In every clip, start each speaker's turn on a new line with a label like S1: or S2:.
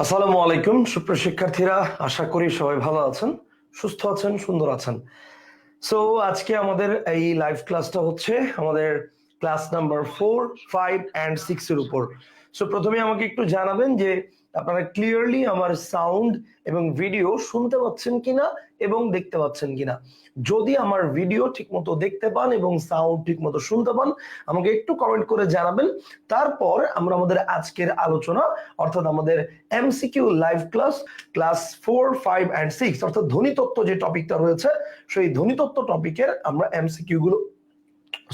S1: আসসালামু আলাইকুম সুপ্রিয় শিক্ষার্থীরা, আশা করি সবাই ভালো আছেন, সুস্থ আছেন, সুন্দর আছেন। সো আজকে আমাদের এই লাইভ ক্লাসটা হচ্ছে আমাদের ক্লাস নাম্বার 4, 5 and 6 এর উপর। সো প্রথমে আমাকে একটু জানাবেন যে আপনারা ক্লিয়ারলি আমার সাউন্ড এবং ভিডিও শুনতে পাচ্ছেন কিনা এবং দেখতে পাচ্ছেন কিনা। যদি আমার ভিডিও ঠিকমতো দেখতে পান এবং সাউন্ড ঠিকমতো শুনতে পান, আমাকে একটু কমেন্ট করে জানাবেন। তারপর আমরা আমাদের আজকের আলোচনা অর্থাৎ আমাদের এমসিকিউ লাইভ ক্লাস 4, 5 and 6 অর্থাৎ ধ্বনিতত্ত্ব যে টপিকটা রয়েছে সেই ধ্বনিতত্ত্ব টপিকের আমরা এমসিকিউ গুলো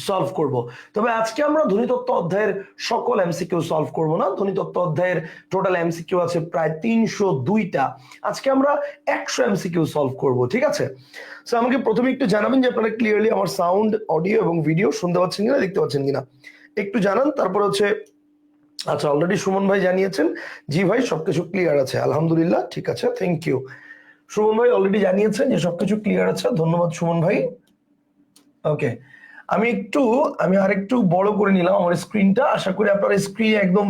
S1: সলভ করব। তবে আজকে আমরা ধ্বনিতত্ত্ব অধ্যায়ের সকল এমসিকিউ সলভ করব না। ধ্বনিতত্ত্ব অধ্যায়ের টোটাল এমসিকিউ আছে প্রায় 302টা। আজকে আমরা 100 এমসিকিউ সলভ করব, ঠিক আছে? সো আমাকে প্রথমে একটু জানাবেন যে আপনারা ক্লিয়ারলি আমার সাউন্ড, অডিও এবং ভিডিও শুনতে পাচ্ছেন কিনা, দেখতে পাচ্ছেন কিনা, একটু জানান। তারপর হচ্ছে আচ্ছা, অলরেডি সুমন ভাই জানিয়েছেন জি ভাই সবকিছু ক্লিয়ার আছে, আলহামদুলিল্লাহ, ঠিক আছে, থ্যাংক ইউ। সুমন ভাই অলরেডি জানিয়েছেন যে সবকিছু ক্লিয়ার আছে, ধন্যবাদ সুমন ভাই। ওকে, আমি আরেকটু বড় করে নিলাম আমার স্ক্রিনটা। আশা করি আপনারা স্ক্রিনে একদম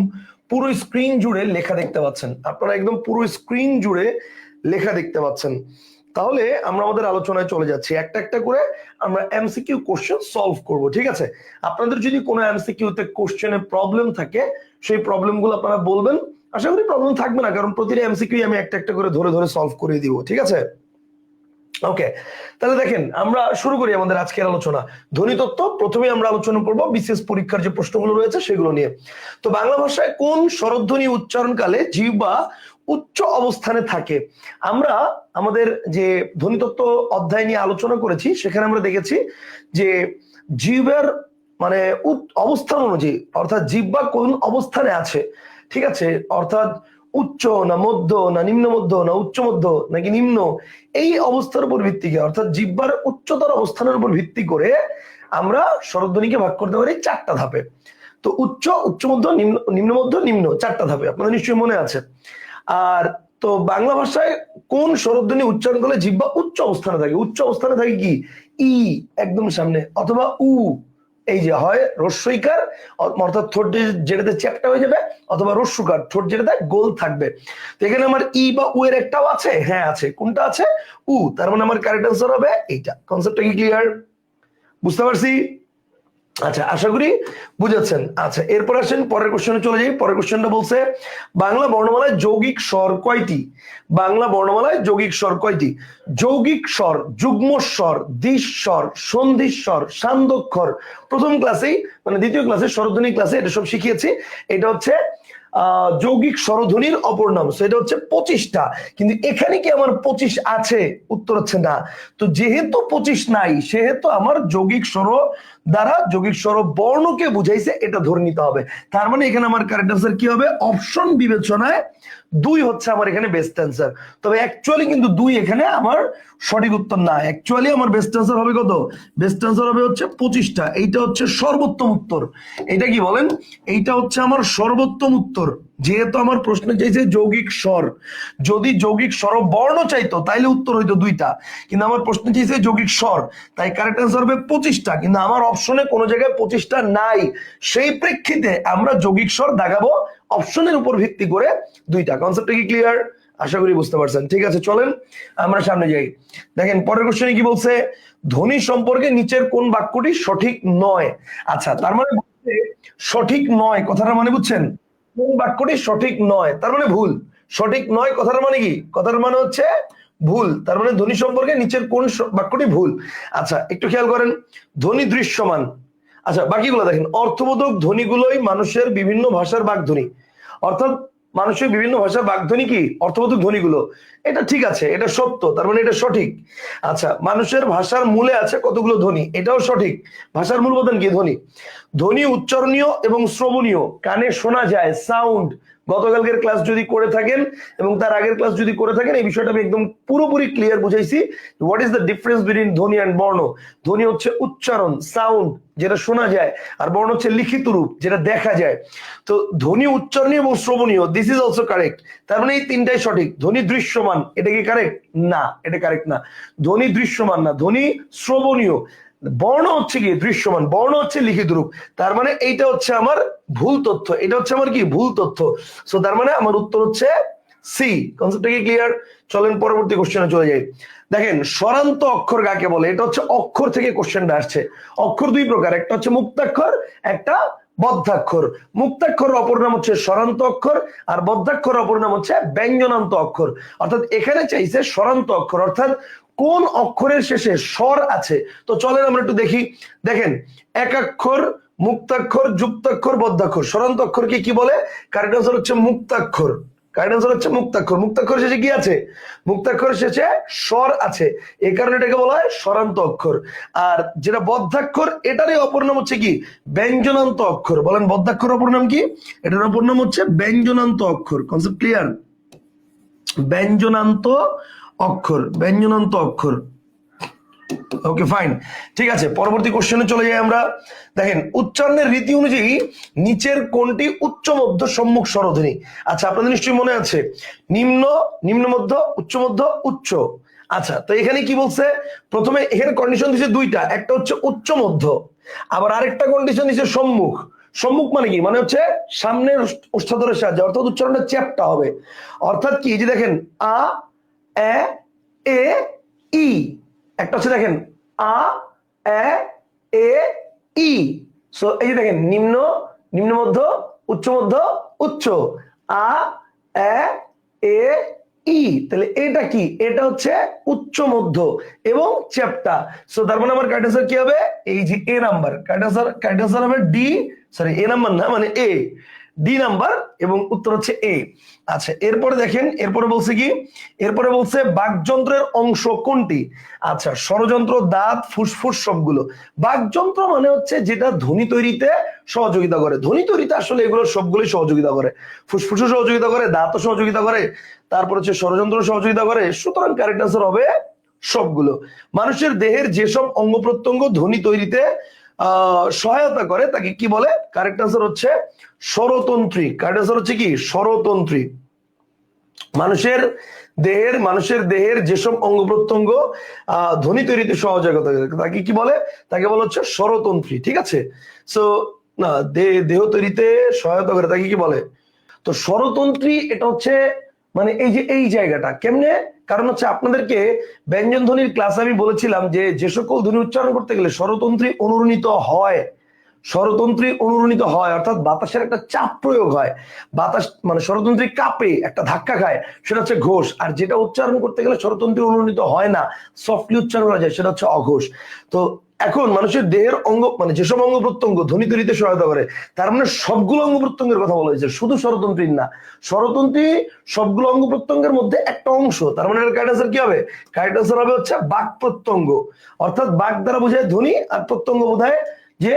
S1: পুরো স্ক্রিন জুড়ে লেখা দেখতে পাচ্ছেন। আপনারা একদম পুরো স্ক্রিন জুড়ে লেখা দেখতে পাচ্ছেন। তাহলে আমরা আমাদের আলোচনায় চলে যাচ্ছি। একটা একটা করে আমরা এমসিকিউ কোশ্চেন সলভ করব, ঠিক আছে? আপনাদের যদি কোনো এমসিকিউতে কোশ্চেনে প্রবলেম থাকে, সেই প্রবলেমগুলো আপনারা বলবেন। আশা করি প্রবলেম থাকবে না, কারণ প্রতিটা এমসিকিউ আমি একটা একটা করে ধরে ধরে সলভ করে দিব, ঠিক আছে? ওকে, তাহলে দেখেন আমরা শুরু করি আমাদের আজকের আলোচনা। ধ্বনিতত্ত্ব প্রথমে আমরা আলোচনা করব বিশেষ পরীক্ষার যে প্রশ্নগুলো রয়েছে সেগুলো নিয়ে। তো বাংলা ভাষায় কোন স্বরধ্বনি উচ্চারণকালে জিহ্বা উচ্চ অবস্থানে থাকে? আমরা আমাদের যে ধ্বনিতত্ত্ব অধ্যায় নিয়ে আলোচনা করেছি সেখানে আমরা দেখেছি যে জিহ্বার মানে অবস্থান অনুযায়ী, অর্থাৎ জিহ্বা কোন অবস্থানে আছে, ঠিক আছে, অর্থাৎ উচ্চ না মধ্য না নিম্ন মধ্য না উচ্চ মধ্য নাকি নিম্ন, এই অবস্থার উপর ভিত্তি করে অর্থাৎ জিহ্বার উচ্চতর অবস্থানের উপর ভিত্তি করে আমরা স্বরধ্বনিকে ভাগ করতে পারি 4টা ধাপে। তো উচ্চ, উচ্চ মধ্য, নিম্ন, নিম্ন মধ্য, নিম্ন, 4টা ধাপে আপনাদের নিশ্চয়ই মনে আছে। আর তো বাংলা ভাষায় কোন স্বরধ্বনি উচ্চারণ করলে জিহ্বা উচ্চ অবস্থানে থাকে? উচ্চ অবস্থানে থাকে কি? ই একদম সামনে, অথবা উ, এই যে হয় রস্বইকার অর্থাৎ ঠোঁট যেটাতে চ্যাপ্টা হয়ে যাবে, অথবা রস্যকার ঠোঁট যেটাতে গোল থাকবে। তো এখানে আমার ই বা উ এর একটাও আছে, হ্যাঁ আছে। কোনটা আছে? উ। তার মানে আমার কারেক্ট আনসার হবে এইটা। কনসেপ্টটা কি ক্লিয়ার? বুঝতে পারছি? আচ্ছা, আশা করি বুঝেছেন। আচ্ছা, এরপর আসেন পরের কোশ্চেনে চলে যাই। পরের কোশ্চেনটা বলছে বাংলা বর্ণমালায় যৌগিক স্বর কয়টি? বাংলা বর্ণমালায় যৌগিক স্বর কয়টি? যৌগিক স্বর, যুগ্ম স্বর, দ্বিস্বর, সন্ধিস্বর, সান্ধ্যক্ষর প্রথম ক্লাসেই মানে দ্বিতীয় ক্লাসে স্বরধ্বনি ক্লাসে এটা সব শিখিয়েছি। এটা হচ্ছে যৌগিক স্বরধ্বনির অপর নাম। সেটা হচ্ছে 25টা। কিন্তু এখানে কি আমার 25 আছে? উত্তর হচ্ছে না। তো যেহেতু 25 নাই, সেহেতু আমার যৌগিক স্বর দ্বারা যৌগিক স্বর বর্ণকে বুঝাইছে, এটা ধরে নিতে হবে। তার মানে এখানে আমার কারেক্ট আনসার কি হবে? অপশন বিবেচনায় 2 হচ্ছে আমার এখানে বেস্ট অ্যান্সার। তবে অ্যাকচুয়ালি কিন্তু 2 এখানে আমার সঠিক উত্তর না। অ্যাকচুয়ালি আমার বেস্ট অ্যান্সার হবে কত? বেস্ট অ্যান্সার হবে হচ্ছে 25টা। এইটা হচ্ছে সর্বোত্তম উত্তর। এটা কি বলেন? এইটা হচ্ছে আমার সর্বোত্তম উত্তর। যেহেতু আমার প্রশ্ন চাইছে যৌগিক স্বর, যদি যৌগিক স্বর বর্ণ চাইতো তাইলে উত্তর হইতো 2টা, কিন্তু আমার প্রশ্ন চাইছে যৌগিক স্বর, তাই কারেক্ট অ্যান্সার হবে 25টা। কিন্তু আমার অপশনে কোনো জায়গায় 25টা নাই, সেই প্রেক্ষিতে আমরা যৌগিক স্বর দাগাবো অপশনের উপর ভিত্তি করে 2টা। কনসেপ্টটা কি ক্লিয়ার? আশা করি বুঝতে পারছেন। ঠিক আছে, চলেন আমরা সামনে যাই। দেখেন পরের কোশ্চেনে কি বলছে, ধ্বনি সম্পর্কে নিচের কোন বাক্যটি সঠিক নয়? আচ্ছা, তার মানে সঠিক নয় কথাটার মানে বুঝছেন? কোন বাক্যটি সঠিক নয় তার মানে ভুল। সঠিক নয় কথার মানে কি? কথার মানে হচ্ছে ভুল। তার মানে ধ্বনি সম্পর্কে নিচের কোন বাক্যটি ভুল? আচ্ছা, একটু খেয়াল করেন। ধ্বনি দৃশ্যমান। আচ্ছা, বাকিগুলো দেখেন। অর্থবোধক ধ্বনিগুলোই মানুষের বিভিন্ন ভাষার বাগধ্বনি। অর্থাৎ মানুষের বিভিন্ন ভাষার বাগধ্বনি কি? অর্থবোধক ধ্বনিগুলো। এটা ঠিক আছে, এটা সত্য, তার মানে এটা সঠিক। আচ্ছা, মানুষের ভাষার মূলে আছে কতগুলো ধ্বনি, এটাও সঠিক। ভাষার মূল উপাদান কি? ধ্বনি। ধ্বনি উচ্চারণীয় এবং শ্রবণীয়, কানে শোনা যায়, সাউন্ড। গতকালকের ক্লাস যদি করে থাকেন এবং তার আগের ক্লাস যদি করে থাকেন, এই বিষয়টা আমি একদম পুরোপুরি ক্লিয়ার বুঝাইছি। What is the difference between ধ্বনি এন্ড বর্ণ? ধ্বনি হচ্ছে উচ্চারণ, সাউন্ড, যেটা শোনা যায়, আর বর্ণ হচ্ছে লিখিত রূপ, যেটা দেখা যায়। তো ধ্বনি উচ্চারণীয় এবং শ্রবণীয়, দিস ইজ অলসো কারেক্ট। তার মানে এই 3টাই সঠিক। ধ্বনি দৃশ্যমান, এটা কি কারেক্ট? না, এটা কারেক্ট না। ধ্বনি দৃশ্যমান না, ধ্বনি শ্রবণীয়। বর্ণ হচ্ছে কি? দৃশ্যমান। বর্ণ হচ্ছে লিখিত রূপ। তার মানে এইটা হচ্ছে আমার ভুল তথ্য। এটা হচ্ছে আমার কি? ভুল তথ্য। সো তার মানে আমার উত্তর হচ্ছে সি। কনসেপ্টটা কি ক্লিয়ার? চলেন পরবর্তী কোশ্চেনে চলে যাই। দেখেন স্বরান্ত অক্ষর কাকে বলে? এটা হচ্ছে অক্ষর থেকে কোশ্চেনটা আসছে। অক্ষর দুই প্রকার, একটা হচ্ছে মুক্তাক্ষর, একটা বদ্ধাক্ষর। মুক্তাক্ষর অপর নাম হচ্ছে স্বরান্ত অক্ষর, আর বদ্ধাক্ষর অপর নাম হচ্ছে ব্যঞ্জনান্ত অক্ষর। অর্থাৎ এখানে চাইছে স্বরান্ত অক্ষর, অর্থাৎ কোন অক্ষরের শেষে স্বর আছে। তো চলেন আমরা একটু দেখি। দেখেন একাক্ষর, মুক্তাক্ষর, যুক্তাক্ষর, বদ্ধাক্ষর। স্বরান্ত অক্ষরকে কি বলে? কারেক্ট আনসার হচ্ছে মুক্তাক্ষর। কারেক্ট আনসার হচ্ছে মুক্তাক্ষর। মুক্তাক্ষর শেষে কি আছে? মুক্তাক্ষর শেষে স্বর আছে, এই কারণে এটাকে বলা হয় স্বরান্ত অক্ষর। আর যেটা বদ্ধাক্ষর, এটারই অপর নাম হচ্ছে কি? ব্যঞ্জনান্ত অক্ষর। বলেন বদ্ধাক্ষর অপর নাম কি? এটার অপর নাম হচ্ছে ব্যঞ্জনান্ত অক্ষর। Concept clear? ব্যঞ্জনান্ত অক্ষর, ব্যঞ্জনান্ত অক্ষর। ওকে ফাইন, ঠিক আছে, পরবর্তী কোশ্চেনে চলে যাই আমরা। দেখেন উচ্চারণের রীতি অনুযায়ী নিচের কোনটি উচ্চ মধ্য সম্মুখ স্বরধ্বনি? আচ্ছা আপনাদের নিশ্চয়ই মনে আছে নিম্ন, নিম্ন মধ্য, উচ্চ মধ্য, উচ্চ। আচ্ছা তো এখানে কি বলছে? প্রথমে এখানে কন্ডিশন দিচ্ছে দুইটা, একটা হচ্ছে উচ্চ মধ্য, আবার আরেকটা কন্ডিশন দিচ্ছে সম্মুখ। সম্মুখ মানে কি? মানে হচ্ছে সামনের ওষ্ঠাধরের সাহায্যে, অর্থাৎ উচ্চারণটা চ্যাপ্টা হবে। অর্থাৎ কি, যে দেখেন আ, এ, এ, ই। একটা হচ্ছে দেখেন আ, এ, এ, ই। সো এই যে দেখেন নিম্ন, নিম্ন মধ্য, উচ্চ মধ্য, উচ্চ। আ, এ, এ, ই। তাহলে এটা কি? এটা হচ্ছে উচ্চ মধ্য এবং চ্যাপ্টা। সো তার মানে আমার কারেক্ট আনসার কি হবে? এই যে এ নাম্বার। কারেক্ট আনসার হবে ডি, সরি এ নাম্বার না, মানে এ, ডি নাম্বার, এবং উত্তর হচ্ছে এ। আচ্ছা এরপরে দেখেন, এরপরে বলছে কি? এরপরে বলছে বাকযন্ত্রের অংশ কোনটি? আচ্ছা ষড়যন্ত্র, দাঁত, ফুসফুস সবগুলো। বাকযন্ত্র মানে হচ্ছে যেটা ধ্বনি তৈরিতে সহযোগিতা করে। ধ্বনি তৈরিতে আসলে এগুলো সবগুলোই সহযোগিতা করে। ফুসফুসও সহযোগিতা করে, দাঁতও সহযোগিতা করে, তারপর হচ্ছে ষড়যন্ত্র সহযোগিতা করে। সুতরাং কারেক্ট আনসার হবে সবগুলো। মানুষের দেহের যেসব অঙ্গ প্রত্যঙ্গ ধ্বনি তৈরিতে সহায়তা করে তাকে কি বলে? কারেক্ট আনসার হচ্ছে স্বরতন্ত্রী। কারেক্ট আনসার হচ্ছে কি? স্বরতন্ত্রী। মানুষের দেহের যেসব অঙ্গ প্রত্যঙ্গ ধ্বনি তৈরিতে সহযোগিতা করে তাকে কি বলে? তাকে বলা হচ্ছে স্বরতন্ত্রী। ঠিক আছে, সো না দেহ তৈরিতে সহায়তা করে তাকে কি বলে? তো স্বরতন্ত্রী এটা হচ্ছে মানে এই যে এই জায়গাটা কেমনে? কারণ হচ্ছে আপনাদেরকে ব্যঞ্জন ধ্বনির ক্লাসে আমি বলেছিলাম যে যে সকল ধ্বনি উচ্চারণ করতে গেলে স্বরতন্ত্রী অনুরণিত হয়। স্বরতন্ত্রী অনুরণিত হয় অর্থাৎ বাতাসের একটা চাপ প্রয়োগ হয়। বাতাস মানে স্বরতন্ত্রী কাঁপে, একটা ধাক্কা খায়, সেটা হচ্ছে ঘোষ। আর যেটা উচ্চারণ করতে গেলে স্বরতন্ত্রী অনুরণিত হয় না, সফটলি উচ্চারণ করা যায়, সেটা হচ্ছে অঘোষ। তো এখন মানুষের দেহের অঙ্গ মানে যেসব অঙ্গ প্রত্যঙ্গ ধ্বনি তৈরিতে সহায়তা করে, তার মানে সবগুলো অঙ্গ প্রত্যঙ্গের কথা বলা হয়েছে, শুধু স্বরতন্ত্রীর না। স্বরতন্ত্রী সবগুলো অঙ্গ প্রত্যঙ্গের মধ্যে একটা অংশ। তার মানে কারেক্ট আনসার কি হবে? কারেক্ট আনসার হবে হচ্ছে বাক প্রত্যঙ্গ। অর্থাৎ বাক দ্বারা বোঝায় ধ্বনি, আর প্রত্যঙ্গ বোঝায় যে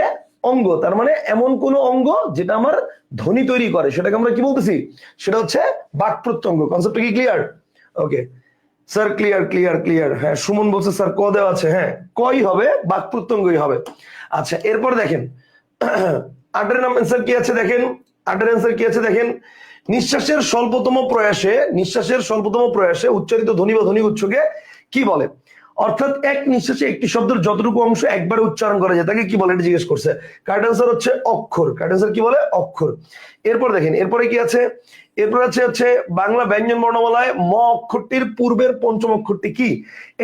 S1: অঙ্গ। তার মানে এমন কোন অঙ্গ যেটা আমার ধ্বনি তৈরি করে, সেটাকে আমরা কি বলতেছি? সেটা হচ্ছে বাক প্রত্যঙ্গ। কনসেপ্টটা কি clear? Okay sir, clear clear clear. হ্যাঁ সুমন বলছে স্যার ক দেওয়া আছে, হ্যাঁ কই হবে, বাক প্রত্যঙ্গই হবে। আচ্ছা এরপর দেখেন আটের অ্যান্সার কি আছে দেখেন। আটের অ্যান্সার কি আছে দেখেন। নিঃশ্বাসের স্বল্পতম প্রয়াসে উচ্চারিত ধ্বনি বা ধ্বনি উৎসকে কি বলে? অর্থাৎ এক নিঃশ্বাসে একটি শব্দের যতটুকু অংশ একবারে উচ্চারণ করা যায় তাকে কি বলে? এটা জিজ্ঞেস করছে। কারেক্ট আনসার হচ্ছে অক্ষর। কারেক্ট আনসার কি বলে? অক্ষর। এরপর দেখেন এরপরে কি আছে। এরপর হচ্ছে বাংলা ব্যঞ্জন বর্ণমালায় ম অক্ষরটির পূর্বের পঞ্চম অক্ষরটি কি?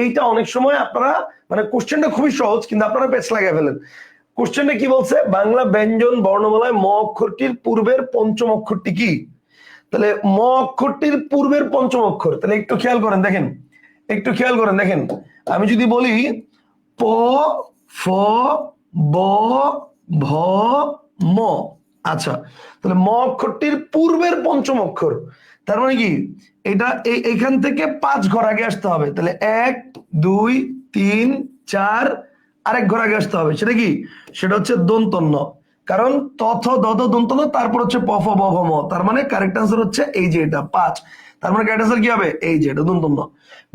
S1: এইটা অনেক সময় আপনারা মানে কোশ্চেনটা খুবই সহজ, কিন্তু আপনারা পেছ লাগাই ফেলেন। কোশ্চেনটা কি বলছে? বাংলা ব্যঞ্জন বর্ণমালায় ম অক্ষরটির পূর্বের পঞ্চম অক্ষরটি কি? তাহলে ম অক্ষরটির পূর্বের পঞ্চম অক্ষর, তাহলে একটু খেয়াল করেন দেখেন, একটু খেয়াল করেন দেখেন। আমি যদি বলি প, ফ, ব, ভ, ম। আচ্ছা তাহলে ম অক্ষরটির পূর্বের পঞ্চম অক্ষর, তার মানে কি এটা এইখান থেকে 5 ঘর আগে আসতে হবে। তাহলে 1 2 3 4 আরেক ঘর আগে আসতে হবে। সেটা কি? সেটা হচ্ছে দন্তন্য। কারণ তথ দদ দন্তন্য, তারপর হচ্ছে প ফ ব ভ ম। তার মানে কারেক্ট আনসার হচ্ছে এই যে এটা 5। তার মানে কারেক্ট আনসার কি হবে? এই যে এটা দন্তন্য।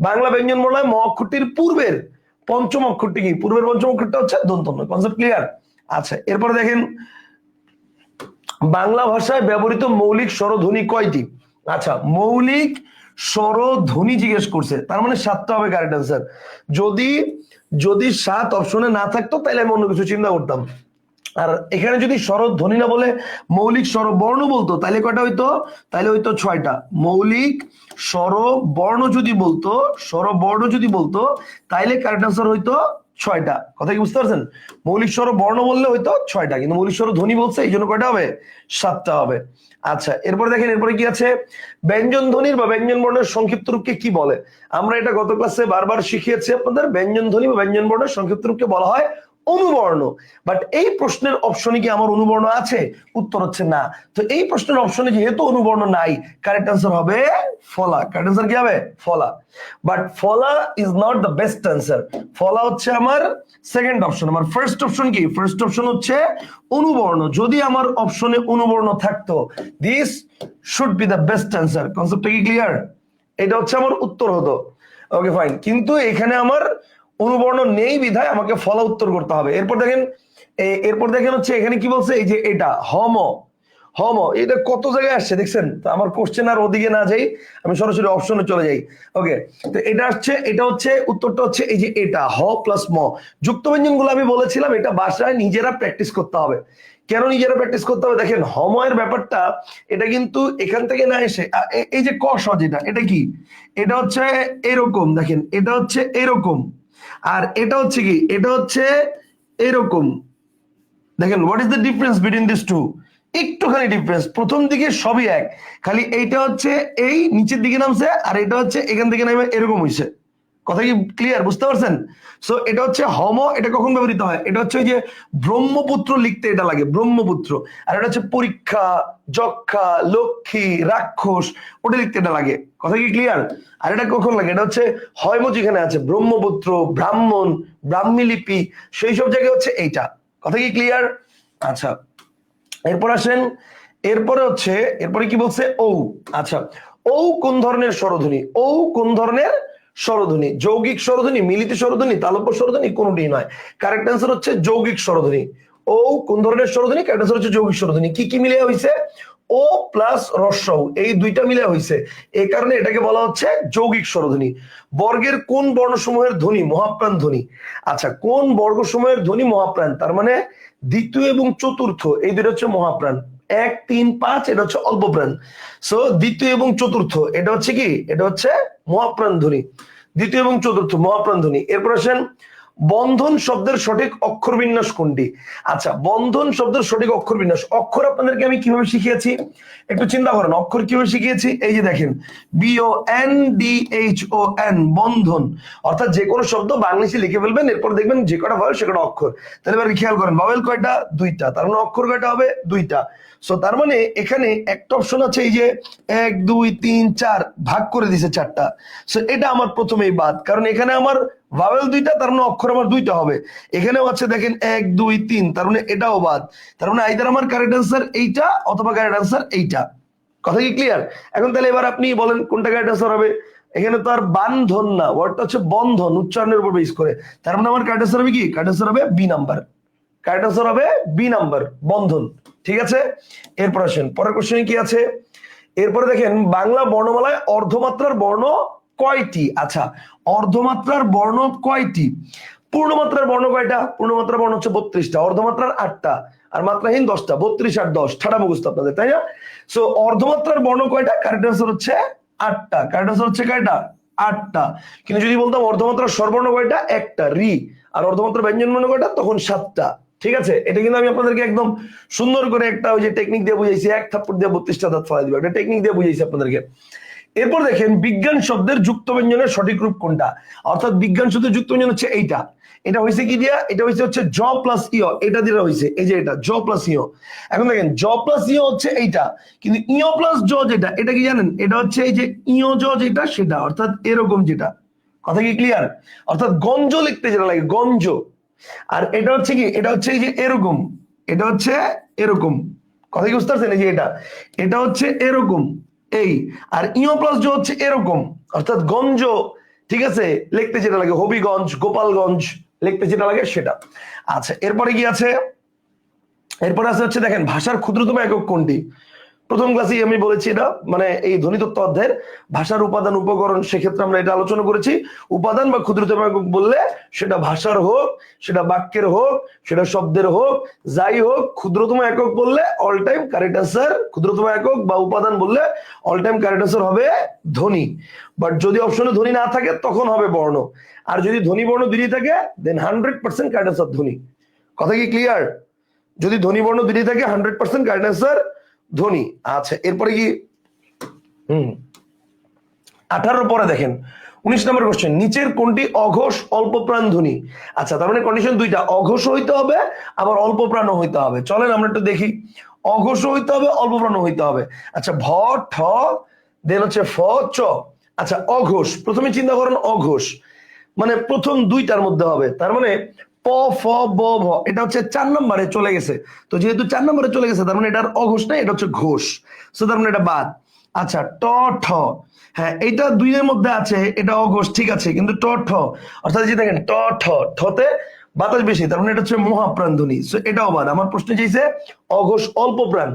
S1: বাংলা ব্যঞ্জন বর্ণমালায় ম অক্ষরটির পূর্বের পঞ্চম অক্ষরটি কি? পূর্বের পঞ্চম অক্ষরটা হচ্ছে দন্তন্য। Concept clear? আচ্ছা এরপরে দেখেন বাংলা ভাষায় ব্যবহৃত মৌলিক স্বরধ্বনি কয়টি? আচ্ছা মৌলিক স্বরধ্বনি জিজ্ঞেস করছে, তার মানে 7টা হবে কারেক্ট আনসার। যদি 7 অপশনে না থাকতো তাহলে আমি অন্য কিছু চিন্তা করতাম। আর এখানে যদি স্বরধ্বনি না বলে মৌলিক স্বরবর্ণ বলতো তাহলে কয়টা হইতো? তাহলে হইতো 6টা। মৌলিক স্বরবর্ণ যদি বলতো, স্বরবর্ণ যদি বলতো তাইলে কারেক্ট আনসার হইতো 6টা। কথা কি বুঝতে পারছেন? মৌলিক স্বরবর্ণ বললে হইতো 6টা, কিন্তু মৌলিক স্বরধ্বনি বলছে এই জন্য কয়টা হবে? 7টা হবে। আচ্ছা, এরপরে দেখেন এরপরে কি আছে, ব্যঞ্জন ধ্বনির বা ব্যঞ্জন বর্ণের সংক্ষিপ্ত রূপকে কি বলে? আমরা এটা গত ক্লাসে বারবার শিখিয়েছি আপনাদের। ব্যঞ্জন ধ্বনি বা ব্যঞ্জন বর্ণের সংক্ষিপ্ত রূপকে বলা হয় অনুবর্ণ। বাট এই প্রশ্নের অপশনে কি আমার অনুবর্ণ আছে? উত্তর হচ্ছে না। তো এই প্রশ্নের অপশনে যেহেতু অনুবর্ণ নাই, কারেক্ট আনসার হবে ফলা। কারেক্ট আনসার কি হবে? ফলা। বাট ফলা is not the best answer. ফলা হচ্ছে আমার সেকেন্ড অপশন। আমার ফার্স্ট অপশন কি? ফার্স্ট অপশন হচ্ছে অনুবর্ণ। যদি আমার অপশনে অনুবর্ণ থাকতো, this should be the best answer. কনসেপ্টটা কি ক্লিয়ার? এটা হচ্ছে আমার উত্তর হতো। ওকে ফাইন, কিন্তু এখানে আমার অনুবর্ণ নেই বিধায় আমাকে ফলা উত্তর করতে হবে। এরপর দেখেন হচ্ছে এখানে কি বলছে, এই যে এটা হম, হম এটা কত জায়গায় আসছে দেখছেন? তো আমার কোশ্চেন আর ওদিকে না যাই, আমি সরাসরি অপশনে চলে যাই। ওকে, তো এটা হচ্ছে উত্তরটা হচ্ছে এই যে এটা হ প্লাস ম। যুক্ত ব্যঞ্জন গুলো আমি বলেছিলাম এটা বাসায় নিজেরা প্র্যাকটিস করতে হবে। কেন নিজেরা প্র্যাকটিস করতে হবে? দেখেন হময়ের ব্যাপারটা এটা কিন্তু এখান থেকে না এসে এই যে ক স যেটা, এটা কি? এটা হচ্ছে এরকম, দেখেন এটা হচ্ছে এরকম, আর এটা হচ্ছে কি? এটা হচ্ছে এরকম। দেখেন what is the difference between this two? একটুখানি ডিফারেন্স। প্রথম দিকে সবই এক, খালি এইটা হচ্ছে এই নিচের দিকে নামছে, আর এটা হচ্ছে এখান থেকে নামে এরকম হইছে। কথা কি ক্লিয়ার? বুঝতে পারছেন? সো এটা হচ্ছে হম, এটা কখন ব্যবহৃত হয়? এটা হচ্ছে ওই যে ব্রহ্মপুত্র লিখতে এটা লাগে, ব্রহ্মপুত্র। আর এটা হচ্ছে পরীক্ষা, যক্ষা, লক্ষ্মী, রাক্ষস, ওটা লিখতে এটা লাগে। কথা কি ক্লিয়ার? আর এটা কখন লাগে? এটা হচ্ছে হয়ম যেখানে আছে ব্রহ্মপুত্র, ব্রাহ্মণ, ব্রাহ্মী লিপি, সেই সব জায়গায় হচ্ছে এইটা। কথা কি ক্লিয়ার? আচ্ছা, এরপর আসেন। এরপরে কি বলছে? ঔ। আচ্ছা, ঔ কোন ধরনের স্বরধ্বনি? ঔ কোন ধরনের স্বরধ্বনি? যৌগিক স্বরধ্বনি, মিলিত স্বরধ্বনি, তালব্য স্বরধ্বনি, কোনটি নয়। কারেক্ট অ্যান্সার হচ্ছে যৌগিক স্বরধ্বনি। ও কোন ধরনের স্বরধ্বনি? কারেক্ট অ্যান্সার হচ্ছে যৌগিক স্বরধ্বনি। কি কি মিলে হইছে? ও প্লাস রস্বউ, এই দুইটা মিলে হইছে, এই কারণে এটাকে বলা হচ্ছে যৌগিক স্বরধ্বনি। বর্গের কোন বর্ণসমূহের ধ্বনি মহাপ্রাণ ধ্বনি? আচ্ছা, কোন বর্গসমূহের ধ্বনি মহাপ্রাণ? তার মানে দ্বিতীয় এবং চতুর্থ এই দুটো হচ্ছে মহাপ্রাণ। 1, 3, 5 এটা হচ্ছে অল্প প্রাণ। সো দ্বিতীয় এবং চতুর্থ এটা হচ্ছে কি? এটা হচ্ছে মহাপ্রাণ ধ্বনি। দ্বিতীয় এবং চতুর্থ মহাপ্রাণ ধ্বনি। এরপর আসেন, বন্ধন শব্দের সঠিক অক্ষর বিন্যাস কোনটি? আচ্ছা, বন্ধন শব্দের সঠিক অক্ষর বিন্যাস, অক্ষর আপনাদেরকে আমি কিভাবে শিখিয়েছি একটু চিন্তা করেন। অক্ষর কিভাবে শিখিয়েছি? এই যে দেখেন BONDHON, বন্ধন। অর্থাৎ যে কোনো শব্দ বাংলাদেশে লিখে ফেলবেন, এরপর দেখবেন যে কটা ভাবেল সে কটা অক্ষর। তাহলে এবার খেয়াল করেন, ভাবেল কয়টা? 2টা, তার মানে অক্ষর কয়টা হবে? 2টা। সো তার মানে এখানে একটা অপশন আছে এই যে 1, 2, 3, 4 ভাগ করে দিছে 4টা। সো এটা আমার প্রথমেই বাদ, কারণ এখানে আমার ভাওয়েল 2টা, তার মানে অক্ষর আমার 2টা হবে। এখানেও আছে দেখেন 1, 2, 3, তার মানে এটাও বাদ। তার মানে আইদার আমার কারেক্ট অ্যান্সার এইটা অথবা কারেক্ট অ্যান্সার এইটা। কথা কি ক্লিয়ার? এখন তাহলে এবার আপনি বলেন কোনটা কারেক্ট অ্যান্সার হবে। এখানে তো আর বান্ধন না, ওয়ার্ডটা হচ্ছে বন্ধন, উচ্চারণের উপর বেস করে। তার মানে আমার কারেক্ট অ্যান্সার হবে কি? কারেক্ট অ্যান্সার হবে বি নাম্বার। কারেক্ট আনসার হবে বি নাম্বার, বন্ধন। ঠিক আছে, এরপর আসেন পরের কোশ্চেনে কি আছে। এরপরে দেখেন বাংলা বর্ণমালায় অর্ধমাত্রার বর্ণ কয়টি? আচ্ছা, অর্ধমাত্রার বর্ণ কয়টি? পূর্ণমাত্রার বর্ণ কয়টা? পূর্ণমাত্রার বর্ণ হচ্ছে 32টা, অর্ধমাত্রার 8টা, আর মাত্রাহীন 10টা। 32 আর 10 ঠাডা মুখস্থ আপনাদের, তাই না? সো অর্ধমাত্রার বর্ণ কয়টা? কারেক্ট আনসার হচ্ছে 8টা। কারেক্ট আনসার হচ্ছে কয়টা? 8টা। কিন্তু যদি বলতাম অর্ধমাত্রার স্বরবর্ণ কয়টা? একটা, রি। আর অর্ধমাত্রা ব্যঞ্জন বর্ণ কয়টা? তখন 7টা। ঠিক আছে, এটা কিন্তু আমি আপনাদেরকে একদম সুন্দর করে একটা ওই যে টেকনিক দিয়ে বুঝাইছি, এক থাপ্পড় দিয়ে 32টা দাঁত ফেলাই দিবে, একটা টেকনিক দিয়ে বুঝাইছি আপনাদেরকে। এরপর দেখেন বিজ্ঞান শব্দের যুক্ত ব্যঞ্জনের সঠিক রূপ কোনটা? অর্থাৎ বিজ্ঞান শব্দের যুক্ত ব্যঞ্জন হচ্ছে এইটা। এটা হয়েছে কি দিয়া? এটা হচ্ছে জ প্লাস ইয়, এটা দিয়ে হয়েছে এই যে এটা জ প্লাস ইয়। এখন দেখেন জ প্লাস ইয় হচ্ছে এইটা, কিন্তু ইয় প্লাস জ যেটা, এটা কি জানেন? এটা হচ্ছে এই যে ইয় জ যেটা, সেটা অর্থাৎ এরকম যেটা। কথা কি ক্লিয়ার? অর্থাৎ গঞ্জ লিখতে যেটা লাগে, গঞ্জ। আর এটা হচ্ছে কি? এটা হচ্ছে এই যে এরকম, এটা হচ্ছে এরকম। কথা কি বুঝতে পারছেন? এই যে এটা হচ্ছে এরকম এই, আর ইও প্লাস জ হচ্ছে এরকম, অর্থাৎ গঞ্জ। ঠিক আছে, লিখতে যেটা লাগে হবিগঞ্জ, গোপালগঞ্জ, লিখতে যেটা লাগে সেটা। আচ্ছা, এরপরে কি আছে? এরপরে আছে হচ্ছে দেখেন ভাষার ক্ষুদ্রতম একক কোনটি? প্রথম ক্লাসেই আমি বলেছি এটা, মানে এই ধ্বনিতত্ত্ব অধ্যায়ের ভাষার উপাদান উপকরণ, সেক্ষেত্রে আমরা এটা আলোচনা করেছি। উপাদান বা ক্ষুদ্রতম একক বললে সেটা ভাষার হোক, সেটা বাক্যের হোক, সেটা শব্দের হোক, যাই হোক, ক্ষুদ্রতম একক বললে অল টাইম কারেক্ট আনসার, ক্ষুদ্রতম একক বা উপাদান বললে অল টাইম কারেক্ট আনসার হবে ধ্বনি। বাট যদি অপশনে ধ্বনি না থাকে তখন হবে বর্ণ, আর যদি ধ্বনি বর্ণ দুইটি থাকে দেন 100% কারেক্ট আনসার ধ্বনি। কথা কি ক্লিয়ার? যদি ধ্বনি বর্ণ দুইটি থাকে 100% কারেক্ট আনসার ধ্বনি। আচ্ছা, এরপরে কি 18 পরে দেখেন 19 নম্বর কোশ্চেন, নিচের কোনটি অঘোষ অল্প প্রাণ ধ্বনি? আচ্ছা, তার মানে কন্ডিশন দুইটা, অঘোষ হইতে হবে আবার অল্প প্রাণ হইতে হবে। চলেন আমরা একটু দেখি, অঘোষ হইতে হবে, অল্প প্রাণ হইতে হবে। আচ্ছা, ভ ঠ দেন হচ্ছে ফ চ। আচ্ছা, অঘোষ, প্রথমে চিন্তা করেন অঘোষ মানে প্রথম দুইটার মধ্যে হবে, তার মানে প ফ ব ভ, এটা হচ্ছে 4 নম্বরে চলে গেছে। তো যেহেতু 4 নম্বরে চলে গেছে তার মানে এটার অঘোষ নাই, এটা হচ্ছে ঘোষ, সো তার মানে এটা বাদ। আচ্ছা, ট ঠ, হ্যাঁ এটা দুইয়ের মধ্যে আছে, এটা অঘোষ ঠিক আছে, কিন্তু ট ঠ অর্থাৎ যে দেখেন ট ঠ, ঠতে বাতাস বেশি, তার মানে এটা হচ্ছে মহাপ্রাণ ধ্বনি, সো এটাও বাদ। আমার প্রশ্ন চাইছে অঘোষ অল্প প্রাণ,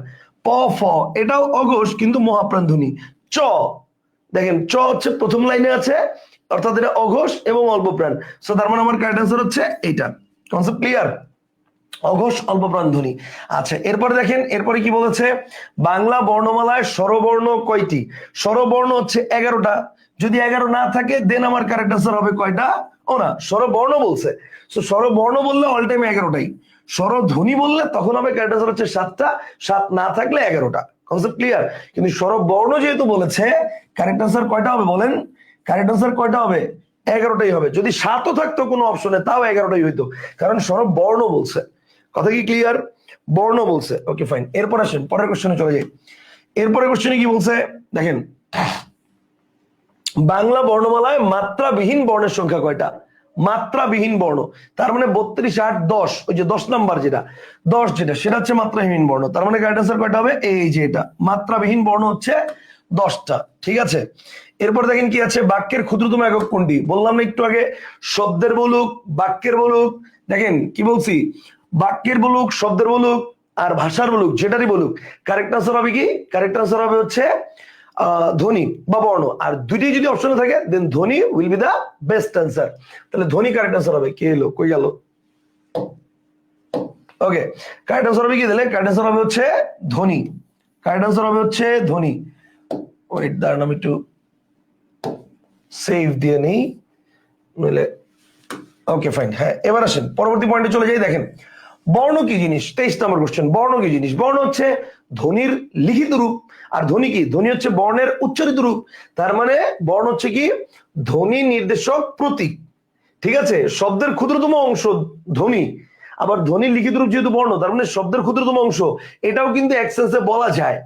S1: প ফ এটাও অঘোষ কিন্তু মহাপ্রাণ ধ্বনি। চ, দেখেন চ হচ্ছে প্রথম লাইনে আছে, অর্থাৎ এটা অঘোষ এবং অল্প প্রাণ, সো তার মানে আমার কারেক্ট আনসার হচ্ছে এইটা। Concept clear? অঘোষ অল্প প্রাণ ধ্বনি। আচ্ছা, এরপরে দেখেন, এরপরে কি বলেছে, বাংলা বর্ণমালায় স্বরবর্ণ কয়টি? স্বরবর্ণ হচ্ছে 11টা, যদি 11 না থাকে দেন আমার কারেক্ট আনসার হবে কয়টা? ও না, স্বরবর্ণ বলছে, সো স্বরবর্ণ বললে অল টাইম 11টাই, স্বরধ্বনি বললে তখন হবে কারেক্ট আনসার হচ্ছে 7টা, 7 না থাকলে 11টা। Concept clear? কিন্তু স্বরবর্ণ যেহেতু বলেছে, কারেক্ট আনসার কয়টা হবে বলেন? কারেক্ট আনসার কয়টা হবে? 11টাই হবে। যদি 7ও থাকতো কোনো অপশনে তাও 11টাই হইতো, কারণ স্বরবর্ণ বলছে। কথা কি ক্লিয়ার? বর্ণ বলছে। ওকে ফাইন, এরপর আসেন পরের কোশ্চেনে চলে যাই। এরপরের কোশ্চেনে কি বলছে দেখেন, বাংলা বর্ণমালায় মাত্রাবিহীন বর্ণের সংখ্যা কয়টা? মাত্রাবিহীন বর্ণ, তার মানে 32, 8, 10, ওই যে 10 নাম্বার যেটা 10 যেটা সেটা হচ্ছে মাত্রাবিহীন বর্ণ, তার মানে কারেক্ট আনসার কয়টা হবে? এই যে এটা মাত্রাবিহীন বর্ণ হচ্ছে 10টা, ঠিক আছে। এরপর দেখেন কি আছে, বাক্যের ক্ষুদ্রতম একক কোনটি? বললাম না একটু আগে, শব্দের বলুক, বাক্যের বলুক, দেখেন কি বলছি, বাক্যের বলুক, শব্দের বলুক আর ভাষার বলুক, যেটারই বলুক, কারেক্ট আনসার হবে কি? কারেক্ট আনসার হবে হচ্ছে ধ্বনি বা বর্ণ, আর দুইটি যদি অপশনে থাকে দেন ধ্বনি will be the best answer. তাহলে ধ্বনি কারেক্ট আনসার হবে। কে এলো, কই গেল? ওকে, কারেক্ট আনসার হবে কি? তাহলে কারেক্ট আনসার হবে হচ্ছে ধ্বনি, কারেক্ট আনসার হবে হচ্ছে ধ্বনি। ওয়েট, দাঁড়ান আমি একটু সেভ দিয়ে নেই নইলে। ওকে ফাইন, হ্যাঁ এবার আসেন পরবর্তী পয়েন্টে চলে যাই। দেখেন বর্ণ কি জিনিস? 23 নম্বর কোশ্চেন, বর্ণ কি জিনিস? বর্ণ হচ্ছে ধ্বনির লিখিত রূপ, আর ধ্বনি কি? ধ্বনি হচ্ছে বর্ণের উচ্চারিত রূপ, তার মানে বর্ণ হচ্ছে কি? ধ্বনি নির্দেশক প্রতীক, ঠিক আছে। শব্দের ক্ষুদ্রতম অংশ ধ্বনি, আবার ধ্বনির লিখিত রূপ যেহেতু বর্ণ, তার মানে শব্দের ক্ষুদ্রতম অংশ, এটাও কিন্তু এক সেন্সে বলা যায়।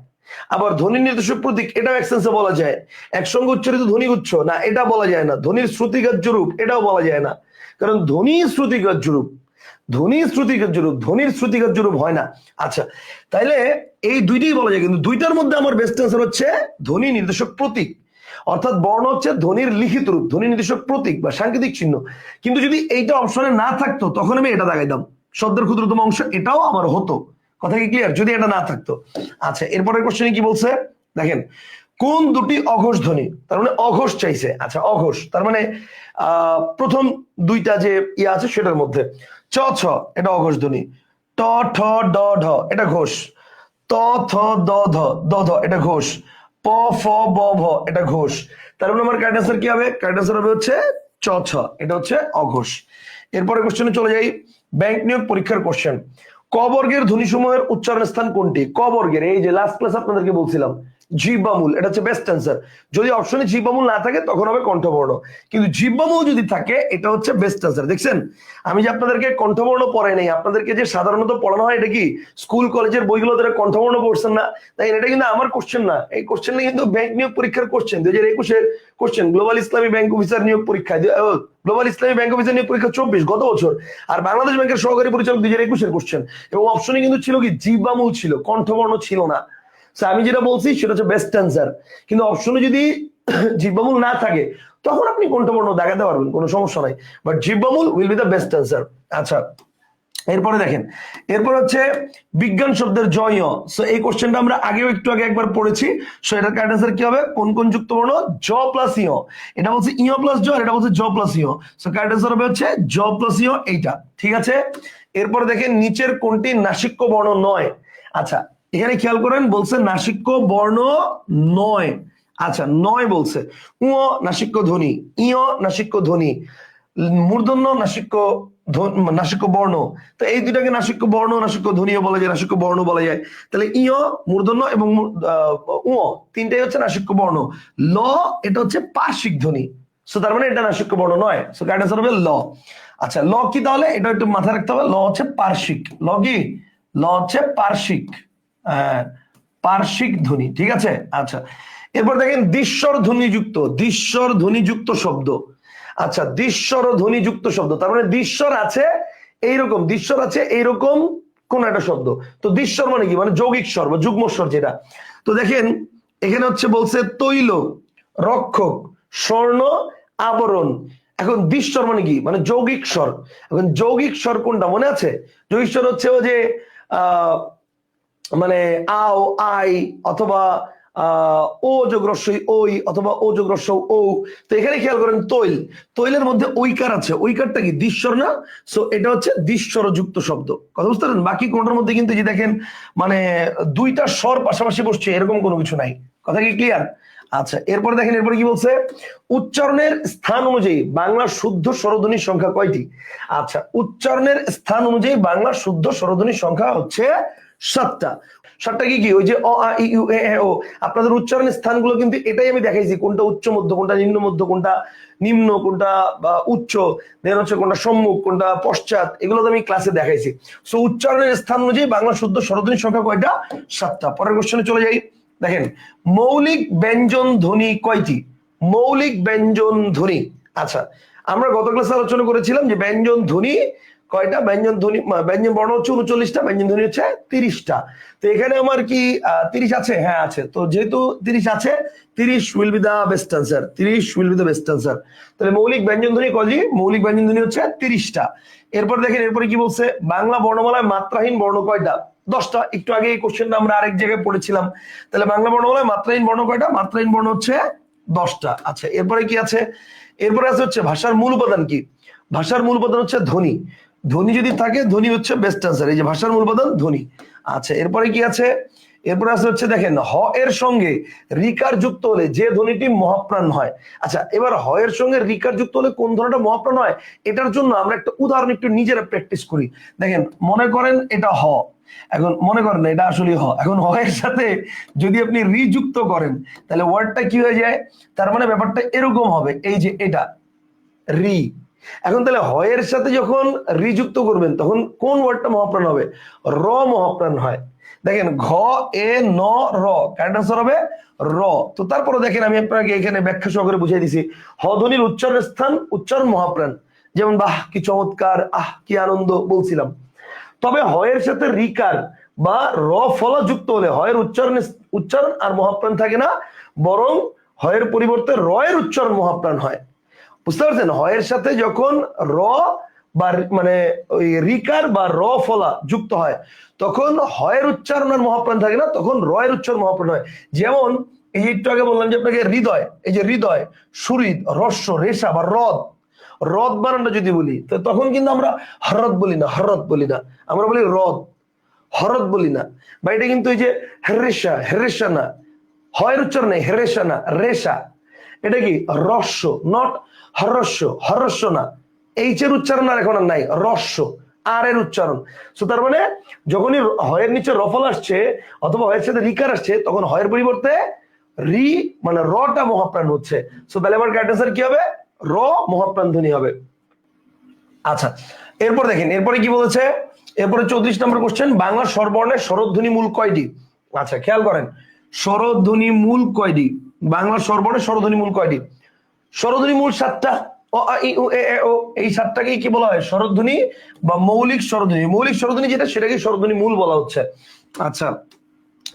S1: আবার ধ্বনির নির্দেশক প্রতীক, এটাও এক সেন্সে বলা যায়। একসঙ্গে উচ্চারিত ধ্বনিগুচ্ছ না, এটা বলা যায় না। ধ্বনির শ্রুতিগ্রাহ্য রূপ, এটাও বলা যায় না, কারণ ধ্বনি শ্রুতিগ্রাহ্য রূপ, ধ্বনি শ্রুতিগ্রাহ্য রূপ, ধ্বনির শ্রুতিগ্রাহ্য রূপ হয় না। আচ্ছা, তাইলে এই দুইটাই বলা যায়, কিন্তু দুইটার মধ্যে আমার বেস্ট আনসার হচ্ছে ধ্বনি নির্দেশক প্রতীক, অর্থাৎ বর্ণ হচ্ছে ধ্বনির লিখিত রূপ, ধ্বনি নির্দেশক প্রতীক বা সাংকেতিক চিহ্ন। কিন্তু যদি এইটা অপশনে না থাকতো তখন আমি এটা দাগাইতাম, শব্দের ক্ষুদ্রতম অংশ, এটাও আমার হতো। কথা কি ক্লিয়ার? যদি এটা না থাকতো। আচ্ছা, এরপরের কোশ্চেনে কি বলছে দেখেন, কোন দুটি অঘোষ ধ্বনি? তার মানে অঘোষ চাইছে। আচ্ছা, অঘোষ তার মানে প্রথম দুইটা যে ইয়ে আছে সেটার মধ্যে, চ ছ এটা অঘোষ ধ্বনি, ট ঠ ড ঢ এটা ঘোষ, ত থ দ ধ দ ধ এটা ঘোষ, প ফ ব ভ এটা ঘোষ। তার মানে আমার কারেক্ট আনসার কি হবে? কারেক্ট আনসার হবে হচ্ছে চ ছ, এটা হচ্ছে অঘোষ। এরপরে কোশ্চেনে চলে যাই, ব্যাংক নিয়োগ পরীক্ষার কোশ্চেন। ক বর্গের ধ্বনিসমূহের উচ্চারণ স্থান কোনটি? ক বর্গের, এই যে লাস্ট ক্লাস আপনাদেরকে বলছিলাম জিহ্বামূল, এটা হচ্ছে বেস্ট অ্যান্সার। যদি অপশনে জিহ্বামূল না থাকে তখন হবে কণ্ঠবর্ণ, কিন্তু জিহ্বামূল যদি থাকে এটা হচ্ছে বেস্ট অ্যান্সার। দেখছেন আমি যে আপনাদেরকে কণ্ঠবর্ণ পড়াই নাই, আপনাদেরকে যে সাধারণত পড়ানো হয় এটা কি স্কুল কলেজের বইগুলো ধরে কণ্ঠবর্ণ পড়ছেন না, তাই এটা কিন্তু আমার কোশ্চেন না, এই কোশ্চেনটা কিন্তু ব্যাংক নিয়োগ পরীক্ষার কোশ্চেন, 2021-এর কোশ্চেন, গ্লোবাল ইসলামী ব্যাংক অফিসার নিয়োগ পরীক্ষায়, গ্লোবাল ইসলামী ব্যাংক অফিসার নিয়োগ পরীক্ষা 24 গত বছর, আর বাংলাদেশ ব্যাংকের সহকারী পরিচালক 2021-এর কোশ্চেন, এবং অপশনে কিন্তু ছিল কি জিহ্বামূল ছিল, কণ্ঠবর্ণ ছিল না। আমি যেটা বলছি সেটা হচ্ছে বেস্ট অ্যান্সার, কিন্তু অপশনে যদি জিহ্বামূল না থাকে তখন আপনি কণ্ঠবর্ণ দেখাতে পারবেন, কোনো সমস্যা নাই, বাট জিহ্বামূল will be the best answer. আচ্ছা, এরপরে দেখেন, এরপর হচ্ছে বিজ্ঞান শব্দের জয়। সো এই কোশ্চেনটা আমরা আগেও একটু আগে একবার পড়েছি। সো এটার কারেক্ট অ্যান্সার কি হবে? কোন কোন যুক্ত বর্ণ? জ প্লাস ইয়। এটা বলছে ইয় প্লাস জ, এটা বলছে জ প্লাস ইয়। সো কারেক্ট অ্যান্সার হবে হচ্ছে জ প্লাস ইয়, এইটা। ঠিক আছে, এরপরে দেখেন নিচের কোনটি নাসিক্য বর্ণ নয়? আচ্ছা, এখানে খেয়াল করেন, বলছে নাসিক্য বর্ণ নয়। আচ্ছা, নয় বলছে। উ নাসিক্য ধ্বনি, ইয় নাসিক্য ধ্বনি, মূর্ধন্য নাসিক্য নাসিক্য বর্ণ। তো এই দুটাকে নাসিক্য বর্ণ নাসিক্য ধ্বনিও বলা যায়, নাসিক্য বর্ণ বলা যায়। তাহলে ইয় মূর্ধন্য এবং উ তিনটাই হচ্ছে নাসিক্য বর্ণ। ল এটা হচ্ছে পার্শ্বিক ধ্বনি। সো তার মানে এটা নাসিক্য বর্ণ নয়। সো কারেক্ট আনসার হবে ল। আচ্ছা, ল কি তাহলে? এটা একটু মাথায় রাখতে হবে। ল হচ্ছে পার্শ্বিক। ল কি? ল হচ্ছে পার্শ্বিক, পার্শ্বিক ধ্বনি। ঠিক আছে। আচ্ছা, এরপর দেখেন দৃশ্যর ধ্বনিযুক্ত, দৃশ্যর ধ্বনিযুক্ত শব্দ। আচ্ছা, দৃশ্যর ধ্বনিযুক্ত শব্দ তার মানে দৃশ্যর আছে এইরকম, দৃশ্যর আছে এইরকম কোন একটা শব্দ। তো দৃশ্যর মানে কি? মানে যৌগিক স্বর বা যুগ্ম স্বর যেটা। তো দেখেন এখানে হচ্ছে বলছে তৈল, রক্ষক, স্বর্ণ, আবরণ। এখন দৃশ্যর মানে কি? মানে যৌগিক স্বর। এখন যৌগিক স্বর কোনটা মনে আছে? যৌগিক স্বর হচ্ছে ও যে আহ মানে আও, আই, অথবা ও যোগ রস্যই ওই, অথবা ও যোগ রস্য ও। তো এখানে খেয়াল করেন তৈল, তৈলের মধ্যে ঐকার আছে, ঐকারটা কি? দৃশ্যর না? সো এটা হচ্ছে দৃশ্যর যুক্ত শব্দ। কথা বুঝতে পারেন? বাকি কোনটার মধ্যে কিন্তু যে দেখেন মানে দুইটা স্বর পাশাপাশি বসছে এরকম কোনো কিছু নাই। কথা কি ক্লিয়ার? আচ্ছা, এরপর দেখেন, এরপরে কি বলছে? উচ্চারণের স্থান অনুযায়ী বাংলা শুদ্ধ স্বরধ্বনির সংখ্যা কয়টি? আচ্ছা, উচ্চারণের স্থান অনুযায়ী বাংলা শুদ্ধ স্বরধ্বনির সংখ্যা হচ্ছে 7টা। 7টা কি কি? ওই যে অ আ ই উ এ এ ও। আপনাদের উচ্চারণের স্থানগুলো কিন্তু এটাই আমি দেখাইছি, কোনটা উচ্চ মধ্য, কোনটা নিম্ন মধ্য, কোনটা নিম্ন, কোনটা উচ্চ, দেন হচ্ছে কোনটা সম্মুখ, কোনটা পশ্চাৎ, এগুলো তো আমি ক্লাসে দেখাইছি। সো উচ্চারণের স্থান অনুযায়ী বাংলা শুদ্ধ স্বরধ্বনির সংখ্যা কয়টা? 7টা। পরের কোশ্চেনে চলে যাই। দেখেন, মৌলিক ব্যঞ্জন ধ্বনি কয়টি? মৌলিক ব্যঞ্জন ধ্বনি। আচ্ছা, আমরা গত ক্লাসে আলোচনা করেছিলাম যে ব্যঞ্জন ধ্বনি কয়টা? ব্যঞ্জন ধ্বনি, ব্যঞ্জন বর্ণ হচ্ছে 39টা, ব্যঞ্জন ধ্বনি হচ্ছে 30টা। তো এখানে আমার কি 30 আছে? হ্যাঁ আছে। তো যেহেতু 30 আছে, 30 will be the best answer, 30 will be the best answer. তাহলে মৌলিক ব্যঞ্জন ধ্বনি কয়টি? মৌলিক ব্যঞ্জন ধ্বনি হচ্ছে 30টা। এরপর দেখেন, এরপরে কি বলছে? বাংলা বর্ণমালায় মাত্রাহীন বর্ণ কয়টা? 10টা। একটু আগে এই কোশ্চেনটা আমরা আরেক জায়গায় পড়েছিলাম। তাহলে বাংলা বর্ণমালায় মাত্রাহীন বর্ণ কয়টা? মাত্রাহীন বর্ণ হচ্ছে 10টা। আচ্ছা, এরপরে কি আছে? এরপরে আছে হচ্ছে ভাষার মূল উপাদান কি? ভাষার মূল উপাদান হচ্ছে ধ্বনি। ধ্বনি যদি থাকে, ধ্বনি হচ্ছে বেস্ট আনসার। এই যে ভাষার মূল উপাদান ধ্বনি। আচ্ছা, এরপরে কি আছে? এরপরে আছে হচ্ছে দেখেন, হ এর সঙ্গে রিকার যুক্ত হলে যে ধ্বনিটি মহাপ্রাণ হয়। আচ্ছা, এবার হ এর সঙ্গে রিকার যুক্ত হলে কোন ধ্বনিটা মহাপ্রাণ হয়, এটার জন্য আমরা একটা উদাহরণ একটু নিজেরা প্র্যাকটিস করি। দেখেন, মনে করেন এটা হ, এখন মনে করেন এটা আসলে হ, এখন হ এর সাথে যদি আপনি রি যুক্ত করেন তাহলে ওয়ার্ডটা কি হয়ে যায়? তার মানে ব্যাপারটা এরকম হবে, এই যে এটা রি। এখন তাহলে হয়ের সাথে যখন রি যুক্ত করবেন তখন কোন ওয়ার্ডটা মহাপ্রাণ হবে? র মহাপ্রাণ হয়। দেখেন, ঘ এ ন র, কারেক্ট আনসার হবে র। তো তারপরে দেখেন, আমি আপনাকে এখানে ব্যাখ্যা সহকারে বুঝিয়ে দিছি। হ ধ্বনির উচ্চারণ স্থান উচ্চারণ মহাপ্রাণ। যেমন বাহ কি চমৎকার, আহ কি আনন্দ বলছিলাম। তবে হয়ের সাথে রিকার বা র ফলা যুক্ত হলে হয়ের উচ্চারণ আর মহাপ্রাণ থাকে না, বরং হয়ের পরিবর্তে র এর উচ্চারণ মহাপ্রাণ হয়। বুঝতে পারছেন? হয়ের সাথে যখন র বা মানে ওই রিকার বা র ফলা যুক্ত হয় তখন হয়ের উচ্চারণ আর মহাপ্রাণ থাকে না, তখন র এর উচ্চারণ মহাপ্রাণ হয়। যেমন এই একটু আগে বললাম যে আপনাকে হৃদয়, এই যে হৃদয়, সুরিদ, রস্য, রেশা বা রদ, রদ বানানটা যদি বলি তো তখন কিন্তু আমরা হরদ বলি না, হরদ বলি না, আমরা বলি রদ, হরদ বলি না। বা এটা কিন্তু এই যে হেরেশা, হেরেশা না, হয়ের উচ্চারণ নেই, হেরেশা না, রেশা। এটা কি? রস্য, নট হরস্য, হরস্য না। এইচ এর উচ্চারণ আর এখন আর নাই, রস্য, আর এর উচ্চারণ। সো তার মানে যখনই হয়ের নিচে রফল আসছে অথবা হয়ের সাথে রিকার আসছে তখন হয়ের পরিবর্তে রি মানে রটা মহাপ্রাণ হচ্ছে। সো তাহলে আমার কারেক্ট আনসার কি হবে? র মহাপ্রাণ ধ্বনি হবে। আচ্ছা, এরপর দেখেন, এরপরে কি বলেছে? এরপরে 34 নম্বর কোশ্চেন, বাংলা স্বরবর্ণের স্বরধ্বনি মূল কয়টি? আচ্ছা, খেয়াল করেন, স্বরধ্বনি মূল কয়টি? বাংলা স্বরবর্ণের স্বরধ্বনি মূল কয়টি? স্বরধ্বনি মূল 7টা। অ আ ই উ এ এ ও, এই 7টাকেই কি বলা হয়? স্বরধ্বনি বা মৌলিক স্বরধ্বনি। মৌলিক স্বরধ্বনি যেটা সেটাকে স্বরধ্বনি মূল বলা হচ্ছে। আচ্ছা,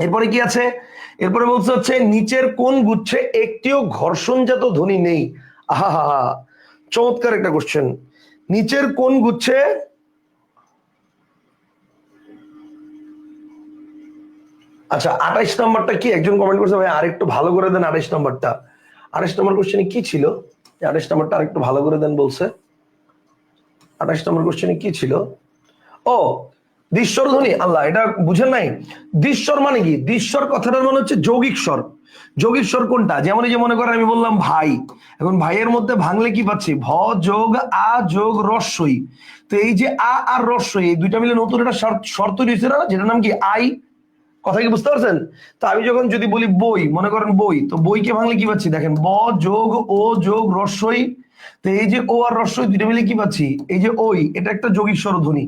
S1: এরপরে কি আছে? এরপরে বলছে হচ্ছে নিচের কোন গুচ্ছে একটিও ঘর্ষণজাত ধ্বনি নেই? আহা হা হা, চমৎকার একটা কোশ্চেন। নিচের কোন গুচ্ছে আচ্ছা 28 নাম্বারটা কি? একজন কমেন্ট করছে ভাই আরেকটু ভালো করে দেন 28 নাম্বারটা। 28 নাম্বার কোশ্চেনে কি ছিল? 28 নাম্বারটা আরেকটু ভালো করে দেন বলছে। 28 নম্বর কোশ্চেনে কি ছিল? ও দ্বিস্বর ধ্বনি। আল্লাহ, এটা বুঝেন নাই? দ্বিস্বর মানে কি? দ্বিস্বর কথাটার মানে হচ্ছে যৌগিক স্বর। যৌগিক স্বর কোনটা? যেমন এই যে মনে করেন আমি বললাম ভাই, এখন ভাইয়ের মধ্যে ভাঙলে কি পাচ্ছি? ভ যোগ আ যোগ রস্বই। তো এই যে আ আর রস্বই, এই দুইটা মিলে নতুন একটা স্বর তৈরি হয়েছে না, যেটার নাম কি আই। কথা কি বুঝতে পারছেন? তো আমি যখন যদি বলি বই, মনে করেন বই, তো বইকে ভাঙলে কি পাচ্ছি? দেখেন ব যোগ ও যোগ রস্বই। তো এই যে ও আর রস্বই দুইটা মিলে কি পাচ্ছি? এই যে ওই, এটা একটা যৌগিক স্বরধ্বনি।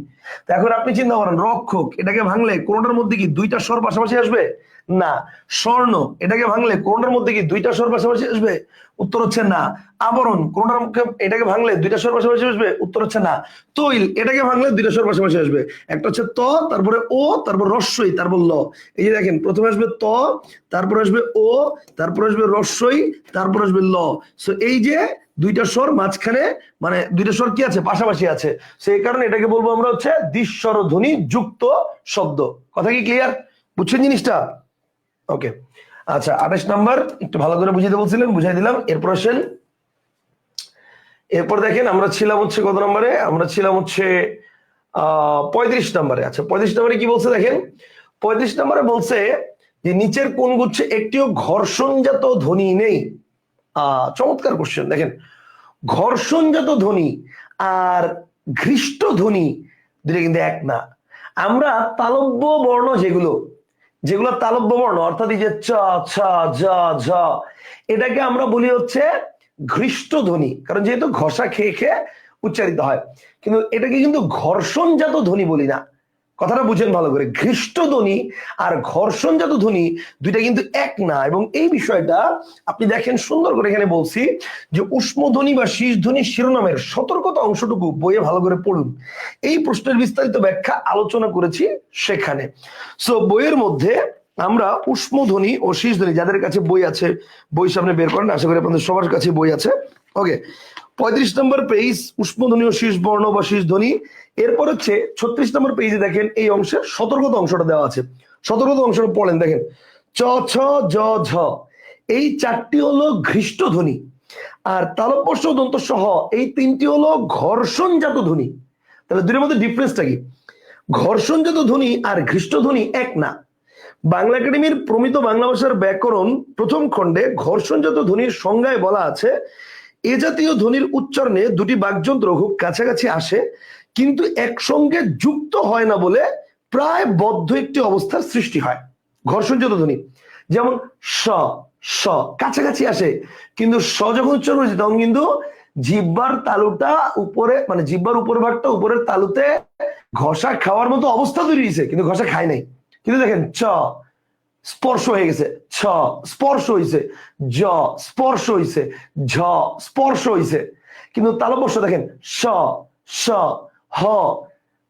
S1: তো এখন আপনি চিন্তা করেন রক্ষক, এটাকে ভাঙলে কোনটার মধ্যে কি দুইটা স্বর পাশাপাশি আসবে? না। স্বর্ণ, এটাকে ভাঙলে কোনটার মধ্যে কি দুইটা স্বর পাশাপাশি আসবে? উত্তর হচ্ছে না। আবরণ, কোনটার এটাকে ভাঙলে দুইটা স্বর পাশাপাশি আসবে? উত্তর হচ্ছে না। তৈল, এটাকে ভাঙলে দুইটা স্বর পাশাপাশি আসবে। একটা হচ্ছে ত, তারপরে ও, তারপর রস্বই, তারপর ল। এই যে দেখেন প্রথমে আসবে ত, তারপর আসবে ও, তারপর আসবে রস্বই, তারপর আসবে ল। সো এই যে দুইটা স্বর মাঝখানে, মানে দুইটা স্বর কি আছে? পাশাপাশি আছে। সেই কারণে এটাকে বলবো আমরা হচ্ছে দ্বিস্বর ধ্বনি যুক্ত শব্দ। কথা কি ক্লিয়ার? বুঝছেন জিনিসটা? ওকে। আচ্ছা 28 নাম্বার একটু ভালো করে বুঝিয়ে বলছিলেন, বুঝাই দিলাম। এরপর আসেন, এরপর দেখেন আমরা ছিলাম হচ্ছে কত নম্বরে? আমরা ছিলাম হচ্ছে 35 নম্বরে। আচ্ছা 35 নম্বরে কি বলছে দেখেন। 35 নম্বরে বলছে যে নিচের কোন গুচ্ছে একটিও ঘর্ষণজাত ধ্বনি নেই? চমৎকার কোশ্চেন। দেখেন ঘর্ষণজাত ধ্বনি আর ঘৃষ্ট ধ্বনি দুটো কিন্তু এক না। আমরা তালব্য বর্ণ যেগুলো, যেগুলো তালব্য বর্ণ, অর্থাৎ এই যে চ ছ ঝ ঝ, এটাকে আমরা বলি হচ্ছে ঘৃষ্ট ধ্বনি, কারণ যেহেতু ঘষা খেয়ে খেয়ে উচ্চারিত হয়। কিন্তু এটাকে কিন্তু ঘর্ষণজাত ধ্বনি বলি না। কথাটা বুঝেন ভালো করে। ঘৃষ্ট ধ্বনি আর ঘর্ষণজাত ধ্বনি দুইটা কিন্তু এক না। এবং এই বিষয়টা আপনি দেখেন সুন্দর করে এখানে বলছি যে উষ্মধ্বনি বা শীর্ষধ্বনি শিরোনামের সতর্কতা অংশটুকু বইয়ে ভালো করে পড়ুন। এই প্রশ্নের বিস্তারিত ব্যাখ্যা আলোচনা করেছি সেখানে। সো বইয়ের মধ্যে আমরা উষ্মধ্বনি ও শীর্ষধ্বনি, যাদের কাছে বই আছে বই সামনে বের করেন, আশা করি আপনাদের সবার কাছে বই আছে। ওকে, 35 নম্বর পেজ উষ্মধ্বনি ও শীর্ষ বর্ণ বা শীর্ষধ্বনি। এরপর হচ্ছে 36 নম্বর পেজে দেখেন এই অংশের সতর্কতা অংশটা দেওয়া আছে। সতর্কতা অংশটা পড়েন, দেখেন চ ছ জ ঝ, এই চারটি হলো ঘৃষ্ট ধ্বনি। আর তালব্য শ দন্ত সহ এই তিনটি হলো ঘর্ষণজাত ধ্বনি। তাহলে দুটোর মধ্যে ডিফারেন্সটা কি? ঘর্ষণজাত ধ্বনি আর ঘৃষ্ট ধ্বনি এক না। বাংলা একাডেমির প্রমিত বাংলা ভাষার ব্যাকরণ প্রথম খণ্ডে ঘর্ষণজাত ধ্বনির সংজ্ঞায় বলা আছে, এ জাতীয় ধ্বনির উচ্চারণে দুটি বাকযন্ত্র খুব কাছাকাছি আসে কিন্তু একসঙ্গে যুক্ত হয় না বলে প্রায় বদ্ধ একটি অবস্থার সৃষ্টি হয়। ঘর্ষণজাত ধ্বনি যেমন স, স কাছাকাছি আসে, কিন্তু স যখন উচ্চারণ হয়েছে তখন কিন্তু জিহ্বার তালুটা উপরে, মানে জিহ্বার উপর ভাগটা উপরের তালুতে ঘষা খাওয়ার মতো অবস্থা তৈরি হয়েছে, কিন্তু ঘষা খায় নাই। কিন্তু দেখেন চ স্পর্শ হয়ে গেছে, ছ স্পর্শ হয়েছে, জ স্পর্শ হয়েছে, ঝ স্পর্শ হয়েছে। কিন্তু তালব্য দেখেন স, স, হ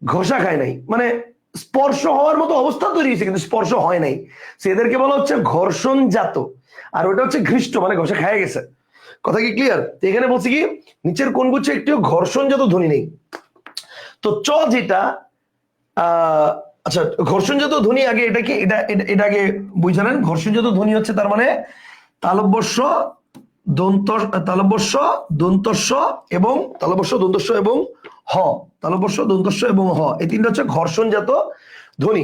S1: ঘষা খায় নাই, মানে স্পর্শ হওয়ার মতো অবস্থা তৈরি হয়েছে কিন্তু স্পর্শ হয় নাই। এদেরকে বলা হচ্ছে ঘর্ষণজাত। আর ওটা হচ্ছে ঘৃষ্ট, মানে ঘষা খায় গেছে। কথা কি ক্লিয়ার? এখানে বলছি কি নিচের কোন গুচ্ছে একটিও ঘর্ষণজাত ধ্বনি নেই। তো চ যেটা, আচ্ছা ঘর্ষণজাত ধ্বনি আগে এটা কি, এটা আগে বুঝালেন। ঘর্ষণজাত ধ্বনি হচ্ছে তার মানে তালব্যস্য দন্ত, তালব্যস্য দন্তস্য এবং তালব্যস্য দন্তস্য এবং হ, তালব্যস্য দন্তস্য এবং হ, এই তিনটা হচ্ছে ঘর্ষণজাত ধ্বনি।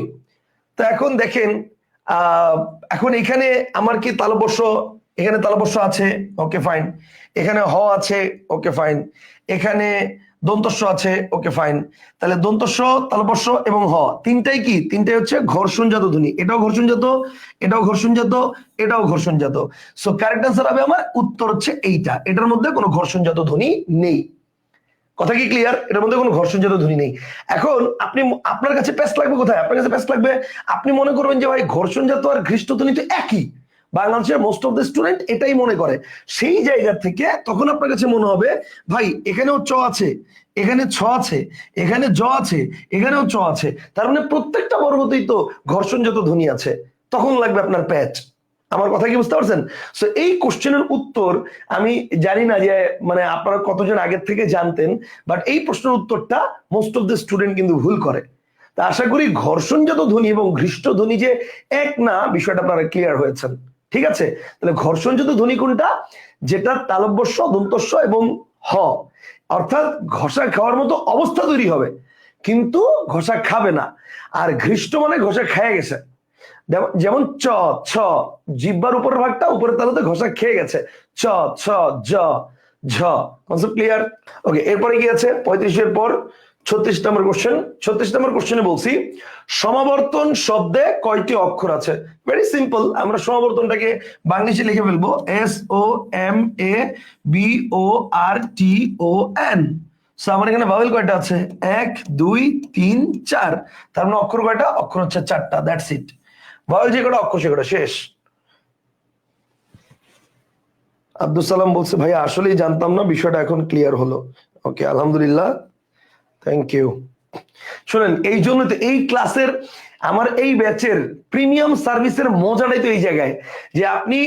S1: তো এখন দেখেন এখন এখানে আমার কি তালব্যস্য, এখানে তালব্যস্য আছে, ওকে ফাইন। এখানে হ আছে, ওকে ফাইন। এখানে দন্তস্ব আছে, ওকে ফাইন। তাহলে দন্তস্ব, তালব্যস্য এবং হ তিনটাই কি? তিনটাই হচ্ছে ঘর্ষণজাত ধ্বনি। এটাও ঘর্ষণজাত, এটাও ঘর্ষণজাত, এটাও ঘর্ষণজাত। সো কারেক্ট আনসার হবে আমার উত্তর হচ্ছে এইটা, এটার মধ্যে কোনো ঘর্ষণজাত ধ্বনি নেই। কথা কি ক্লিয়ার? এটার মধ্যে কোনো ঘর্ষণজাত ধ্বনি নেই। এখন আপনি, আপনার কাছে প্যাচ লাগবে কোথায়? আপনার কাছে প্যাচ লাগবে আপনি মনে করবেন যে ভাই ঘর্ষণজাত আর ঘৃষ্ট ধ্বনি তো একই। বাংলাদেশের মোস্ট অফ দ্য স্টুডেন্ট এটাই মনে করে। সেই জায়গা থেকে তখন আপনার কাছে মনে হবে ভাই এখানেও চ আছে, এখানে ছ আছে, এখানে জ আছে, এখানেও চ আছে, তার মানে প্রত্যেকটা বর্গতেই তো ঘর্ষণজাত ধ্বনি আছে। তখন লাগবে আপনার প্যাচ। আমার কথা কি বুঝতে পারছেন? সো এই কোশ্চেনের উত্তর আমি জানি না যে মানে আপনারা কতজন আগের থেকে জানতেন, বাট এই প্রশ্নের উত্তরটা মোস্ট অফ দ্য স্টুডেন্ট কিন্তু ভুল করে। তা আশা করি ঘর্ষণজাত ধ্বনি এবং ঘৃষ্ট ধ্বনি যে এক না, বিষয়টা আপনারা ক্লিয়ার হয়েছেন। ঠিক আছে, তাহলে ঘর্ষণজাত ধ্বনি কোনটা? যেটা তালব্যস্য, দন্তস্য এবং হ, অর্থাৎ ঘষা খাওয়ার মতো অবস্থা তৈরি হবে কিন্তু ঘষা খাবে না। আর ঘৃষ্ট মানে ঘষা খেয়ে গেছে, যেমন চ, ছ, জিহ্বার উপরের ভাগটা উপরের তালুতে ঘষা খেয়ে গেছে, চ, ছ, জ, ঝ। Concept clear? ওকে, এরপরে কি আছে 35-এর পর 36 নম্বর কোশ্চেন। 36 নম্বর কোশ্চেনে বলছি সমাবর্তন শব্দে কয়টি অক্ষর আছে? ভেরি সিম্পল, আমরা সমাবর্তনটাকে বাংলিশে লিখে ফেলবো SOMABORTON। আমার এখানে ভাওয়েল কয়টা আছে? 1 2 3 4। তার মানে অক্ষর কয়টা? অক্ষর হচ্ছে 4টা। That's it. ভাওয়েল যে কটা, অক্ষর সে কটা, শেষ। আব্দুল সালাম বলছে ভাই আসলেই জানতাম না, বিষয়টা এখন ক্লিয়ার হলো। ওকে, আলহামদুলিল্লাহ, থ্যাংক ইউ। শোনেন, এই জন্য তো এই ক্লাসের, আমার এই ব্যাচের প্রিমিয়াম সার্ভিসের মজাটাই তো এই জায়গায় যে আপনি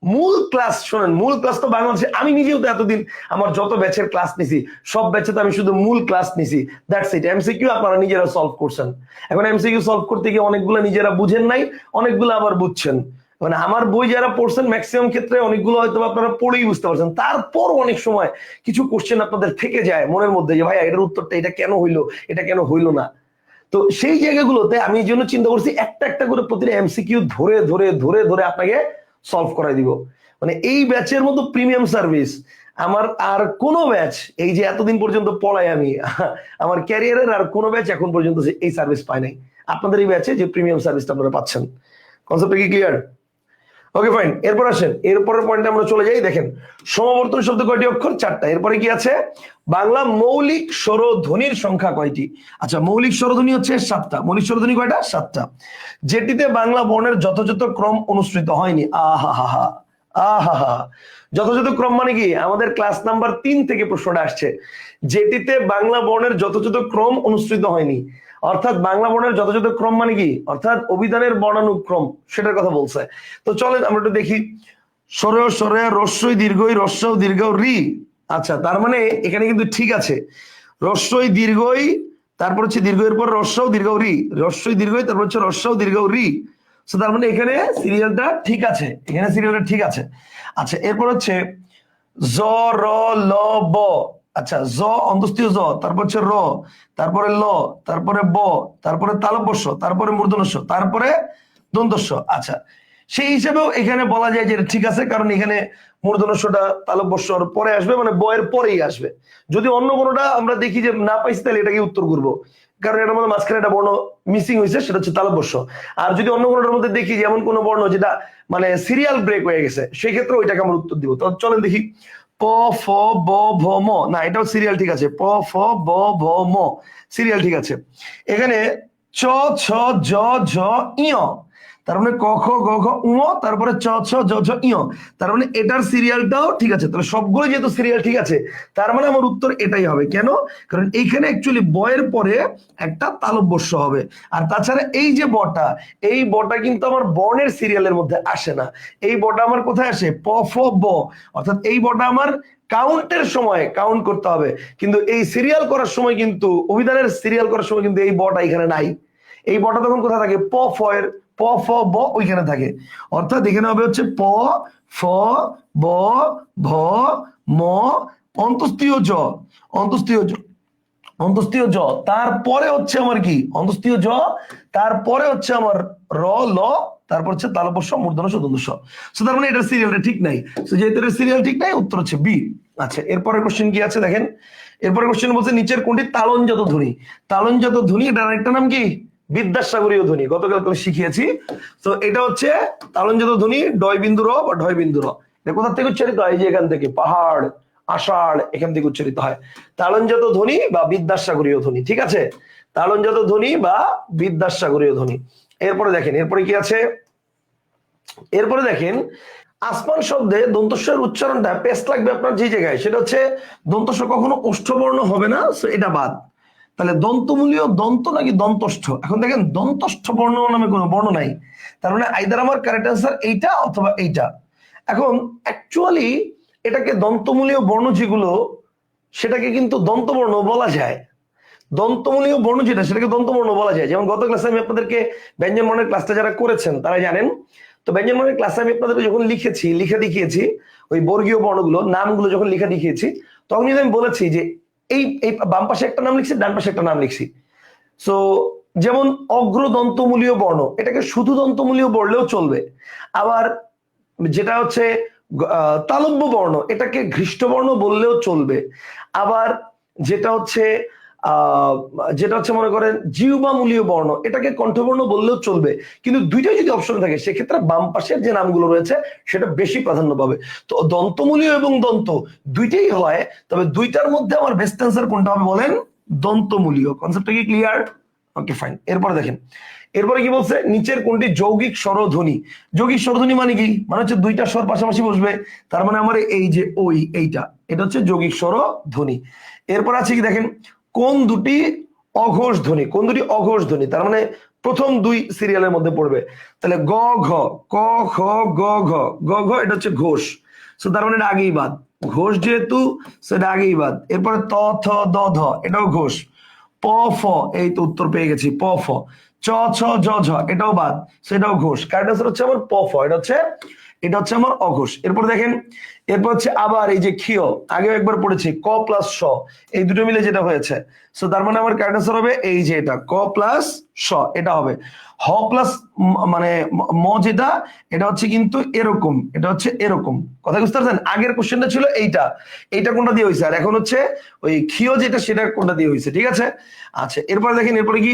S1: মূল ক্লাস শোনেন। মূল ক্লাস তো বাংলাদেশে, আমি নিজেও তো এতদিন আমার যত ব্যাচের ক্লাস নিছি সব ব্যাচে তো আমি শুধু মূল ক্লাস নিছি। That's it. এমসিকিউ আপনারা নিজেরা সলভ করছেন। এখন এমসিকিউ সলভ করতে গিয়ে অনেকগুলো নিজেরা বুঝেন নাই, অনেকগুলো আবার বুঝছেন। মানে আমার বই যারা পড়ছেন ম্যাক্সিমাম ক্ষেত্রে অনেকগুলো হয়তো আপনারা পড়েই বুঝতে পারছেন, তারপর অনেক সময় কিছু কোশ্চেন আপনাদের থেকে যায় মনের মধ্যে যে ভাই এটার উত্তরটা এটা কেন হইলো, এটা কেন হইলো না। তো সেই জায়গাগুলোতে আমি এই জন্য চিন্তা করছি একটা একটা করে প্রতিটা এমসিকিউ ধরে ধরে ধরে ধরে আপনাকে সলভ করাই দিব। মানে এই ব্যাচের মতো প্রিমিয়াম সার্ভিস আমার আর কোনো ব্যাচ, এই যে এতদিন পর্যন্ত পড়াই আমি আমার ক্যারিয়ারের আর কোনো ব্যাচ এখন পর্যন্ত এই সার্ভিস পায় নাই। আপনাদের এই ব্যাচে যে প্রিমিয়াম সার্ভিসটা আপনারা পাচ্ছেন। কনসেপ্টটা কি ক্লিয়ার? ওকে ফাইন, এরপর আসেন, এরপরের পয়েন্টে আমরা চলে যাই। দেখেন সমাবর্তন শব্দ কয়টি অক্ষর? 4টা। এরপরে কি আছে? বাংলা মৌলিক স্বরধ্বনির সংখ্যা কয়টি? আচ্ছা, মৌলিক স্বরধ্বনি হচ্ছে 7টা। মৌলিক স্বরধ্বনি কয়টা? 7টা। যেটিতে বাংলা বর্ণের যথাযথ ক্রম অনুসৃত হয়নি। আহা হা হা, আহা হা। যথাযথ ক্রম মানে কি? আমাদের ক্লাস নাম্বার 3 থেকে প্রশ্নটা আসছে, যেটিতে বাংলা বর্ণের যথাযথ ক্রম অনুসৃত হয়নি। অর্থাৎ বাংলা বর্ণের যথাযথ ক্রম মানে কি? অর্থাৎ অভিধানের বর্ণানুক্রম, সেটার কথা বলছে। তো চলেন আমরা একটু দেখি। সরে সরে রস্যই দীর্ঘই রস্যও দীর্ঘ রি। আচ্ছা, তার মানে এখানে কিন্তু ঠিক আছে, রস্যই দীর্ঘই, তারপর হচ্ছে দীর্ঘের পর রস্যও দীর্ঘ রি, রস্যই দীর্ঘই, তারপর হচ্ছে রস্যও দীর্ঘ রি। তার মানে এখানে সিরিয়ালটা ঠিক আছে, এখানে সিরিয়ালটা ঠিক আছে। আচ্ছা, এরপর হচ্ছে জ র ল ব। আচ্ছা, জ অন্তস্থীয় জ, তারপর হচ্ছে র, তারপরে ল, তারপরে ব, তারপরে তালব্যস্য, তারপরে মূর্ধন্যস্য, তারপরে দন্তস্য। আচ্ছা, সেই হিসেবেও এখানে বলা যায় যে এটা ঠিক আছে, কারণ এখানে মূর্ধন্যস্যটা তালব্যস্যর পরে আসবে, মানে বয়ের পরেই আসবে। যদি অন্য কোনোটা আমরা দেখি যে না পাইছি, তাহলে এটাকে উত্তর করবো, কারণ এটার মধ্যে মাঝখানে একটা বর্ণ মিসিং হয়েছে, সেটা হচ্ছে তালব্যস্য। আর যদি অন্য কোনোটার মধ্যে দেখি যে এমন কোনো বর্ণ যেটা মানে সিরিয়াল ব্রেক হয়ে গেছে, সেই ক্ষেত্রে ওইটাকে আমরা উত্তর দিব। তো চলেন দেখি। প ফ ব ভ ম, না এটাও সিরিয়াল ঠিক আছে। প ফ ব ভ ম সিরিয়াল ঠিক আছে। এখানে চ ছ জ ঝ ইয়, তার মানে ক খ গ ঘ উ, তারপরে চ ছ জ ঝ ইয়, তার মানে এটার সিরিয়ালটাও ঠিক আছে। তাহলে সবগুলো যেহেতু সিরিয়াল ঠিক আছে, তার মানে আমার উত্তর এটাই হবে। কেন? কারণ এইখানে অ্যাকচুয়ালি বয়ের পরে একটা তালব্যস্য হবে। আর তাছাড়া এই যে বটা, এই বটা কিন্তু আমার বর্ণের সিরিয়ালের মধ্যে আসে না। এই বটা আমার কোথায় আসে? প ফ ব, অর্থাৎ এই বটা আমার কাউন্টের সময় কাউন্ট করতে হবে, কিন্তু এই সিরিয়াল করার সময় কিন্তু, অভিধানের সিরিয়াল করার সময় কিন্তু এই বটা এখানে নাই। এই বটা তখন কোথায় থাকে? প ফ এর, প ফ ব ওইখানে থাকে। অর্থাৎ এখানে হবে হচ্ছে প ফ ব ভ ম অন্তস্থীয় জ, অন্তস্থীয় জ, অন্তস্থীয় জ, তারপরে হচ্ছে আমার কি? অন্তস্থীয় জ, তারপরে হচ্ছে আমার র ল, তারপর হচ্ছে তালব্যস্য মূর্ধন্য দন্তস্য। সো তার মানে এটা সিরিয়ালটা ঠিক নাই। সো যেহেতু এটা সিরিয়াল ঠিক নাই, উত্তর হচ্ছে বি। আচ্ছা, এরপরের কোশ্চেন কি আছে দেখেন। এরপরের কোশ্চেন বলছে নিচের কোনটি তালনজাত ধ্বনি? তালনজাত ধ্বনি, এটার আরেকটা নাম কি? বিদ্যাসাগরীয় ধ্বনি, গতকাল আমি শিখিয়েছি। তো এটা হচ্ছে তালনজাত ধ্বনি, ডয় বিন্দু র বা ঢয় বিন্দু র। এটা কোথা থেকে উচ্চারিত হয়? যে এখান থেকে, পাহাড়, আষাঢ়, এখান থেকে উচ্চারিত হয়। তালনজাত ধ্বনি বা বিদ্যাসাগরীয় ধ্বনি, ঠিক আছে? তালনজাত ধ্বনি বা বিদ্যাসাগরীয় ধ্বনি। এরপরে দেখেন, এরপরে কি আছে? এরপরে দেখেন আসমান শব্দে দন্তস্বর উচ্চারণটা পেস্ট লাগবে আপনার যে জায়গায়, সেটা হচ্ছে দন্তস্ব কখনো ওষ্ঠবর্ণ হবে না, এটা বাদ। তাহলে দন্তমূলীয় দন্ত নাকি দন্তষ্ঠ? এখন দেখেন দন্তষ্ঠ বর্ণ নামে কোনো বর্ণ নাই, তার মানে আইদার আমার কারেক্ট অ্যান্সার এইটা অথবা এইটা। এখন অ্যাকচুয়ালি এটাকে দন্তমূলীয় বর্ণ যেগুলো, সেটাকে কিন্তু দন্তবর্ণ বলা যায়। দন্তমূলীয় বর্ণ যেটা সেটাকে দন্তবর্ণ বলা যায়। যেমন গত ক্লাসে আমি আপনাদেরকে ব্যঞ্জন বর্ণের ক্লাসটা যারা করেছেন তারা জানেন। তো ব্যঞ্জন বর্ণের ক্লাসে আমি আপনাদেরকে যখন লিখে দেখিয়েছি ওই বর্গীয় বর্ণগুলো নামগুলো যখন লিখে দেখিয়েছি, তখন কিন্তু আমি বলেছি যে এই এই বাম পাশে একটা নাম লিখছি, ডান পাশে একটা নাম লিখছি। সো যেমন অগ্রদন্তমূলীয় বর্ণ, এটাকে শুধু দন্তমূলীয় বললেও চলবে। আবার যেটা হচ্ছে তালব্য বর্ণ, এটাকে ঘৃষ্টবর্ণ বললেও চলবে। আবার যেটা হচ্ছে মনে করেন জিহ্বামূলীয় বর্ণ, এটাকে কণ্ঠবর্ণ বললেও চলবে। কিন্তু দুইটাই যদি অপশন থাকে সেক্ষেত্রে বাম পাশের যে নামগুলো রয়েছে সেটা বেশি প্রাধান্য পাবে। তো দন্তমূলীয় এবং দন্ত দুইটাই হয়, তবে দুইটার মধ্যে আমার বেস্ট অ্যান্সার কোনটা হবে বলেন? দন্তমূলীয়। কনসেপ্টটা কি ক্লিয়ার? Okay fine. এরপরে দেখেন, এরপরে কি বলছে, নিচের কোনটি যৌগিক স্বরধ্বনি? যৌগিক স্বরধ্বনি মানে কি? মানে হচ্ছে দুইটা স্বর পাশাপাশি বসবে, তার মানে আমার এই যে এইটা হচ্ছে যৌগিক স্বরধ্বনি। এরপর আছে কি দেখেন, কোন দুটি অঘোষ ধ্বনি? কোন দুটি অঘোষ ধ্বনি? তার মানে প্রথম দুই সিরিয়ালের মধ্যে পড়বে। তাহলে গ ঘ, ক খ গ ঘ, গ ঘ এটা হচ্ছে ঘোষ। সো তার মানে এটা আগেই বাদ, ঘোষ যেহেতু সেটা আগেই বাদ। এরপরে ত থ দ ধ, এটাও ঘোষ। প ফ, এই তো উত্তর পেয়ে গেছি, প ফ। চ ছ জ ঝ, এটাও বাদ, সেটাও ঘোষ। কারেক্ট আনসার হচ্ছে আমার প ফ, এটা হচ্ছে আমার অঘোষ। এরপর দেখেন, এরপর হচ্ছে আবার এই যে ক্ষীয়, আগেও একবার পড়েছি, ক প্লাস স, এই দুটো মিলে যেটা হয়েছে। সো তার মানে আমার কারেক্ট আনসার হবে এই যে এটা ক প্লাস স, এটা হবে। হ প্লাস মানে ম যেটা, এটা হচ্ছে কিন্তু এরকম, এটা হচ্ছে এরকম। কথা বুঝতে পারছেন? আগের কোশ্চেনটা ছিল এইটা কোনটা দিয়ে হয়েছে, আর এখন হচ্ছে ওই ক্ষীয় যেটা সেটা কোনটা দিয়ে হয়েছে, ঠিক আছে? আচ্ছা, এরপরে দেখেন, এরপরে কি,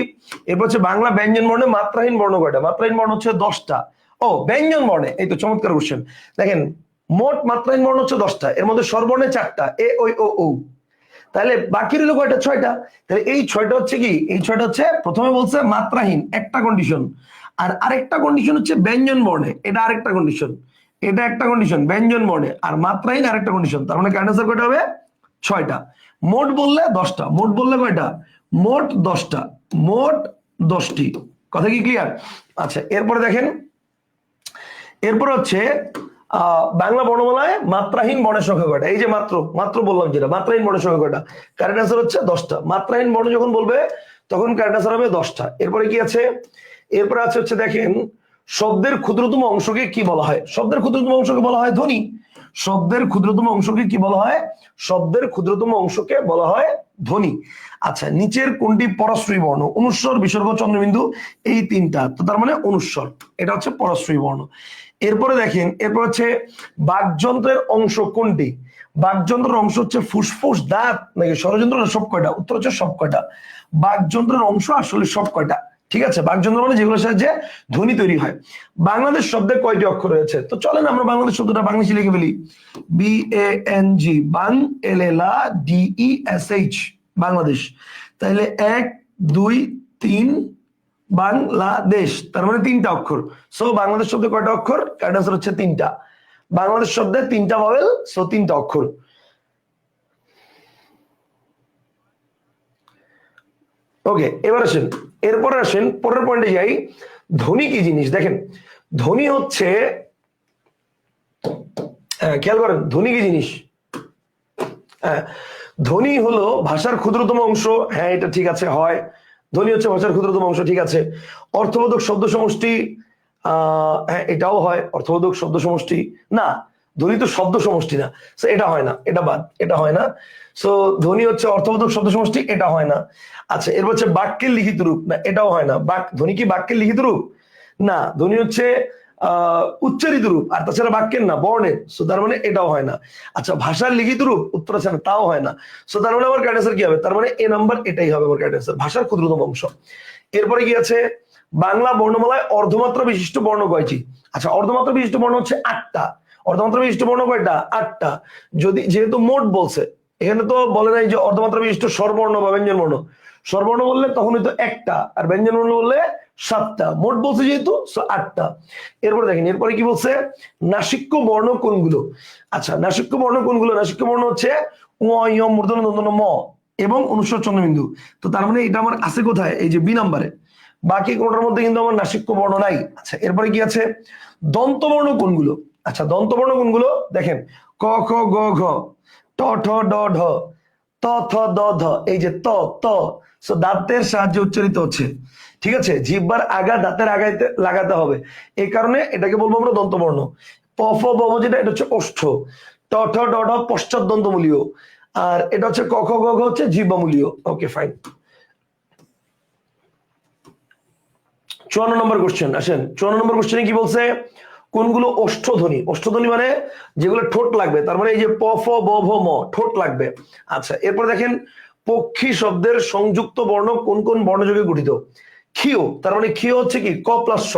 S1: এরপর হচ্ছে বাংলা ব্যঞ্জন বর্ণে মাত্রাহীন বর্ণ কয়টা? মাত্রাহীন বর্ণ হচ্ছে 10টা। ও, ব্যঞ্জন বর্ণে, এই তো চমৎকার কোশ্চেন। দেখেন, মোট মাত্রাহীন বর্ণ হচ্ছে 10টা, এর মধ্যে স্বরবর্ণে 4টা, এ ওই ও ও। তাহলে বাকি রইল কয়টা? 6টা। তাহলে এই 6টা হচ্ছে কি? এই 6টা হচ্ছে, প্রথমে বলছে মাত্রাহীন, একটা কন্ডিশন, আর আরেকটা কন্ডিশন হচ্ছে ব্যঞ্জন বর্ণে, এটা আরেকটা কন্ডিশন, এটা একটা কন্ডিশন ব্যঞ্জন বর্ণে, আর মাত্রাহীন আরেকটা কন্ডিশন। তার মানে কারেক্ট আনসার কয়টা হবে? 6টা। মোট বললে 10টা, মোট বললে কয়টা? মোট 10টা, মোট 10টি। কথা কি ক্লিয়ার? আচ্ছা, এরপরে দেখেন, এরপর হচ্ছে বাংলা বর্ণমালায় মাত্রাহীন বর্ণের সংখ্যা কয়টা? এই যে মাত্র বললাম যেটা, মাত্রাহীন বর্ণের সংখ্যা কয়টা? কারেক্ট আনসার হচ্ছে 10টা। মাত্রাহীন বর্ণ যখন বলবে তখন কারেক্ট আনসার হবে 10টা। এরপরে কি আছে? এরপরে আছে হচ্ছে দেখেন, শব্দের ক্ষুদ্রতম অংশকে কি বলা হয়? শব্দের ক্ষুদ্রতম অংশকে বলা হয় ধ্বনি। শব্দের ক্ষুদ্রতম অংশকে কি বলা হয়? শব্দের ক্ষুদ্রতম অংশকে বলা হয় ধ্বনি। আচ্ছা, নিচের কোনটি পরশ্রয়ী বর্ণ? অনুস্বর, বিসর্গ, চন্দ্রবিন্দু, এই তিনটা। তো তার মানে অনুস্বর, এটা হচ্ছে পরশ্রয়ী বর্ণ। এরপরে দেখেন, এরপর হচ্ছে বাকযন্ত্রের অংশ কোনটি? বাকযন্ত্রের অংশ হচ্ছে ফুসফুস, দাঁত নাকি ষড়যন্ত্র, না সব কয়টা? উত্তর হচ্ছে সব কয়টা। বাকযন্ত্রের অংশ আসলে সব কয়টা, ঠিক আছে? বাকযন্ত্র মানে যেগুলোর সাহায্যে ধ্বনি তৈরি হয়। বাংলাদেশ শব্দে কয়টি অক্ষর রয়েছে? তো চলেন আমরা বাংলাদেশ শব্দটা বাংলাদেশে লিখে ফেলি। BANG, বাং, এলেলা, DESH, বাংলাদেশ। তাহলে 1 2 3 বাংলাদেশ, তার মানে 3টা অক্ষর। সো বাংলাদেশ শব্দে কয়টা অক্ষর? কারেক্ট আনসার হচ্ছে 3টা। বাংলাদেশ শব্দে 3টা ভাওয়েল, সো 3টা অক্ষর। ওকে, এবার আসেন, এরপরে আসেন পরের পয়েন্টে যাই। ধ্বনি কি জিনিস? দেখেন, ধ্বনি হচ্ছে, খেয়াল করেন, ধ্বনি কি জিনিস? হ্যাঁ, ধ্বনি হলো ভাষার ক্ষুদ্রতম অংশ। হ্যাঁ, এটা ঠিক আছে, হয়। ধ্বনি হচ্ছে ভাষার ক্ষুদ্রতম অংশ, ঠিক আছে। অর্থবোধক শব্দ সমষ্টি, হ্যাঁ এটাও হয়, অর্থবোধক শব্দ সমষ্টি। না, ধ্বনি তো শব্দ সমষ্টি না, সো এটা হয় না, এটা বাদ, এটা হয় না। সো ধ্বনি হচ্ছে অর্থবোধক শব্দ সমষ্টি, এটা হয় না। আচ্ছা, এরপর হচ্ছে বাক্যের লিখিত রূপ, না এটাও হয় না। ধ্বনি কি বাক্যের লিখিত রূপ? না, ধ্বনি হচ্ছে উচ্চারিত রূপ, আর তাছাড়া বাক্যের না, বর্ণের। সো তার মানে এটাও হয় না। আচ্ছা, ভাষার লিখিত রূপ, উত্তর আছে না, তাও হয় না। সো তার মানে আমার কারেক্ট আনসার কি হবে? তার মানে এ নাম্বার এটাই হবে আমার কারেক্ট আনসার, ভাষার ক্ষুদ্রতম অংশ। এরপরে কি আছে? বাংলা বর্ণমালায় অর্ধমাত্রা বিশিষ্ট বর্ণ কয়টি? আচ্ছা, অর্ধমাত্রা বিশিষ্ট বর্ণ হচ্ছে 8টা। অর্ধমাত্রা বিশিষ্ট বর্ণ কয়টা? 8টা। যেহেতু মোট বলছে, এখানে তো বলে নাই যে অর্ধমাত্রা বিশিষ্ট স্বরবর্ণ বা ব্যঞ্জন বর্ণ। স্বরবর্ণ বললে তখন হয়তো 1টা, আর ব্যঞ্জন বর্ণ বললে 7টা। মোট বলছে যেহেতু, 8টা। এরপরে দেখেন, এরপরে কি বলছে? নাসিক্য বর্ণ কোনগুলো? আচ্ছা, নাসিক্য বর্ণ কোনগুলো? নাসিক্য বর্ণ হচ্ছে উ, ই, মূর্ধন্য, দন্তন্য, ম এবং অনুস্বর, চন্দ্রবিন্দু। তো তার মানে এটা আমার আছে কোথায়? এই যে বি নাম্বারে। বাকি কোনটার মধ্যে কিন্তু আমার নাসিক্য বর্ণ নাই। আচ্ছা, এরপরে কি আছে? দন্তবর্ণ কোনগুলো? আচ্ছা, দন্তবর্ণ কোনগুলো? দেখেন, ক খ গ ঘ, ট ঠ ড ঢ, ত ত থ দ ধ, এই যে ত ত, সো দাঁতের সাহায্যে উচ্চারিত হচ্ছে, ঠিক আছে? জিহ্বার আগা দাঁতের আগাইতে লাগাতে হবে, এই কারণে এটাকে বলবো আমরা দন্তবর্ণ। প ফ ব ভ যেটা, এটা হচ্ছে ওষ্ঠ। ট ঠ ড ঢ পশ্চাৎ দন্তমূলীয়, আর এটা হচ্ছে ক খ গ ঘ হচ্ছে জিহ্বামূলীয়। Okay fine. 54 নম্বর কোশ্চেন আসেন। 54 নম্বর কোশ্চেনে কি বলছে? কোনগুলো ওষ্ঠধ্বনি? ওষ্ঠধ্বনি মানে যেগুলো ঠোঁট লাগবে, তার মানে এই যে প ফ ব ভ ম, ঠোঁট লাগবে। আচ্ছা, এরপর দেখেন পক্ষী শব্দের সংযুক্ত বর্ণ কোন কোন বর্ণযোগে গঠিত? ক্ষিয়, তার মানে ক্ষিয় হচ্ছে কি ক প্লাস স,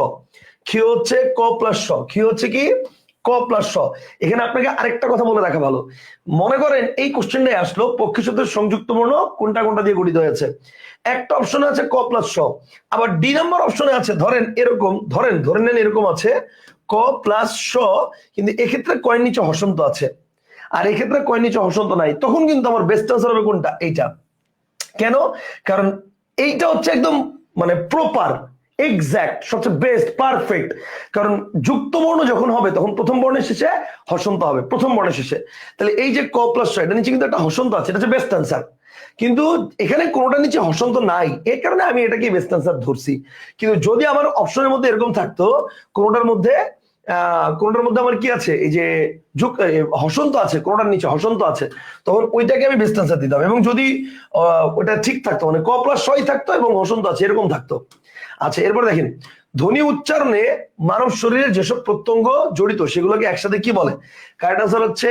S1: ক্ষিয় হচ্ছে ক প্লাস স, ক্ষিয় হচ্ছে কি ক প্লাস স। এখানে আপনাকে আরেকটা কথা বলে রাখা ভালো, মনে করেন এই কোশ্চেনটাই আসলো পক্ষী শব্দের সংযুক্ত বর্ণ কোনটা কোনটা দিয়ে গঠিত হয়েছে। একটা অপশনে আছে ক প্লাস স, আবার ডি নাম্বার অপশনে আছে ধরেন এরকম, ধরে নেন এরকম আছে ক প্লাস স, কিন্তু এক্ষেত্রে কয়ের নিচে হসন্ত আছে, আর এক্ষেত্রে কয়ের নিচে হসন্ত নাই, তখন কিন্তু আমার বেস্ট আনসার হবে কোনটা? এইটা। কেন? কারণ এইটা হচ্ছে একদম মানে প্রপার, এক্সাক্ট, সবচেয়ে বেস্ট, পারফেক্ট। কারণ যুক্ত বর্ণ যখন হবে তখন প্রথম বর্ণের শেষে হসন্ত হবে, প্রথম বর্ণের শেষে। তাহলে এই যে ক প্লাস স, এটা নিচে কিন্তু একটা হসন্ত আছে, এটা হচ্ছে বেস্ট আনসার। কিন্তু এখানে কোনোটা নিচে হসন্ত নাই, এই কারণে আমি এটাকে বেস্ট আনসার ধরছি। কিন্তু যদি আমার অপশনের মধ্যে এরকম থাকতো কোনোটার মধ্যে আমার কি আছে, এই যে হসন্ত আছে, কোনোটার নিচে হসন্ত আছে, তখন ওইটাকে আমি বেস্ট আনসার দিতাম। এবং যদি ওটা ঠিক থাকতো, মানে ক প্লাস সই থাকতো এবং হসন্ত আছে এরকম থাকতো। আচ্ছা, এরপর দেখেন ধ্বনি উচ্চারণে মানব শরীরের যেসব প্রত্যঙ্গ জড়িত সেগুলোকে একসাথে কি বলে? কারেক্ট আনসার হচ্ছে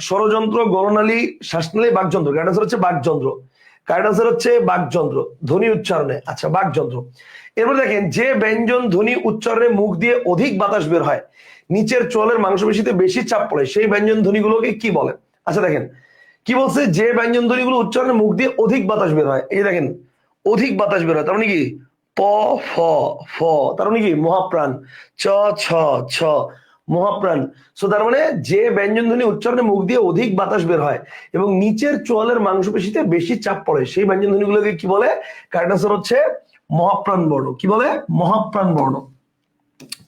S1: স্বরযন্ত্র, গণনালী, শ্বাসনালী, বাকযন্ত্র। কারেক্ট আনসার হচ্ছে বাকযন্ত্র। কারেক্ট আনসার হচ্ছে বাকযন্ত্র ধ্বনি উচ্চারণে। আচ্ছা, বাকযন্ত্র। এরপর দেখেন যে ব্যঞ্জন ধ্বনি উচ্চারণে মুখ দিয়ে অধিক বাতাস বের হয়, নিচের চোয়ালের মাংসপেশিতে বেশি চাপ পড়ে, সেই ব্যঞ্জন ধ্বনিগুলোকে কি বলে? আচ্ছা দেখেন কি বলছে, যে ব্যঞ্জন ধ্বনিগুলো উচ্চারণে মুখ দিয়ে অধিক বাতাস বের হয়, এই দেখেন অধিক বাতাস বের হয়, তার মানে কি প ফ ফ, তার মানে কি মহাপ্রাণ, চ ছ ছ মহাপ্রাণ। সো তার মানে যে ব্যঞ্জন ধ্বনি উচ্চারণে মুখ দিয়ে অধিক বাতাস বের হয় এবং নিচের চোয়ালের মাংসপেশিতে বেশি চাপ পড়ে, সেই ব্যঞ্জন ধ্বনিগুলোকে কি বলে? কারেক্ট আনসার হচ্ছে মহাপ্রাণ বর্ণ। কি বলে? মহাপ্রাণ বর্ণ।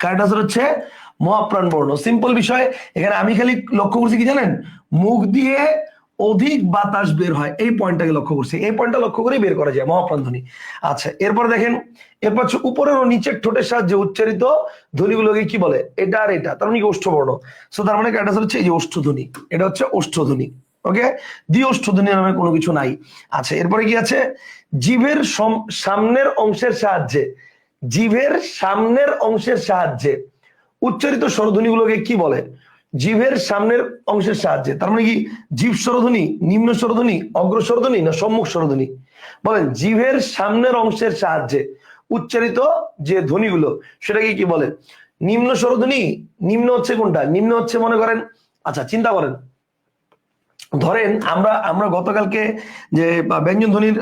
S1: কারেক্ট আনসার হচ্ছে মহাপ্রাণ বর্ণ। সিম্পল বিষয়। এখানে আমি খালি লক্ষ্য করছি কি জানেন, মুখ দিয়ে অধিক বাতাস বের হয়, এই পয়েন্টটাকে লক্ষ্য করছি, এই পয়েন্টটা লক্ষ্য করেই বের করা যায় মহাপ্রাণ ধ্বনি। আচ্ছা, এরপর দেখেন, এরপর হচ্ছে উপরের ও নিচের ঠোঁটের সাহায্যে উচ্চারিত ধ্বনিগুলোকে কি বলে? এটা আর এটা, তার মানে কি ওষ্ঠবর্ণ। সো তার মানে কারেক্ট আনসার হচ্ছে এই যে ওষ্ঠধ্বনি, এটা হচ্ছে ওষ্ঠধ্বনি। ওকে, দ্বি ওষ্ঠধ্বনি নামে কোনো কিছু নাই। আচ্ছা, এরপরে কি আছে? জিভের সামনের অংশের সাহায্যে, জিভের সামনের অংশের সাহায্যে উচ্চারিত স্বরধ্বনিগুলোকে কি বলে? জিভের সামনের অংশের সাহায্যে, তার মানে কি জিভ স্বরধ্বনি, নিম্ন স্বরধ্বনি, অগ্র স্বরধ্বনি না সম্মুখ স্বরধ্বনি? বলেন, জিভের সামনের অংশের সাহায্যে উচ্চারিত যে ধ্বনিগুলো সেটাকে কি বলে? নিম্ন স্বরধ্বনি। নিম্ন হচ্ছে কোনটা? নিম্ন হচ্ছে মনে করেন, আচ্ছা চিন্তা করেন, ধরেন আমরা আমরা গতকালকে যে ব্যঞ্জন ধ্বনির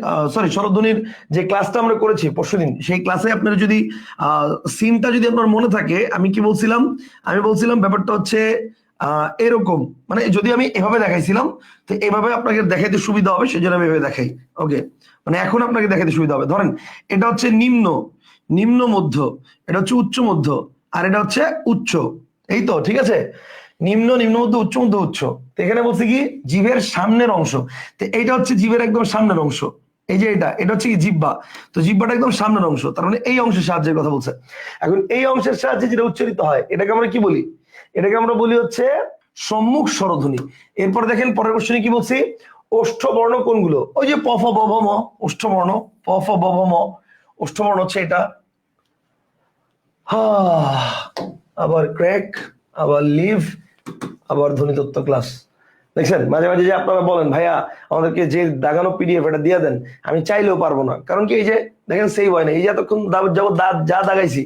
S1: স্বরধ্বনির যে ক্লাসটা আমরা করেছি পরশুদিন, সেই ক্লাসে আপনার যদি সিনটা যদি আপনার মনে থাকে, আমি কি বলছিলাম? আমি বলছিলাম ব্যাপারটা হচ্ছে এরকম, মানে যদি আমি এভাবে দেখাইছিলাম, তো এভাবে আপনাকে দেখাইতে সুবিধা হবে, সেজন্য আমি এভাবে দেখাই। ওকে, মানে এখন আপনাকে দেখাইতে সুবিধা হবে। ধরেন এটা হচ্ছে নিম্ন, নিম্ন মধ্য, এটা হচ্ছে উচ্চ মধ্য, আর এটা হচ্ছে উচ্চ, এই তো ঠিক আছে? নিম্ন, নিম্ন মধ্য, উচ্চ মধ্য, উচ্চ। তো এখানে বলছে কি জিভের সামনের অংশ, তো এইটা হচ্ছে জিভের একদম সামনের অংশ, এই যে এটা হচ্ছে কি জিহ্বা, তো জিহ্বাটা একদম সামনের অংশ, তার মানে এই অংশের সাহায্যের কথা বলছে। এখন এই অংশের সাহায্যে যেটা উচ্চারিত হয় এটাকে আমরা কি বলি? এটাকে আমরা বলি হচ্ছে সম্মুখ স্বরধ্বনি। এরপর দেখেন পরের কোশ্চেনে কি বলছি, ওষ্ঠবর্ণ কোনগুলো? ওই যে প ফ ব ভ ম, ওষ্ঠবর্ণ, প ফ ব ভ ম, ওষ্ঠবর্ণ হচ্ছে এটা। আবার ক্র্যাক, আবার লিভ, আবার ধ্বনিতত্ত্ব ক্লাস। দেখছেন মাঝে মাঝে যে আপনারা বলেন ভাইয়া আমাদেরকে যে দাগানো পিডিএফ এটা দিয়ে দেন, আমি চাইলেও পারবো না। কারণ কি, এই যে দেখেন সেভ হয় না, এই যে এতক্ষণ যা দাগাইছি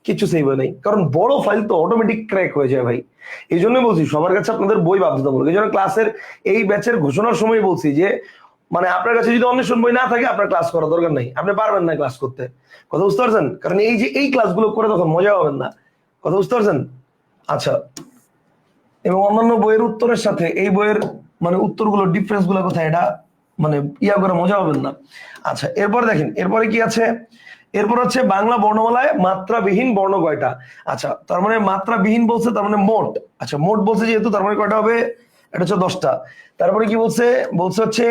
S1: কিছু সেভ হয় নাই, কারণ বড় ফাইল তো অটোমেটিক ক্র্যাক হয়ে যায় ভাই। এই জন্যই বলছি সবার কাছে আপনাদের বই বাধ্যতামূলক। এই জন্য ক্লাসের এই ব্যাচের ঘোষণার সময় বলছি যে মানে আপনার কাছে যদি অন্বেষণ বই না থাকে আপনার ক্লাস করার দরকার নাই, আপনি পারবেন না ক্লাস করতে। কথা বুঝতে পারছেন? কারণ এই যে এই ক্লাসগুলো করে তখন মজা হবেন না। কথা বুঝতে পারছেন? আচ্ছা, এবং অন্যান্য বইয়ের উত্তরের সাথে এই বইয়ের মানে উত্তরগুলো ডিফারেন্স গুলো কোথায়, এটা মানে ইয়া করে মজা হবেন না। আচ্ছা, এরপর দেখেন এরপরে কি আছে, এরপর হচ্ছে বাংলা বর্ণমালায় মাত্রাবিহীন বর্ণ কয়টা? আচ্ছা, তার মানে মাত্রাবিহীন বলছে, তার মানে মোট। আচ্ছা, মোট বলছে যেহেতু, তার মানে কয়টা হবে? এটা হচ্ছে 10টা। তারপরে কি বলছে, বলছে হচ্ছে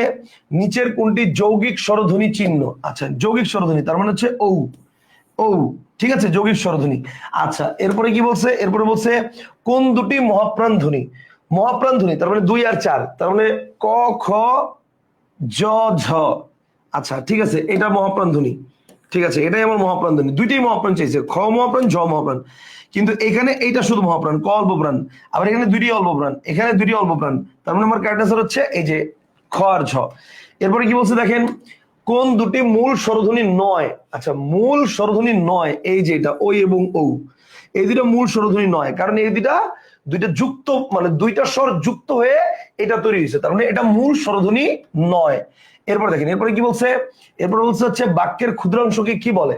S1: নিচের কোনটি যৌগিক স্বরধ্বনি চিহ্ন। আচ্ছা, যৌগিক স্বরধ্বনি তার মানে হচ্ছে ঔ, ঔ, ঠিক আছে, যৌগিক স্বরধ্বনি। আচ্ছা, এরপরে কি বলছে, এরপরে বলছে কোন দুটি মহাপ্রাণ ধ্বনি। মহাপ্রাণ ধ্বনি তার মানে 2 আর 4, তার মানে ক খ জ ঝ। আচ্ছা ঠিক আছে, এটা মহাপ্রাণ ধ্বনি, ঠিক আছে, এটাই আমার মহাপ্রাণ ধ্বনি। দুইটাই মহাপ্রাণ চাইছে, খ মহাপ্রাণ ঝ মহাপ্রাণ, কিন্তু এখানে এইটা শুধু মহাপ্রাণ, ক অল্প প্রাণ, আবার এখানে দুইটি অল্প প্রাণ, এখানে দুইটি অল্প প্রাণ, তার মানে আমার কারেক্ট আনসার হচ্ছে এই যে খ আর ঝ। এরপরে কি বলছে দেখেন, কোন দুটি মূল স্বরধ্বনি নয়। আচ্ছা, মূল স্বরধ্বনি নয়, এই যে এটা ওই এবং ঔ, এই দুইটা মূল স্বরধ্বনি নয়, কারণ এই দুইটা যুক্ত, মানে দুইটা স্বর যুক্ত হয়ে এটা তৈরি হয়েছে, তার মানে এটা মূল স্বরধ্বনি নয়। এরপর দেখেন, এরপরে কি বলছে, এরপর বলছে হচ্ছে বাক্যের ক্ষুদ্রাংশকে কি বলে।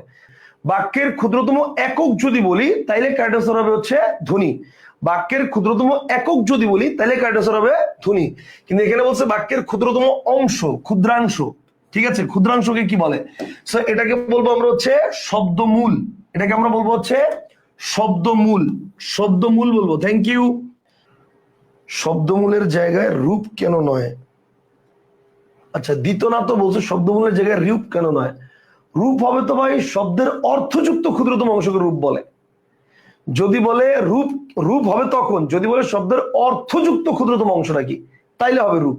S1: বাক্যের ক্ষুদ্রতম একক যদি বলি তাইলে কারেক্ট আনসার হবে হচ্ছে ধ্বনি। বাক্যের ক্ষুদ্রতম একক যদি বলি তাহলে কারেক্ট আনসার হবে ধ্বনি, কিন্তু এখানে বলছে বাক্যের ক্ষুদ্রতম অংশ, ক্ষুদ্রাংশ, ঠিক আছে, ক্ষুদ্রাংশকে কি বলে। সো এটাকে বলবো আমরা হচ্ছে শব্দমূল, এটাকে আমরা বলবো হচ্ছে শব্দমূল, শব্দমূল বলবো। Thank you. শব্দমূলের জায়গায় রূপ কেন নয়। আচ্ছা, দ্বিতনাথ বলছে শব্দমূলের জায়গায় রূপ কেন নয়। রূপ হবে তো ভাই শব্দের অর্থযুক্ত ক্ষুদ্রতম অংশকে রূপ বলে। যদি বলে রূপ, রূপ হবে তখন যদি বলে শব্দের অর্থযুক্ত ক্ষুদ্রতম অংশটা কি, তাইলে হবে রূপ,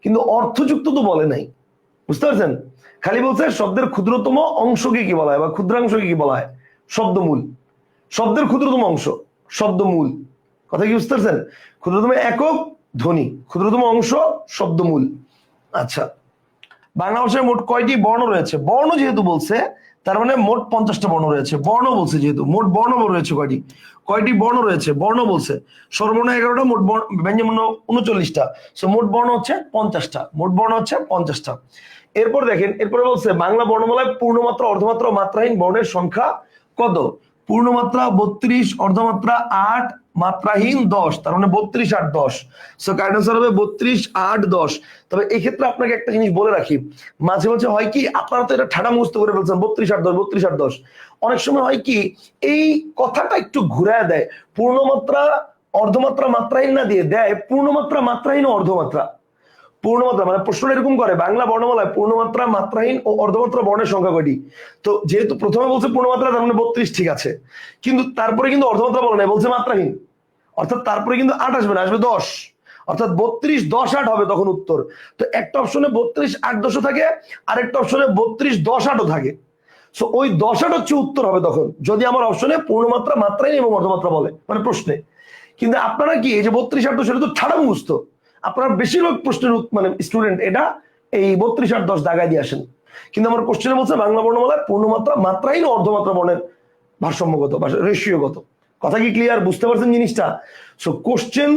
S1: কিন্তু অর্থযুক্ত তো বলে নাই, বুঝতে পারছেন। খালি বলছে শব্দের ক্ষুদ্রতম অংশকে কি বলা হয় বা ক্ষুদ্রাংশকে কি বলা হয়, শব্দমূল। শব্দের ক্ষুদ্রতম অংশ শব্দমূল, কথা কি বুঝতে পারছেন। ক্ষুদ্রতম একক ধ্বনি, ক্ষুদ্রতম অংশ শব্দমূল। আচ্ছা, বাংলা ভাষায় মোট কয়টি বর্ণ রয়েছে। বর্ণ যেহেতু বলছে তার মানে মোট 50টা বর্ণ রয়েছে। বর্ণ বলছে যেহেতু, মোট বর্ণ রয়েছে কয়টি, কয়টি বর্ণ রয়েছে, বর্ণ বলছে। স্বরবর্ণ 11টা, মোট ব্যঞ্জনবর্ণ 39টা, সো মোট বর্ণ হচ্ছে 50টা, মোট বর্ণ হচ্ছে 50টা। এরপর দেখেন, এরপরে বলছে বাংলা বর্ণমালায় পূর্ণমাত্রা, অর্ধমাত্রা ও মাত্রাহীন বর্ণের সংখ্যা কত। পূর্ণমাত্রা 32, অর্ধমাত্রা 8, মাত্রাহীন 10, তার মানে 32, 8, 10। সো কারেক্ট আনসার হবে 32, 8, 10। তবে এই ক্ষেত্রে আপনাকে একটা জিনিস বলে রাখি, মাঝে মাঝে হয় কি আপনারা তো এটা ঠাডা মুখস্থ করে ফেলছেন 32, 8, 10, 32, 8, 10, অনেক সময় হয় কি এই কথাটা একটু ঘুরায় দেয়, পূর্ণমাত্রা অর্ধমাত্রা মাত্রাহীন না দিয়ে দেয় পূর্ণমাত্রা মাত্রাহীন ও অর্ধমাত্রা। পূর্ণমাত্রা মানে প্রশ্ন এরকম করে, বাংলা বর্ণমালায় পূর্ণমাত্রা, মাত্রাহীন ও অর্ধমাত্রা বর্ণের সংখ্যা কয়টি। তো যেহেতু প্রথমে বলছে পূর্ণমাত্রা, তার মানে 32, ঠিক আছে, কিন্তু তারপরে কিন্তু অর্ধমাত্রা বলে নাই, বলছে মাত্রাহীন, অর্থাৎ তারপরে কিন্তু 8 আসবে না, আসবে 10, অর্থাৎ 32, 10, 8 হবে তখন উত্তর। তো একটা অপশনে 32, 8, 10 থাকে, আরেকটা অপশনে 32, 10, 8 থাকে। সো ওই 10, 8 হচ্ছে উত্তর হবে তখন, যদি আমার অপশনে পূর্ণমাত্রা, মাত্রাহীন এবং অর্ধমাত্রা বলে, মানে প্রশ্নে। কিন্তু আপনারা কি এই যে 32, 8, 10 এটা তো ঠাড়া মুখস্থ, আপনারা বেশিরভাগ প্রশ্নের মানে স্টুডেন্ট এটা এই 32, 8, 10 দাগায় দিয়ে আসেন, কিন্তু আমার কোশ্চেনে বলছে বাংলা বর্ণমালায় পূর্ণমাত্রা, মাত্রাহীন ও অর্ধমাত্রা বর্ণের ভারসাম্যগত বা রেশিওগত। কথা কি ক্লিয়ার, বুঝতে পারছেন জিনিসটা। সো কোশ্চেন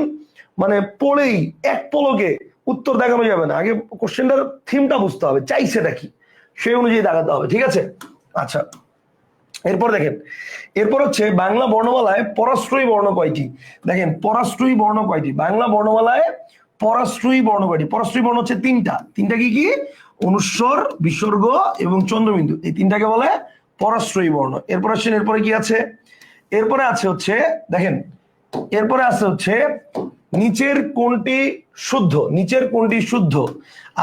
S1: মানে পড়েই এক পলকে উত্তর দেখানো যাবে না, আগে কোশ্চেনটার থিমটা বুঝতে হবে, চাইছেটা কি, সেই অনুযায়ী দেখাতে হবে, ঠিক আছে। আচ্ছা, এরপর দেখেন, এরপর হচ্ছে বাংলা বর্ণমালায় পরাশ্রয়ী বর্ণ কয়টি। দেখেন পরাশ্রয়ী বর্ণ কয়টি বাংলা বর্ণমালায়, পরাশ্রয়ী বর্ণ কয়টি। পরাশ্রয়ী বর্ণ হচ্ছে তিনটা। তিনটা কি কি, অনুস্বর, বিসর্গ এবং চন্দ্রবিন্দু, এই তিনটাকে বলে পরাশ্রয়ী বর্ণ। এরপর আসছেন, এরপরে কি আছে, এরপরে আছে হচ্ছে দেখেন, এরপরে আছে হচ্ছে নিচের কোনটি শুদ্ধ, নিচের কোনটি শুদ্ধ।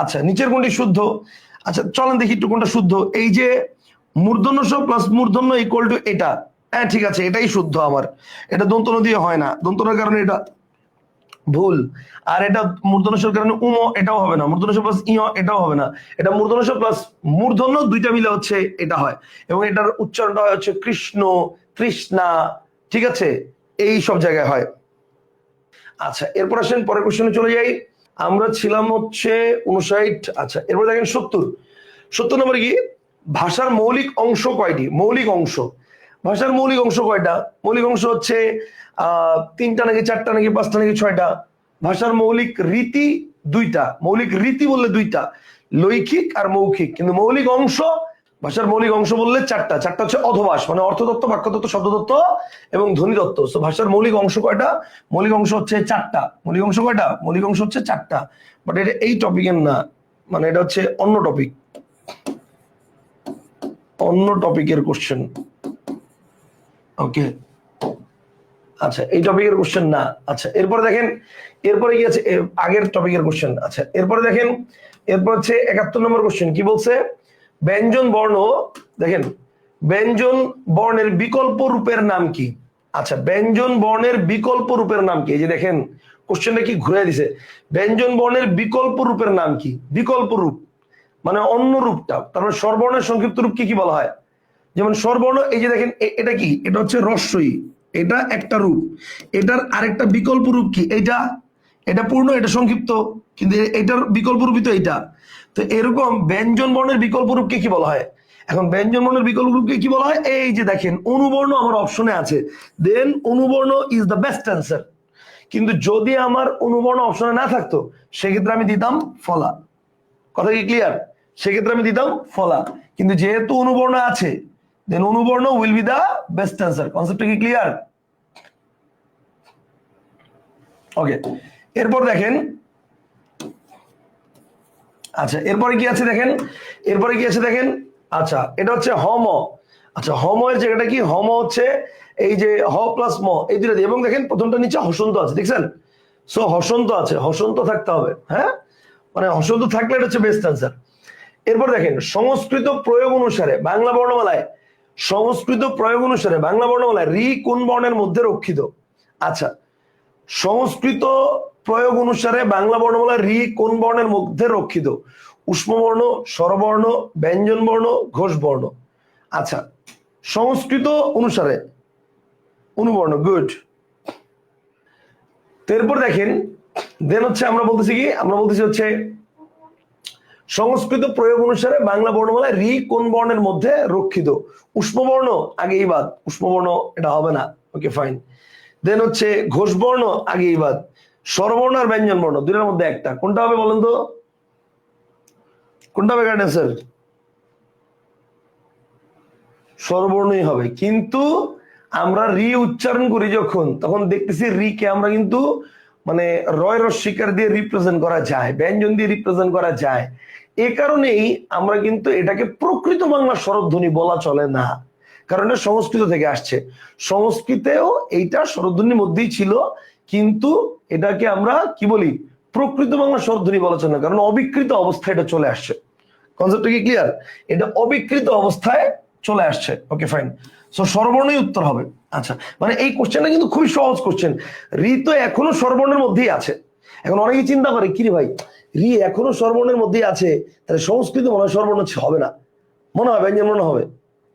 S1: আচ্ছা, নিচের কোনটি শুদ্ধ। আচ্ছা চলেন দেখি একটু কোনটা শুদ্ধ। এই যে মূর্ধন্য স প্লাস মূর্ধন্য ইকুয়াল টু এটা, হ্যাঁ ঠিক আছে, এটাই শুদ্ধ আমার। এটা দন্তন দিয়ে হয় না, দন্তনের কারণে এটা ভুল। আর এটা মূর্ধন্যস্বর কারণে উম, এটাও হবে না। মূর্ধন্যস্বর প্লাস ইয়, এটাও হবে না। এটা মূর্ধন্যস্বর প্লাস মূর্ধন্য দুইটা মিলে হচ্ছে এটা হয়, এবং এটার উচ্চারণটা হয় হচ্ছে কৃষ্ণ, তৃষ্ণা, ঠিক আছে, এই সব জায়গায় হয়। আচ্ছা, এরপর আসেন পরের কোশ্চেনে চলে যাই। আমরা ছিলাম হচ্ছে 59। আচ্ছা, এরপর দেখেন 70। 70 নম্বরে কি, ভাষার মৌলিক অংশ কয়টি। মৌলিক অংশ, ভাষার মৌলিক অংশ কয়টা। মৌলিক অংশ হচ্ছে 3টা নাকি 4টা নাকি 5টা নাকি 6টা। ভাষার মৌলিক রীতি 2টা। মৌলিক রীতি বললে 2টা, লৈখিক আর মৌখিক, কিন্তু মৌলিক অংশ, ভাষার মৌলিক অংশ বললে 4টা। 4টা হচ্ছে অধভাস, মানে অর্থতত্ত্ব, বাক্যতত্ত্ব, শব্দতত্ত্ব এবং ধ্বনিতত্ত্ব। সো ভাষার মৌলিক অংশ কয়টা, মৌলিক অংশ হচ্ছে 4টা। মৌলিক অংশ কয়টা, মৌলিক অংশ হচ্ছে 4টা। বাট এটা এই টপিকের না, মানে এটা হচ্ছে অন্য টপিক, অন্য টপিকের কোশ্চেন। ওকে, আচ্ছা এই টপিকের কোশ্চেন না। আচ্ছা এরপরে দেখেন, এরপরে কি আছে আগের টপিকের কোশ্চেন। আচ্ছা এরপরে দেখেন, এরপর হচ্ছে 71 নম্বর কোশ্চেন কি বলছে, ব্যঞ্জন বর্ণ, দেখেন ব্যঞ্জন বর্ণের বিকল্প রূপের নাম কি। আচ্ছা ব্যঞ্জন বর্ণের বিকল্প রূপের নাম কি, এই যে দেখেন কোশ্চেনটা কি ঘুরে দিছে, ব্যঞ্জন বর্ণের বিকল্প রূপের নাম কি, বিকল্প রূপ মানে অন্য রূপটা, তারপরে স্বরবর্ণের সংক্ষিপ্ত রূপ কি কি বলা হয়। যেমন স্বরবর্ণ, এই যে দেখেন এটা কি, এটা হচ্ছে রস্বই, এটা একটা রূপ, এটার আরেকটা বিকল্প রূপ কি এইটা, এটা পূর্ণ এটা সংক্ষিপ্ত, কিন্তু এটার বিকল্প রূপই তো এইটা। তো এরকম ব্যঞ্জন বর্ণের বিকল্প রূপকে কি বলা হয়। এখন ব্যঞ্জন বর্ণের বিকল্প রূপকে কি বলা হয়, এই যে দেখেন অনুবর্ণ আমার অপশনে আছে, then অনুবর্ণ is the best answer. কিন্তু যদি আমার অনুবর্ণ অপশনে না থাকতো সেক্ষেত্রে আমি দিতাম ফলা। কথা কি ক্লিয়ার? সেক্ষেত্রে আমি দিতাম ফলা, কিন্তু যেহেতু অনুবর্ণ আছে দেন অনুবর্ণ will be the best answer. কনসেপ্টটা কি ক্লিয়ার? ওকে এরপর দেখেন, আচ্ছা এরপরে কি আছে দেখেন, এরপরে কি আছে দেখেন, আচ্ছা এটা হচ্ছে হম। আচ্ছা হম এর জায়গাটা কি, হম হচ্ছে এই যে হ প্লাস ম এই দুটো দিয়ে, এবং দেখেন প্রথমটা নিচে হসন্ত আছে দেখছেন, সো হসন্ত আছে, হসন্ত থাকতে হবে, হ্যাঁ মানে হসন্ত থাকলে এটা হচ্ছে বেস্ট অ্যান্সার। এরপর দেখেন সংস্কৃত প্রয়োগ অনুসারে বাংলা বর্ণমালায়, সংস্কৃত প্রয়োগ অনুসারে বাংলা বর্ণমালায় রি কোন বর্ণের মধ্যে রক্ষিত। আচ্ছা সংস্কৃত প্রয়োগ অনুসারে বাংলা বর্ণমালায় রি কোন বর্ণের মধ্যে রক্ষিত, উষ্মবর্ণ, স্বরবর্ণ, ব্যঞ্জন বর্ণ, ঘোষ বর্ণ। আচ্ছা সংস্কৃত অনুসারে অনুবর্ণ, গুড। এরপর দেখেন দেন হচ্ছে আমরা বলতেছি কি, আমরা বলতেছি হচ্ছে সংস্কৃত প্রয়োগ অনুসারে বাংলা বর্ণমালায় রি কোন বর্ণের মধ্যে রক্ষিত, উষ্মবর্ণ আগেই বাদ, উষ্মবর্ণ এটা হবে না, ওকে ফাইন। দেন হচ্ছে ঘোষ বর্ণ আগেই বাদ, স্বরবর্ণ আর ব্যঞ্জন বর্ণ দুটোর মধ্যে একটা, কোনটা হবে বলেন তো, কোনটা হবে কারেক্ট অ্যান্সার? স্বরবর্ণই হবে, কিন্তু আমরা রি উচ্চারণ করি যখন তখন দেখতেছি রি কে আমরা কিন্তু মানে রয় রস্বীকার দিয়ে রিপ্রেজেন্ট করা যায়, ব্যঞ্জন দিয়ে রিপ্রেজেন্ট করা যায়, এ কারণেই আমরা কিন্তু এটাকে প্রকৃত বাংলা স্বরধ্বনি বলা চলে না, কারণ এটা সংস্কৃত থেকে আসছে। সংস্কৃতেও এইটা স্বরধ্বনির মধ্যেই ছিল, কিন্তু এটাকে আমরা কি বলি, প্রকৃত বাংলা স্বরধ্বনি বলা চলে না, কারণ অবিকৃত অবস্থায় এটা চলে আসছে। কনসেপ্টটা কি ক্লিয়ার? এটা অবিকৃত অবস্থায় চলে আসছে, ওকে ফাইন। সো স্বরবর্ণই উত্তর হবে। আচ্ছা মানে এই কোশ্চেনটা কিন্তু খুবই সহজ কোশ্চেন, রি তো এখনো স্বরবর্ণের মধ্যেই আছে। এখন অনেকে চিন্তা করে কি রে ভাই, রি এখনো স্বরবর্ণের মধ্যেই আছে, তাহলে সংস্কৃত মনে হয় স্বরবর্ণ হবে না, মনে হয় ব্যঞ্জন বর্ণ হবে,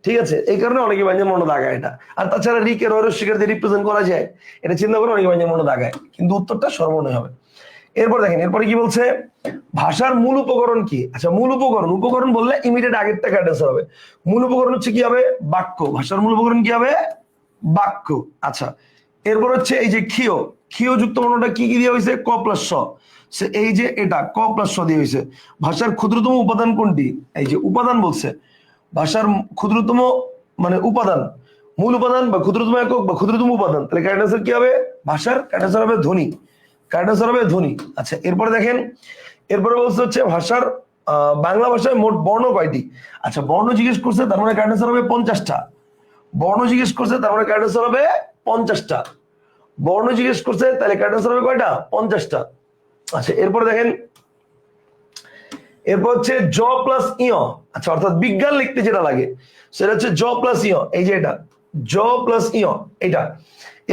S1: ঠিক আছে, এই কারণে অনেকে ব্যঞ্জন বর্ণ দাগায় এটা। আর তাছাড়া রি কে রয় রস্বীকার দিয়ে রিপ্রেজেন্ট করা যায়, এটা চিন্তা করে অনেকে ব্যঞ্জন বর্ণ দাগায়, কিন্তু উত্তরটা স্বরবর্ণই হবে। এরপর দেখেন এরপরে কি বলছে, ভাষার মূল উপকরণ কি। আচ্ছা মূল উপকরণ, উপকরণ বললে ইমিডিয়েট আগেরটা অ্যান্সার হবে। মূল উপকরণ হচ্ছে কি হবে, বাক্য। ভাষার মূল উপকরণ কি হবে, বাক্য। আচ্ছা এরপর হচ্ছে এই যে ক্ষীয়, ক্ষীয় যুক্ত বর্ণটা কি কি দিয়ে হয়েছে, ক প্লাস স, এই যে এটা ক প্লাস স দিয়ে হয়েছে। ভাষার ক্ষুদ্রতম উপাদান কোনটি, এই যে উপাদান বলছে, ভাষার ক্ষুদ্রতম মানে উপাদান, মূল উপাদান বা ক্ষুদ্রতম একক বা ক্ষুদ্রতম উপাদান, তাহলে কারেক্ট অ্যান্সার কি হবে, ভাষার কারেক্ট অ্যান্সার হবে ধ্বনি, কারেক্ট অ্যান্সার হবে ধ্বনি। আচ্ছা এরপরে দেখেন, এরপরে বলছে হচ্ছে ভাষার বাংলা ভাষায় মোট বর্ণ কয়টি। আচ্ছা বর্ণ জিজ্ঞেস করছে, তার মানে কারেক্ট অ্যান্সার হবে 50টা। বর্ণ জিজ্ঞেস করছে, তার মানে কারেক্ট অ্যান্সার হবে 50টা। বর্ণ জিজ্ঞেস করছে, তাহলে কারেক্ট অ্যান্সার হবে কয়টা, 50টা। আচ্ছা এরপরে দেখেন, এরপর হচ্ছে জ প্লাস ইয়। আচ্ছা অর্থাৎ বিজ্ঞান লিখতে যেটা লাগে সেটা হচ্ছে জ প্লাস ইয়, এই যে এটা জ প্লাস ইয় এটা।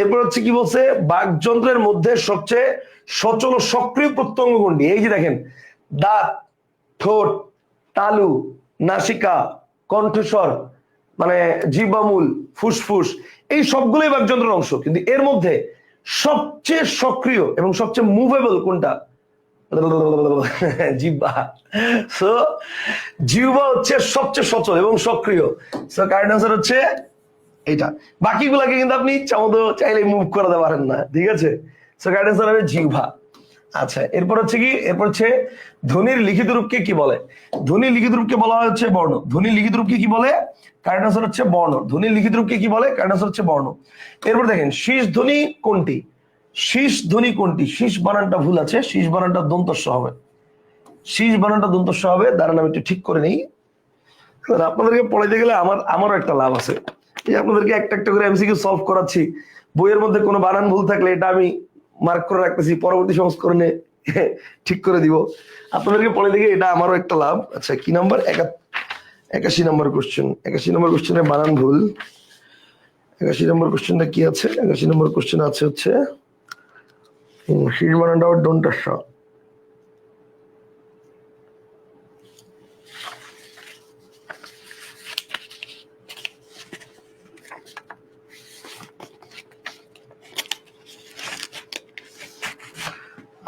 S1: এরপর হচ্ছে কি বলছে, বাকযন্ত্রের মধ্যে সবচেয়ে সচল সক্রিয় প্রত্যঙ্গ কোনটি, এই যে দেখেন দাঁত, ঠোঁট, তালু, নাসিকা, কণ্ঠস্বর মানে জিহ্বামূল, ফুসফুস, এই সবগুলোই বাকযন্ত্রের অংশ, কিন্তু এর মধ্যে সবচেয়ে সক্রিয় এবং সবচেয়ে মুভেবল কোনটা, জিহ্বা। সো জিহ্বা হচ্ছে সবচেয়ে সচল এবং সক্রিয়, সো কারেক্ট আনসার হচ্ছে এটা। বাকিগুলাকে কিন্তু আপনি ইচ্ছা মতো চাইলে মুভ করাতে পারেন না, ঠিক আছে, সো কারেক্ট আনসার হবে জিহ্বা। আচ্ছা এরপর হচ্ছে কি, এরপর হচ্ছে ধ্বনির লিখিত রূপকে কি বলে। ধ্বনির লিখিত রূপকে বলা হচ্ছে বর্ণ। ধ্বনির লিখিত রূপকে কি বলে, কারেক্ট আনসার হচ্ছে বর্ণ। ধ্বনির লিখিত রূপকে কি বলে, কারেক্ট আনসার হচ্ছে বর্ণ। এরপর দেখেন শীষ ধ্বনি কোনটি, শীষ ধ্বনি কোনটি, শীষ বানানটা ভুল আছে, শীষ বানানটা দন্তস্ব হবে, শীষ বানানটা দন্তস্ব হবে, দাঁড়ান আমি একটু ঠিক করে নেই, আপনাদেরকে পড়াইতে গেলে আমারও একটা লাভ আছে, এই আপনাদেরকে একটা একটা করে এমসিকিউ সলভ করাচ্ছি, বইয়ের মধ্যে কোনো বানান ভুল থাকলে এটা আমি মার্ক করে রাখতেছি, পরবর্তী সংস্করণে ঠিক করে দিব। আপনাদেরকে পড়ে দেখে এটা আমারও একটা লাভ। আচ্ছা, কি নাম্বার? 81 নম্বর কোশ্চেন। 81 নম্বর কোশ্চেনে বানান ভুল। 81 নম্বর কোশ্চেনটা কি আছে? 81 নম্বর কোশ্চেন আছে হচ্ছে শীষ বানানটা ডোন্ট আসা।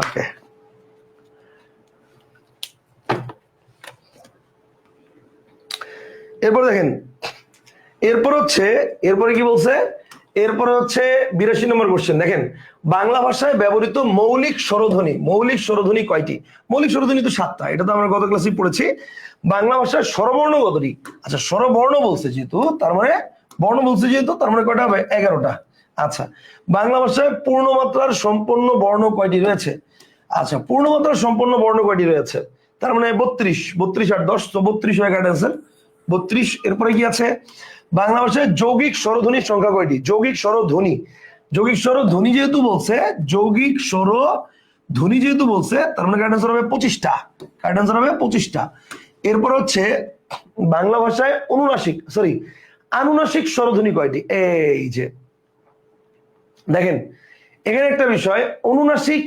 S1: ওকে, এরপর দেখেন, এরপরে কি বলছে? এরপরে হচ্ছে 82 নম্বর কোশ্চেন। দেখেন, বাংলা ভাষায় ব্যবহৃত মৌলিক স্বরধ্বনি কয়টি? মৌলিক স্বরধ্বনি তো 7টা, এটা তো আমরা গত ক্লাসে পড়েছি। বাংলা ভাষায় স্বরবর্ণ কতটি? আচ্ছা, স্বরবর্ণ বলছে যেহেতু তার মানে বর্ণ বলছে যেহেতু তার মানে কয়টা হবে? 11টা। আচ্ছা, বাংলা ভাষায় পূর্ণমাত্রার সম্পন্ন বর্ণ কয়টি রয়েছে? আচ্ছা, পূর্ণমাত্রার সম্পন্ন বর্ণ কয়টি রয়েছে? তার মানে 32। 32 আর 10 তো 32 হয়ে গেছে অ্যান্সার 32। এরপরে কি আছে? বাংলা ভাষায় যৌগিক স্বরধ্বনির সংখ্যা কয়টি? যৌগিক স্বরধ্বনি যেহেতু বলছে, তার মানে কারেক্ট আনসার হবে 25টা। কারেক্ট আনসার হবে 25টা। এরপর হচ্ছে বাংলা ভাষায় আনুনাসিক স্বরধ্বনি কয়টি? এই যে দেখেন, এখানে একটা বিষয়, অনুনাসিক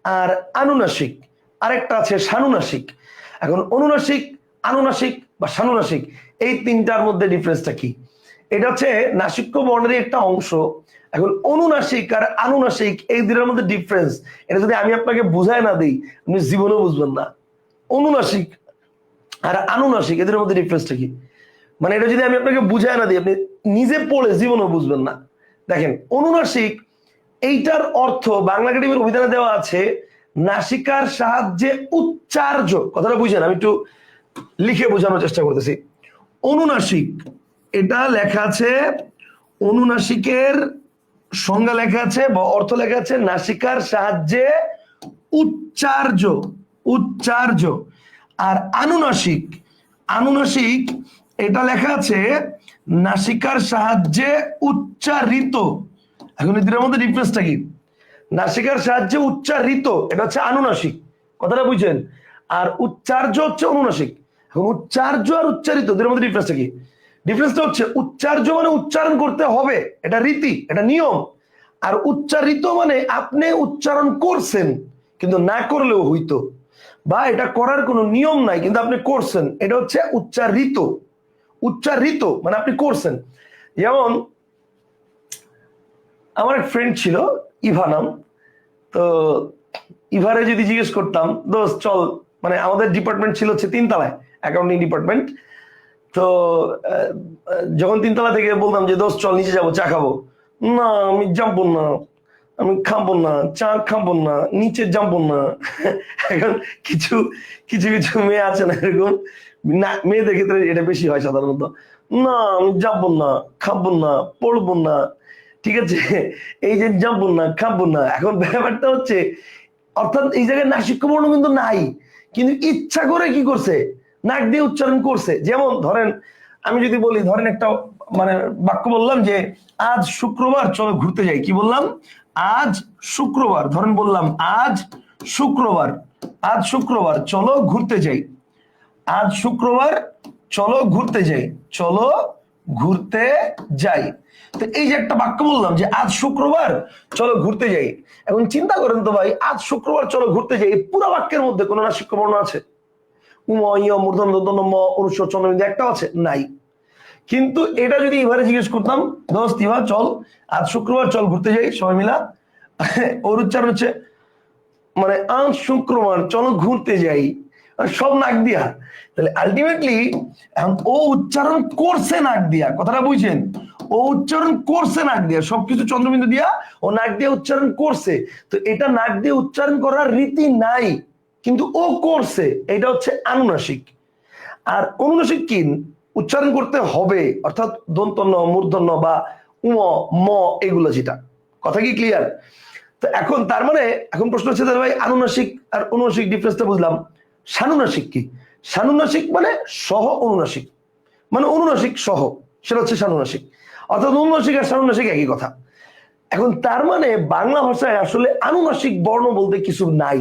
S1: আর আনুনাসিক, আরেকটা আছে সানুনাসিক। এখন অনুনাসিক, আনুনাসিক বা সানুনাসিক, এই তিনটার মধ্যে ডিফারেন্সটা কি? এটা হচ্ছে নাসিক্য বর্ণের একটা অংশ। এখন অনুনাসিক আর আনুনাসিক এই দুটার মধ্যে ডিফারেন্স, এটা যদি আমি আপনাকে বুঝাই না দিই, আপনি জীবনেও বুঝবেন না। অনুনাসিক আর আনুনাসিক এদের মধ্যে ডিফারেন্সটা কি? মানে এটা যদি আমি আপনাকে বুঝাই না দিই, আপনি নিজে পড়ে জীবনেও বুঝবেন না। দেখেন, অনুনাসিক এইটার অর্থ বাংলা একাডেমির অভিধানে দেওয়া আছে নাসিকার সাহায্যে উচ্চার্য। কথাটা বুঝেন, আমি একটু লিখে বোঝানোর চেষ্টা করতেছি। অনুনাসিক, এটা লেখা আছে, অনুনাসিকের সংজ্ঞা লেখা আছে বা অর্থ লেখা আছে নাসিকার সাহায্যে উচ্চার্য। আর আনুনাসিক এটা লেখা আছে নাসিকার সাহায্যে উচ্চারিত। এখন এদের মধ্যে ডিফারেন্সটা কি? নাসিকার সাহায্যে উচ্চারিত এটা হচ্ছে আনুনাসিক, কথাটা বুঝছেন। আর উচ্চার্য হচ্ছে অনুনাসিক। এখন উচ্চার্য আর উচ্চারিত এদের মধ্যে ডিফারেন্সটা কি? ডিফারেন্সটা হচ্ছে উচ্চার্য মানে উচ্চারণ করতে হবে, এটা রীতি, এটা নিয়ম। আর উচ্চারিত মানে আপনি উচ্চারণ করছেন কিন্তু না করলেও হইতো, বা এটা করার কোনো নিয়ম নাই কিন্তু আপনি করছেন, এটা হচ্ছে উচ্চারিত মানে আপনি করছেন। যেমন আমার এক ফ্রেন্ড ছিল, ইভা নাম। তো ইভারে যদি জিজ্ঞেস করতাম, দোস্ত চল, মানে আমাদের ডিপার্টমেন্ট ছিল হচ্ছে 3 তলায়, অ্যাকাউন্টিং ডিপার্টমেন্ট। তো যখন 3 তলা থেকে বলতাম যে দোস্ত চল নিচে যাবো, চা খাবো, না আমি যাবো না, আমি খাবো না, চা খাবো না, নিচে যাবো না। এখন কিছু কিছু কিছু মেয়ে আছে না এরকম, না মেয়েদের ক্ষেত্রে এটা বেশি হয় সাধারণত, না আমি যাবো না, খাবো না, পড়বো না, ঠিক আছে, এই যে যাবো না, খাবো না। এখন ব্যাপারটা হচ্ছে, অর্থাৎ এই জায়গায় নাসিক্য বর্ণ কিন্তু নাই, কিন্তু ইচ্ছা করে কি করছে? নাক দিয়ে উচ্চারণ করছে। যেমন ধরেন, আমি যদি বলি, ধরেন একটা মানে বাক্য বললাম যে আজ শুক্রবার চলো ঘুরতে যাই। কি বললাম? আজ শুক্রবার। ধরেন বললাম আজ শুক্রবার চলো ঘুরতে যাই। আজ শুক্রবার চলো ঘুরতে যাই। তো এই যে একটা বাক্য বললাম যে আজ শুক্রবার চলো ঘুরতে যাই। এখন চিন্তা করেন তো ভাই, আজ শুক্রবার চলো ঘুরতে যাই, পুরো বাক্যের মধ্যে কোনো নাসিক্য বর্ণ আছে? অনুস্বর চন্দ্রবিন্দু একটাও আছে? নাই। কিন্তু এটা যদি এবারে জিজ্ঞেস করতাম, দোস্ত ইভা চল আজ শুক্রবার চল ঘুরতে যাই সবাই মিলা, ওর উচ্চারণ হচ্ছে মানে আজ শুক্রবার চলো ঘুরতে যাই, সব নাক দিয়া। তাহলে আলটিমেটলি এখন ও উচ্চারণ করছে নাক দিয়া, কথাটা বুঝছেন? ও উচ্চারণ করছে নাক দিয়া, সবকিছু চন্দ্রবিন্দু দিয়া ও নাক দিয়ে উচ্চারণ করছে। তো এটা নাক দিয়ে উচ্চারণ করার রীতি নাই, কিন্তু ও করছে, এটা হচ্ছে আনুনাসিক। আর অনুনাসিক কি? উচ্চারণ করতে হবে, অর্থাৎ দন্তন্য, মূর্ধন্য বা উম, ম, এগুলো যেটা। কথা কি ক্লিয়ার? তো এখন তার মানে এখন প্রশ্ন হচ্ছে ভাই, আনুনাসিক আর অনুনাসিক ডিফারেন্সটা বুঝলাম। সানুনাসিক কি? সানুনাসিক মানে সহ অনুনাসিক, মানে অনুনাসিক সহ, সেটা হচ্ছে সানুনাসিক। অর্থাৎ অনুনাসিক আর সানুনাসিক একই কথা। এখন তার মানে বাংলা ভাষায় আসলে আনুনাসিক বর্ণ বলতে কিছু নাই।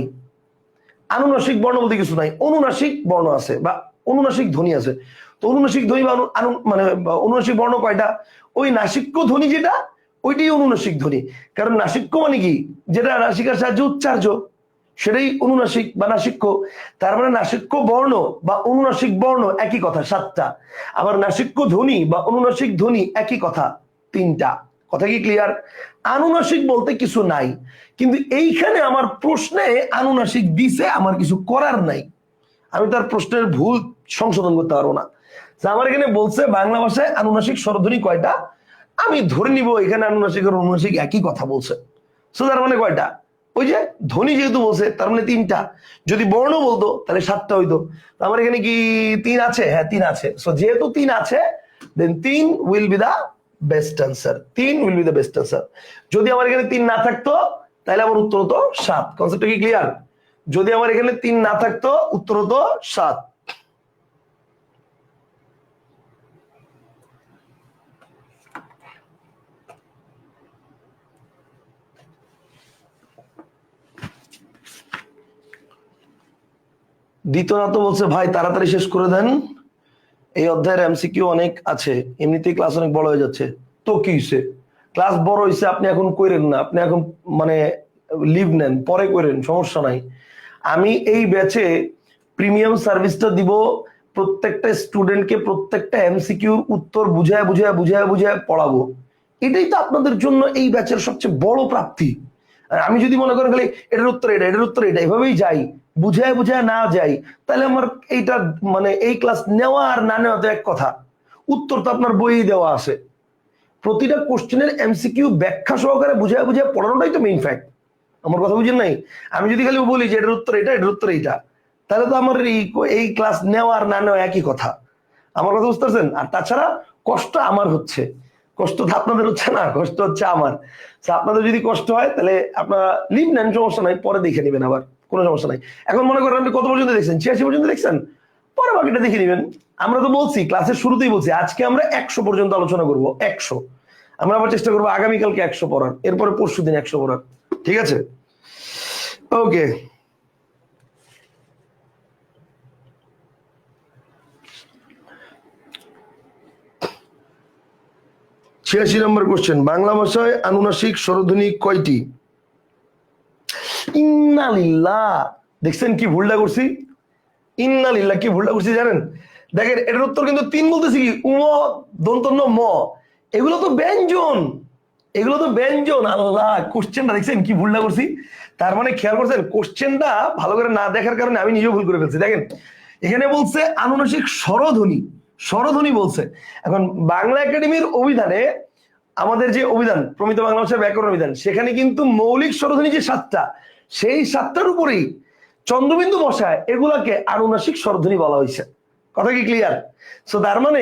S1: আনুনাসিক বর্ণ বলতে কিছু নাই, অনুনাসিক বর্ণ আছে বা অনুনাসিক ধ্বনি আছে। তো অনুনাসিক ধ্বনি বা মানে অনুনাসিক বর্ণ কয়টা? ওই নাসিক্য ধ্বনি যেটা, ওইটাই অনুনাসিক ধ্বনি। কারণ নাসিক্য মানে কি, যেটা নাসিকার সাহায্যে উচ্চার্য, সেটাই অনুনাসিক বা নাসিক্য। তার মানে নাসিক্য বর্ণ বা অনুনাসিক বর্ণ একই কথা 7টা, আবার নাসিক্য ধ্বনি বা অনুনাসিক ধ্বনি একই কথা 3টা। কথা কি ক্লিয়ার? আনুনাসিক বলতে কিছু নাই, কিন্তু এইখানে আমার প্রশ্নে আনুনাসিক দিছে, আমার কিছু করার নাই, আমি তার প্রশ্নের ভুল সংশোধন করতে পারবো না। আমার এখানে বলছে বাংলা ভাষায় আনুনাসিক স্বরধ্বনি কয়টা, আমি ধরে নিব এখানে আনুনাসিক আর অনুনাসিক একই কথা বলছে। সো তার মানে কয়টা? ওই যে ধ্বনি যেহেতু বলছে তার মানে 3টা। যদি বর্ণ বলতো তাহলে 7টা হইতো। আমার এখানে কি 3 আছে? হ্যাঁ 3 আছে। সো যেহেতু 3 আছে, then 3 will be the best answer. 3 will be the best answer. যদি আমার এখানে 3 না থাকতো তাহলে আমার উত্তর হতো 7। কনসেপ্টটা কি ক্লিয়ার? যদি আমার এখানে 3 না থাকতো উত্তর হতো 7। দ্বিতীয় তো বলছে ভাই তাড়াতাড়ি শেষ করে দেন, এই অধ্যায়ের এমসিকিউ অনেক আছে, এমনিতেই ক্লাস অনেক বড় হয়ে যাচ্ছে। তো কি হয়েছে, ক্লাস বড় হয়েছে, আপনি এখন কইরেন না, আপনি এখন মানে লিভ নেন, পরে কইরেন, সমস্যা নাই। আমি এই ব্যাচে প্রিমিয়াম সার্ভিসটা দিব, প্রত্যেকটা স্টুডেন্টকে প্রত্যেকটা এমসিকিউর উত্তর বুঝায় বুঝায় বুঝায় বুঝায় পড়াবো। এটাই তো আপনাদের জন্য এই ব্যাচের সবচেয়ে বড় প্রাপ্তি। আর আমি যদি মনে করেন খালি এটার উত্তর এটা, এটার উত্তর এটা, এভাবেই যাই, বুঝায় বুঝায় না যাই, তাহলে আমার এইটা মানে এই ক্লাস নেওয়া আর না নেওয়া তো এক কথা। উত্তর তো আপনার বইয়ে দেওয়া আছে। প্রতিটা কোশ্চেনের এমসিকিউ ব্যাখ্যা সহকারে বুঝায় বুঝায় পড়ানোটাই তো মেইন ফ্যাক্ট। আমার কথা বুঝেন নাই? আমি যদি খালি বলি যে এটার উত্তর এটা, এটার উত্তর এইটা, তাহলে তো আমার এই ক্লাস নেওয়া আর না নেওয়া একই কথা। আমার কথা বুঝতে পারছেন? আর তাছাড়া কষ্ট আমার হচ্ছে, কষ্ট তো আপনাদের হচ্ছে না, কষ্ট হচ্ছে আমার। আপনাদের যদি কষ্ট হয় তাহলে আপনারা লিভ নেন, সমস্যা নাই, পরে দেখে নেবেন, আবার কোনো সমস্যা নাই। এখন মনে করেন আপনি কত পর্যন্ত দেখছেন? 86 পর্যন্ত দেখছেন, পরে বাকিটা দেখে নেবেন। আমরা তো বলছি, ক্লাসের শুরুতেই বলছি আজকে আমরা 100 পর্যন্ত আলোচনা করব। 100, আমরা আবার চেষ্টা করবো আগামীকালকে 100 পড়ার, এরপরে পরশু দিন 100 পড়ার। ঠিক আছে? ওকে, 86 নম্বর কোশ্চেন, বাংলা ভাষায় আনুনাসিক স্বরধ্বনি কয়টি? ইন্নালিল্লাহ, দেখছেন কি ভুলটা করছি? ইন্নালিল্লাহ, কি ভুলটা করছি জানেন? দেখেন এটার উত্তর কিন্তু 3 বলতেছি কি, উম দন্তন্য ম, এগুলো তো ব্যঞ্জন, এগুলো তো ব্যঞ্জন। আল্লাহ, কোশ্চেনটা দেখছেন কি ভুলটা করছি? তার মানে খেয়াল করছেন, কোশ্চেনটা ভালো করে না দেখার কারণে আমি নিজেও ভুল করে ফেলছি। দেখেন এখানে বলছে আনুনাসিক স্বরধ্বনি, স্বরধ্বনি বলছে। এখন বাংলা একাডেমির অভিধানে, আমাদের যে অভিধান প্রমিত বাংলা ভাষার ব্যাকরণ অভিধান, সেখানে কিন্তু মৌলিক স্বরধ্বনি যে 7টা, সেই 7টার উপরেই চন্দ্রবিন্দু বসায় এগুলাকে আনুনাসিক স্বরধ্বনি বলা হয়েছে। কথা কি ক্লিয়ার? সো তার মানে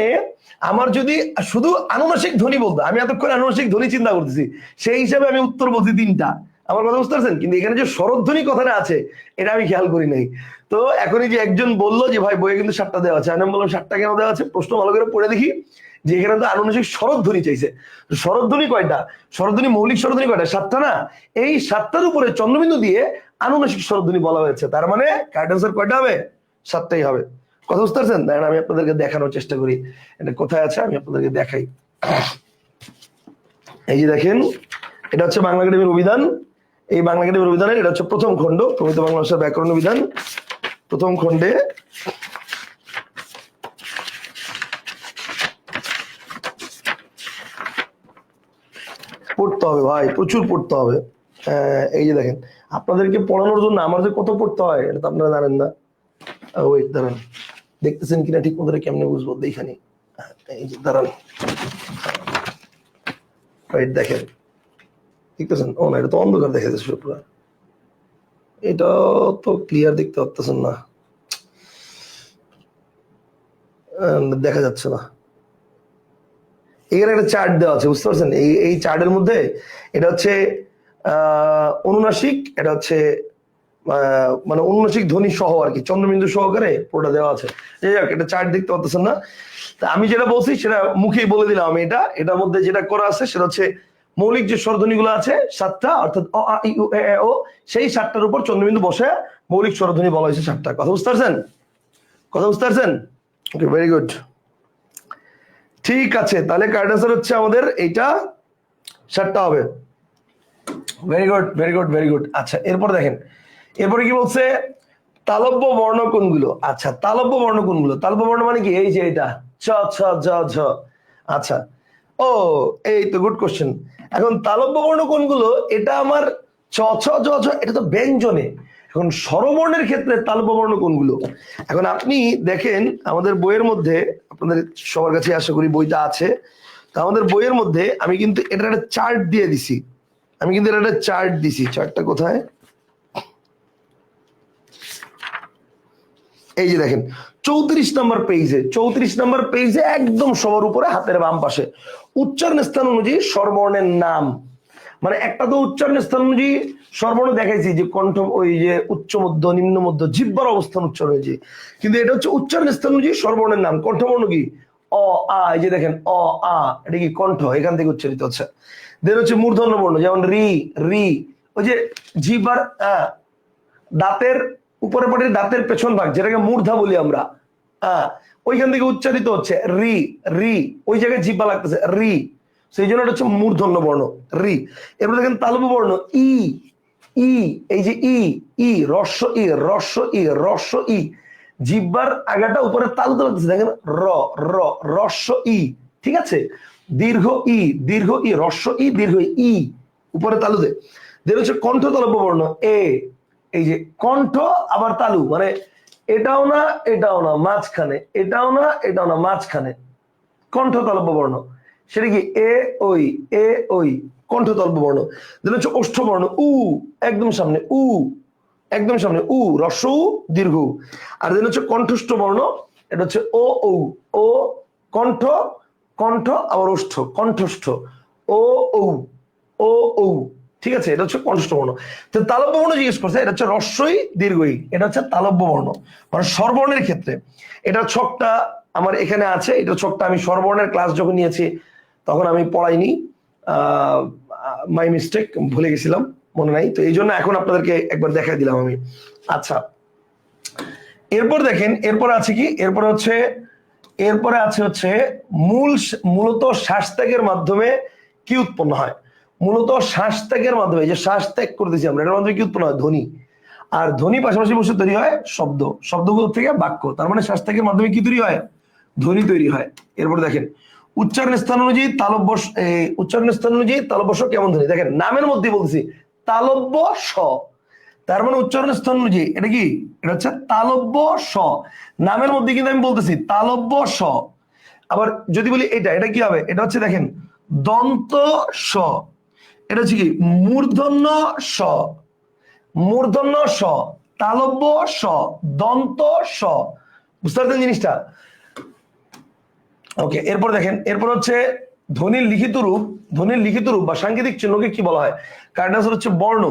S1: আমার যদি শুধু আনুনাসিক ধ্বনি বলতো, আমি এতক্ষণ আনুনাসিক ধ্বনি চিন্তা করতেছি, সেই হিসাবে আমি উত্তর বলছি 3টা। আমার কথা বুঝতে পারছেন? কিন্তু এখানে যে স্বরধ্বনি কথাটা আছে এটা আমি খেয়াল করি নাই। তো এখনই যে একজন বললো যে ভাই বইয়ে কিন্তু 7টা দেওয়া আছে, আমি বললাম 7টা কেন দেওয়া আছে, প্রশ্ন ভালো করে পড়ে দেখি যে এখানে তো আনুনাসিক স্বরধ্বনি চাইছে। স্বরধ্বনি কয়টা? স্বরধ্বনি মৌলিক স্বরধ্বনি কয়টা? 7টা না? এই 7টার উপরে চন্দ্রবিন্দু দিয়ে আনুনাসিক স্বরধ্বনি বলা হয়েছে। তার মানে কারেক্ট আনসার কয়টা হবে? 7টাই হবে। কথা বুঝতে পারছেন? দেখেন আমি আপনাদেরকে দেখানোর চেষ্টা করি, এটা কোথায় আছে আমি আপনাদেরকে দেখাই। এই যে দেখেন, এটা হচ্ছে বাংলা একাডেমির অভিধান। এই বাংলা একাডেমির অভিধানের এটা হচ্ছে প্রথম খণ্ড, প্রমিত বাংলা ভাষার ব্যাকরণ অভিধান। প্রথম খণ্ডে পড়তে হবে ভাই, প্রচুর পড়তে হবে। এই যে দেখেন, আপনাদেরকে পড়ানোর জন্য আমার যে কত পড়তে হয় এটা তো আপনারা জানেন না। ওয়েট দাঁড়ান, দেখতেছেন কিনা ঠিক মতো কেমনে বুঝবো এইখানে। এই যে দাঁড়ান, ওয়েট দেখেন, দেখতেছেন? ও না, এটা তো অন্ধকার দেখা যাচ্ছে পুরো, এটা তো ক্লিয়ার দেখতে পাচ্ছেন না, দেখা যাচ্ছে না। এখানে একটা চার্ট দেওয়া আছে, বুঝতে পারছেন? এই চার্টের মধ্যে এটা হচ্ছে অনুনাসিক, এটা হচ্ছে মানে অনুনাসিক ধ্বনি সহ আর কি, চন্দ্রবিন্দু সহকারে পুরোটা দেওয়া আছে। যাই হোক, এটা চার্ট দেখতে পাচ্ছেন না। তা আমি যেটা বলছি সেটা মুখেই বলে দিলাম। আমি এটার মধ্যে যেটা করা আছে সেটা হচ্ছে মৌলিক যে স্বরধ্বনিগুলো আছে 7টা, অর্থাৎ অ আ ই উ এ এ ও, সেই 7টার উপর চন্দ্রবিন্দু বসে মৌলিক স্বরধ্বনি বলা হয়েছে 7টা। কথা বুঝতে পারছেন? কথা বুঝতে পারছেন? ওকে, ভেরি গুড। ঠিক আছে, তাহলে কারেক্ট আনসার হচ্ছে আমাদের এইটা 7টা হবে। Very good, very good, very good. আচ্ছা, এরপরে দেখেন, এরপরে কি বলছে? তালব্য বর্ণ কোনগুলো? আচ্ছা, তালব্য বর্ণ কোনগুলো? তালব্য বর্ণ মানে কি? এই যে এটা চ ছ জ ঝ। আচ্ছা, ও এই তো গুড কোশ্চেন। এখন তালব্য বর্ণ কোনগুলো? এটা আমার চ ছ জ ঝ, এটা তো ব্যঞ্জনে। এখন স্বরবর্ণের ক্ষেত্রে তালব্য বর্ণ কোনগুলো? এখন আপনি দেখেন আমাদের বইয়ের মধ্যে, আপনাদের সবার কাছে আশা করি বইটা আছে, তো আমাদের বইয়ের মধ্যে আমি কিন্তু এটার একটা চার্ট দিয়ে দিছি। আমি কিন্তু এটা একটা চার্ট দিছি। চার্টটা কোথায়? এই যে দেখেন 34 নম্বর পেজে, 34 নম্বর পেজে একদম সবার উপরে হাতের বাম পাশে উচ্চারণ স্থান অনুযায়ী স্বরবর্ণের নাম। মানে একটা তো উচ্চারণ স্থান অনুযায়ী স্বরবর্ণ দেখাইছি যে কণ্ঠ, ওই যে উচ্চ মধ্য, নিম্ন মধ্য, জিহ্বার অবস্থান উচ্চারণ হয়েছে, কিন্তু এটা হচ্ছে উচ্চারণ স্থান অনুযায়ী স্বরবর্ণের নাম। কণ্ঠবর্ণ কি? অ আ, এই যে দেখেন অ আ, এটা কি কণ্ঠ, এখান থেকে উচ্চারিত হচ্ছে। দেন হচ্ছে মূর্ধন্য বর্ণ, যেমন রি রি, ওই যে জিহ্বার দাঁতের উপরে পাটির দাঁতের পেছন ভাগ, যেটাকে মূর্ধা বলি আমরা, ওইখান থেকে উচ্চারিত হচ্ছে রি রি, ওই জায়গায় জিহ্বা লাগতেছে রি, সেই জন্য এটা হচ্ছে মূর্ধন্য বর্ণ রি। এরপর দেখেন তালব্য বর্ণ ই ই, এই যে ই ই, রস্য ই রস্য ই রস্য ই, জিহ্বার আগাটা উপরে তালুতে লাগতেছে, দেখেন র র রস্য ই, ঠিক আছে। দীর্ঘ ই দীর্ঘ ই, রস্য ই দীর্ঘ ই, উপরে তালুতে। দেন হচ্ছে কণ্ঠ তালব্য বর্ণ এ, এই যে কণ্ঠ আবার তালু, মানে এটাও না এটাও না মাঝখানে, এটাও না এটাও না মাঝখানে, কণ্ঠ তালব্য বর্ণ। সেটা কি? এ ওই এ ওই, কণ্ঠ তালব্য বর্ণ। দেন হচ্ছে ওষ্ঠ বর্ণ উ, একদম সামনে উ, একদম সামনে উ, রস্য উ দীর্ঘ উ। আর দেন হচ্ছে কণ্ঠস্থ বর্ণ, এটা হচ্ছে ও ও ও, কণ্ঠ কণ্ঠ আবার ওষ্ঠ, কণ্ঠস্থ ও ও ও ও, ঠিক আছে। এটা হচ্ছে কণ্ঠস্থ বর্ণ। তো তালব্য বর্ণ জিজ্ঞেস করছে, এটা হচ্ছে রস্যই দীর্ঘই, এটা হচ্ছে তালব্য বর্ণ। মানে স্বরবর্ণের ক্ষেত্রে এটা ছকটা আমার এখানে আছে, এটা ছকটা আমি স্বরবর্ণের ক্লাস যখন নিয়েছি তখন আমি পড়াইনি, মাই মিস্টেক, ভুলে গেছিলাম, মনে নাই, তো এই জন্য এখন আপনাদেরকে একবার দেখা দিলাম আমি। আচ্ছা, এরপর দেখেন, এরপর আছে কি? এরপরে আছে মূলত শ্বাস ত্যাগের মাধ্যমে কি উৎপন্ন হয়? মূলত শ্বাস ত্যাগের মাধ্যমে, যে শ্বাস ত্যাগ করতেছি আমরা, এটার মাধ্যমে কি উৎপন্ন হয়? ধ্বনি। আর ধ্বনি পাশাপাশি বসে তৈরি হয় শব্দ, শব্দগুলো থেকে বাক্য। তার মানে শ্বাস ত্যাগের মাধ্যমে কি তৈরি হয়? ধ্বনি তৈরি হয়। এরপর দেখেন উচ্চারণ স্থান অনুযায়ী তালব্য, উচ্চারণ স্থান অনুযায়ী তালব্য স কেমন ধ্বনি? দেখেন নামের মধ্যে বলছি তালব্য স, তার মানে উচ্চারণ স্থান অনুযায়ী এটা কি? এটা হচ্ছে তালব্য স। নামের মধ্যে কিন্তু আমি বলতেছি তালব্য স। আবার যদি বলি এটা, এটা কি হবে? এটা হচ্ছে দেখেন দন্ত স, এটা হচ্ছে কি? মূর্ধন্য স, মূর্ধন্য স, তালব্য স, দন্ত স। বুঝতে পারছেন জিনিসটা? ওকে, এরপর দেখেন, এরপর হচ্ছে ধ্বনির লিখিত রূপ। ধ্বনির লিখিত রূপ বা সাংকেতিক চিহ্নকে কি বলা হয়? কারেক্ট আনসার হচ্ছে বর্ণ।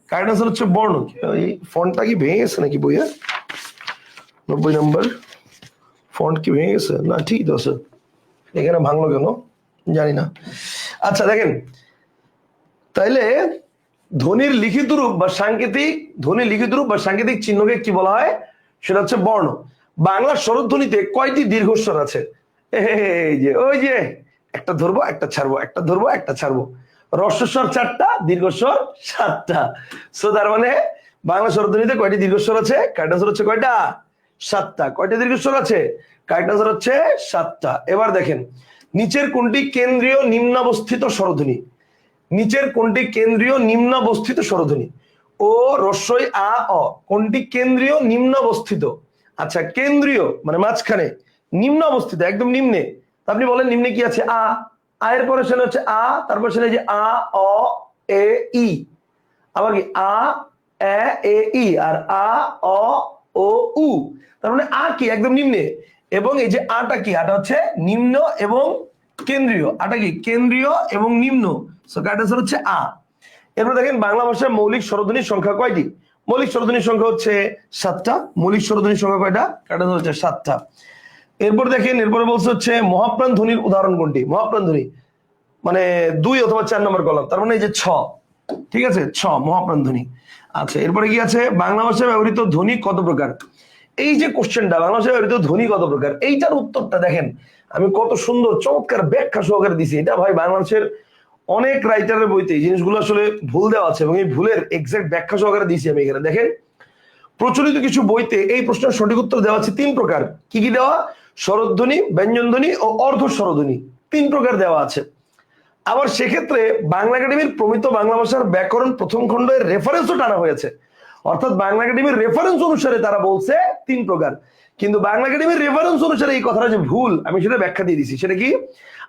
S1: কারেক্ট আনসার হচ্ছে বর্ণ। এই ফন্টটা কি ভেঙে গেছে নাকি বইয়ে? 90 নম্বর ফন্ট কি ভেঙে গেছে? না ঠিক তো আছে, এখানে ভাঙলো কেন জানি না। আচ্ছা দেখেন, তাইলে ধ্বনির লিখিত রূপ বা সাংকেতিক, ধ্বনির লিখিত রূপ বা সাংকেতিক চিহ্নকে কি বলা হয়? সেটা হচ্ছে বর্ণ। বাংলা স্বরধ্বনিতে কয়টি দীর্ঘস্বর আছে? এই যে ওই যে একটা ধরবো একটা ছাড়বো, একটা ধরবো একটা ছাড়বো। হ্রস্বস্বর 4টা, দীর্ঘস্বর 7টা। সো তার মানে বাংলা স্বরধ্বনিতে কয়টি দীর্ঘস্বর আছে? কারেক্ট আনসার হচ্ছে কয়টা? 7টা। কয়টা দীর্ঘস্বর আছে? কারেক্ট আনসার হচ্ছে 7টা। এবার দেখেন নিচের কোনটি কেন্দ্রীয় নিম্নাবস্থিত স্বরধ্বনি? নিচের কোনটি কেন্দ্রীয় নিম্নাবস্থিত স্বরধ্বনি? ও রস্যই আ অ, কোনটি কেন্দ্রীয় নিম্নাবস্থিত? আচ্ছা, কেন্দ্রীয় মানে মাঝখানে, নিম্ন অবস্থিত একদম নিম্নে। আপনি বলেন নিম্নে কি আছে? আ, আয়ের পরে সেটা হচ্ছে আ, তারপর সেটা যে আ অ এ ই, আবার কি আ এ এ ই, আর আ অ ও উ। তার মানে আ কি? একদম নিম্নে। এবং এই যে আটা কি? আটা হচ্ছে নিম্ন এবং কেন্দ্রীয়। আটা কি? কেন্দ্রীয় এবং নিম্ন। সো কারেক্ট আনসার হচ্ছে আ। এরপর দেখেন বাংলা ভাষায় মৌলিক স্বরধ্বনির সংখ্যা কয়টি? মৌলিক স্বরধ্বনির সংখ্যা হচ্ছে 7টা। মৌলিক স্বরধ্বনির সংখ্যা কয়টা? কারেক্ট আনসার হচ্ছে 7টা। এরপর দেখেন, এরপরে বলছে হচ্ছে মহাপ্রাণ ধ্বনির উদাহরণ কোনটি? মহাপ্রাণ ধ্বনি মানে 2 অথবা 4 নম্বর কলাম, তার মানে এই যে ছ, ঠিক আছে, ছ মহাপ্রাণ ধ্বনি। আচ্ছা, এরপরে কি আছে, বাংলা ভাষায় ব্যবহৃত ধ্বনি কত প্রকার। এই যে কোশ্চেনটা, বাংলা ভাষায় ব্যবহৃত ধ্বনি কত প্রকার, এইটার উত্তরটা দেখেন আমি কত সুন্দর চমৎকার ব্যাখ্যা সহকারে দিছি। এটা ভাই বাংলাদেশের অনেক রাইটারের বইতে এই জিনিসগুলো আসলে ভুল দেওয়া আছে এবং এই ভুলের এক্সাক্ট ব্যাখ্যা সহকারে দিয়েছি আমি এখানে। দেখেন, প্রচলিত কিছু বইতে এই প্রশ্নের সঠিক উত্তর দেওয়া আছে 3 প্রকার। কি কি দেওয়া? স্বরধ্বনি, ব্যঞ্জনধ্বনি ও অর্ধ স্বরধ্বনি, 3 প্রকার দেওয়া আছে। আবার সেক্ষেত্রে বাংলা একাডেমির প্রমিত বাংলা ভাষার ব্যাকরণ প্রথম খণ্ডের রেফারেন্সও টানা হয়েছে, অর্থাৎ বাংলা একাডেমির রেফারেন্স অনুসারে তারা বলছে 3 প্রকার। কিন্তু বাংলা একাডেমির রেফারেন্স অনুসারে এই কথাটা যে ভুল, আমি সেটা ব্যাখ্যা দিয়ে দিছি। সেটা কি?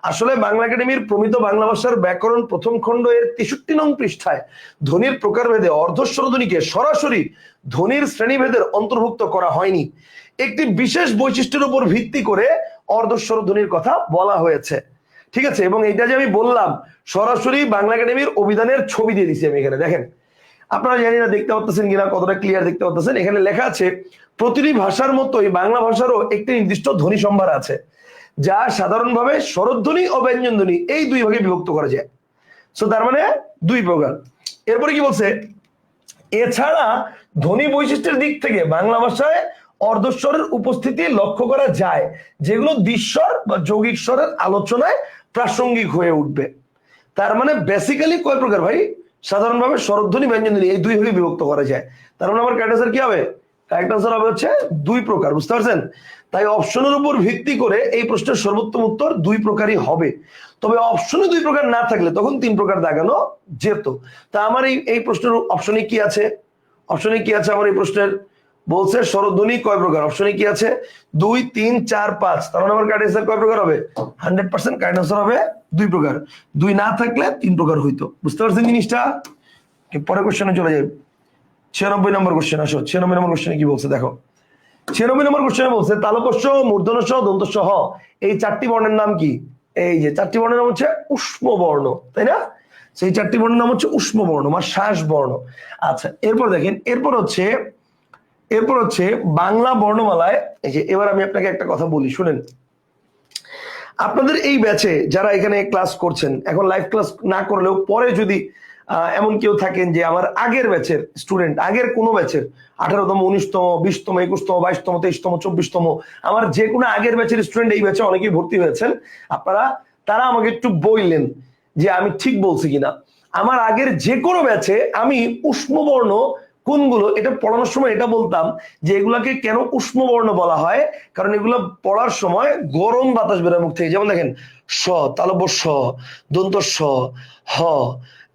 S1: আসলে বাংলা একাডেমির প্রমিত বাংলা ভাষার ব্যাকরণ প্রথম খণ্ড এর 63 নং পৃষ্ঠায় ধ্বনির প্রকারভেদে অর্ধস্বরধ্বনিকে সরাসরি ধ্বনির শ্রেণীভেদের অন্তর্ভুক্ত করা হয়নি, একটি বিশেষ বৈশিষ্ট্যের উপর ভিত্তি করে অর্ধস্বরধ্বনির কথা বলা হয়েছে। ঠিক আছে, এবং এইটা যে আমি বললাম সরাসরি বাংলা একাডেমির অভিধানের ছবি দিয়ে দিছি আমি এখানে। দেখেন, আপনারা জানি না দেখতে পাচ্ছেন কিনা, কতটা ক্লিয়ার দেখতে পাচ্ছেন। এখানে লেখা আছে প্রতিটি ভাষার মতোই বাংলা ভাষারও একটি নির্দিষ্ট ধ্বনি সম্ভার আছে, যা সাধারণভাবে স্বরধ্বনি ও ব্যঞ্জনধ্বনি এই 2 ভাগে বিভক্ত করা যায়। সো তার মানে 2 প্রকার। এরপরে কি বলছে, এছাড়া ধ্বনি বৈশিষ্ট্যের দিক থেকে বাংলা ভাষায় অর্ধস্বরের উপস্থিতি লক্ষ্য করা যায়, যেগুলো দ্বিস্বর বা যৌগিক স্বরের আলোচনায় প্রাসঙ্গিক হয়ে উঠবে। তার মানে বেসিক্যালি কয় প্রকার ভাই? সাধারণভাবে স্বরধ্বনি, ব্যঞ্জনধ্বনি এই 2 ভাগে বিভক্ত করা যায়। তার মানে আমার কারেক্ট আনসার কি হবে? কারেক্ট আনসার হবে হচ্ছে 2 প্রকার। বুঝতে পারছেন? তাই অপশনের উপর ভিত্তি করে এই প্রশ্নের সর্বোত্তম উত্তর 2 প্রকারই হবে। তবে অপশনে 2 প্রকার না থাকলে তখন 3 প্রকার দাগানো যেত। তা আমার এই প্রশ্নের অপশনে কি আছে? অপশনে কি আছে আমার এই প্রশ্নের? বলছে স্বরধ্বনি কয় প্রকার। অপশনে কি আছে? 2, 3, 4, 5। তার মানে আমার কারেক্ট আনসার কয় প্রকার হবে? 100% কারেক্ট আনসার হবে 2 প্রকার। 2 না থাকলে 3 প্রকার হইতো। বুঝতে পারছেন জিনিসটা? পরে কোশ্চেনে চলে যাই। 96 নম্বর কোশ্চেন। আসো 96 নম্বর কোশ্চেনে কি বলছে দেখো। 96 নম্বর কোশ্চেনে বলছে তালব্য শ, মূর্ধন্য শ, দন্ত শ, হ এই 4টি বর্ণের নাম কি? এই যে 4টি বর্ণের নাম হচ্ছে উষ্ম বর্ণ, তাই না? সেই 4টি বর্ণের নাম হচ্ছে উষ্ম বর্ণ বা শ্বাস বর্ণ। আচ্ছা, এরপর দেখেন, এরপর হচ্ছে বাংলা বর্ণমালায়। এই যে এবার আমি আপনাকে একটা কথা বলি, শুনেন। আপনাদের এই ব্যাচে যারা এখানে ক্লাস করছেন, এখন লাইভ ক্লাস না করলেও পরে যদি এমন কেউ থাকেন যে আমার আগের ব্যাচের স্টুডেন্ট, আগের কোনো ব্যাচের 18তম, 19তম, 20তম, 21তম, 22তম, 23তম, 24তম, আমার যে কোনো আগের ব্যাচের স্টুডেন্ট এই ব্যাচে অনেকেই ভর্তি হয়েছেন আপনারা, তারা আমাকে একটু বললেন যে আমি ঠিক বলছি কিনা। আমার আগের যে কোনো ব্যাচে আমি উষ্ম বর্ণ কোনগুলো এটা পড়ানোর সময় এটা বলতাম যে এগুলাকে কেন উষ্ম বর্ণ বলা হয়, কারণ এগুলো পড়ার সময় গরম বাতাস বেরোয় মুখ থেকে। যেমন দেখেন, স, তালব্য স, দন্ত স, হ,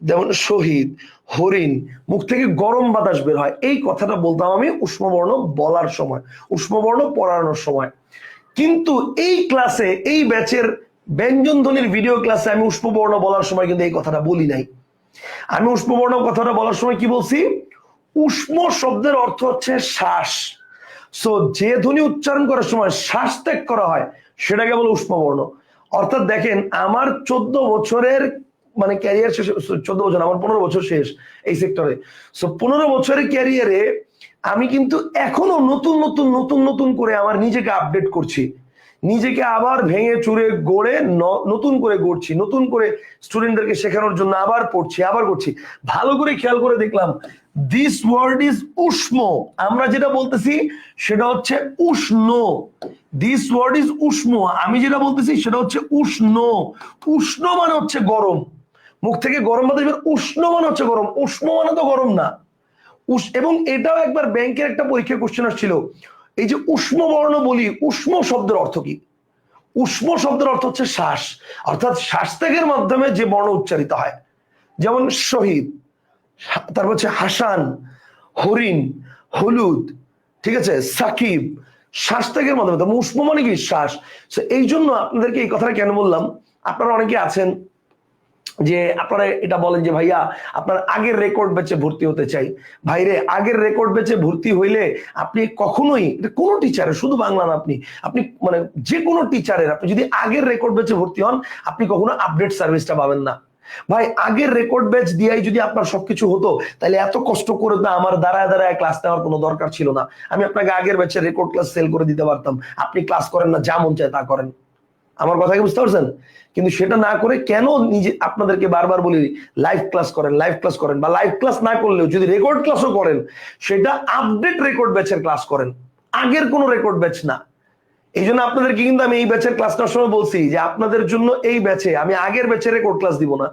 S1: যেমন শহীদ, হরিণ, মুখ থেকে গরম বাতাস বের হয়। এই কথাটা বলতাম আমি উষ্মবর্ণ বলার সময়, উষ্মবর্ণ পড়ানোর সময়। কিন্তু এই ক্লাসে, এই ব্যাচের ব্যঞ্জন ধ্বনির ভিডিও ক্লাসে আমি উষ্মবর্ণ বলার সময় কিন্তু এই কথাটা বলি নাই। আমি উষ্মবর্ণ কথাটা বলার সময় কি বলছি? উষ্ম শব্দের অর্থ হচ্ছে শ্বাস। সো যে ধ্বনি উচ্চারণ করার সময় শ্বাস ত্যাগ করা হয় সেটাকে বলে উষ্মবর্ণ। অর্থাৎ দেখেন, আমার 14 বছরের মানে ক্যারিয়ার শেষ, 14 বছর, আমার 15 বছর শেষ এই সেক্টরে। সো 15 বছরের ক্যারিয়ারে আমি কিন্তু এখনো নতুন নতুন নতুন নতুন করে আমার নিজেকে আপডেট করছি, নিজেকে আবার ভেঙে চুরে গড়ে নতুন করে গড়ছি, নতুন করে স্টুডেন্টদেরকে শেখানোর জন্য আবার পড়ছি, আবার করছি। ভালো করে খেয়াল করে দেখলাম, দিস ওয়ার্ড ইজ উষ্ম। আমরা যেটা বলতেছি সেটা হচ্ছে উষ্ণ। দিস ওয়ার্ড ইজ উষ্ম, আমি যেটা বলতেছি সেটা হচ্ছে উষ্ণ। উষ্ণ মানে হচ্ছে গরম, মুখ থেকে গরম বাতাস বের। উষ্ণ মানে হচ্ছে গরম, উষ্ণ মানে তো গরম না। এবং এটাও একবার ব্যাংকের একটা পরীক্ষা কোশ্চেন আসছিল, এই যে উষ্ম বর্ণ বলি, উষ্ম শব্দের অর্থ কি? উষ্ম শব্দের অর্থ হচ্ছে শ্বাস, অর্থাৎ শ্বাস ত্যাগের মাধ্যমে যে বর্ণ উচ্চারিত হয়। যেমন শহীদ, তারপর হচ্ছে হাসান, হরিণ, হলুদ, ঠিক আছে, সাকিব, শ্বাস ত্যাগের মাধ্যমে। উষ্ম মানে কি? শ্বাস। এই জন্য আপনাদেরকে এই কথাটা কেন বললাম, আপনারা অনেকে আছেন যে আপনারা এটা বলেন যে ভাইয়া আপনার আগের রেকর্ড ব্যাচে ভর্তি হতে চাই। ভাইরে, আগের রেকর্ড ব্যাচে ভর্তি হইলে আপনি কখনোই, কোনো টিচারের, শুধু বাংলা না, আপনি মানে যে কোনো টিচারের আপনি যদি আগের রেকর্ড ব্যাচে ভর্তি হন, আপনি কখনো আপডেট সার্ভিসটা পাবেন না। ভাই, আগের রেকর্ড ব্যাচ দিয়েই যদি আপনার সবকিছু হতো, তাহলে এত কষ্ট করে না আমার দাঁড়ায় দাঁড়ায় ক্লাস নেওয়ার কোনো দরকার ছিল না। আমি আপনাকে আগের ব্যাচের রেকর্ড ক্লাস সেল করে দিতে পারতাম, আপনি ক্লাস করেন না, যা মন চায় তা করেন। আমার কথা কি বুঝতে পারছেন? কিন্তু সেটা না করে কেন নিজে আপনাদেরকে বারবার বলি লাইভ ক্লাস করেন, লাইভ ক্লাস করেন, বা লাইভ ক্লাস না করলেও যদি রেকর্ড ক্লাসও করেন সেটা আপডেট রেকর্ড ব্যাচের ক্লাস করেন, আগের কোনো রেকর্ড ব্যাচ না। এই জন্য আপনাদেরকে কিন্তু আমি এই ব্যাচের ক্লাস নেওয়ার সময় বলছি যে আপনাদের জন্য এই ব্যাচে আমি আগের ব্যাচে রেকর্ড ক্লাস দিব না,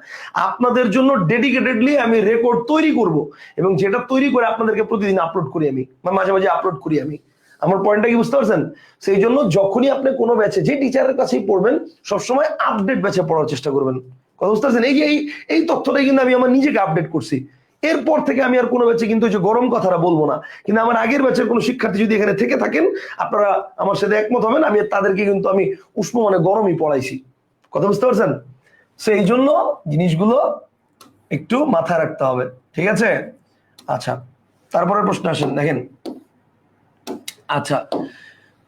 S1: আপনাদের জন্য ডেডিকেটেডলি আমি রেকর্ড তৈরি করব, এবং যেটা তৈরি করে আপনাদেরকে প্রতিদিন আপলোড করি আমি, বা মাঝে মাঝে আপলোড করি আমি। আমার পয়েন্টটা কি বুঝতে পারছেন? সেই জন্য যখনই আপনি কোনো ব্যাচে যে টিচারের কাছেই পড়বেন সবসময় আপডেট ব্যাচে পড়ার চেষ্টা করবেন। কথা বুঝতে পারছেন? এই যে এই তথ্যটাই কিন্তু আমি আমার নিজেকে আপডেট করছি। এরপর থেকে আমি আর কোনো ব্যাচে কিন্তু যে গরম কথাটা বলবো না, কিন্তু আমার আগের ব্যাচের কোনো শিক্ষার্থী যদি এখানে থেকে থাকেন আপনারা আমার সাথে একমত হবেন, আমি তাদেরকে কিন্তু আমি উষ্ণ মানে গরমই পড়াইছি। কথা বুঝতে পারছেন? সেই জন্য জিনিসগুলো একটু মাথায় রাখতে হবে, ঠিক আছে? আচ্ছা, তারপরে প্রশ্ন আসেন, দেখেন। আচ্ছা,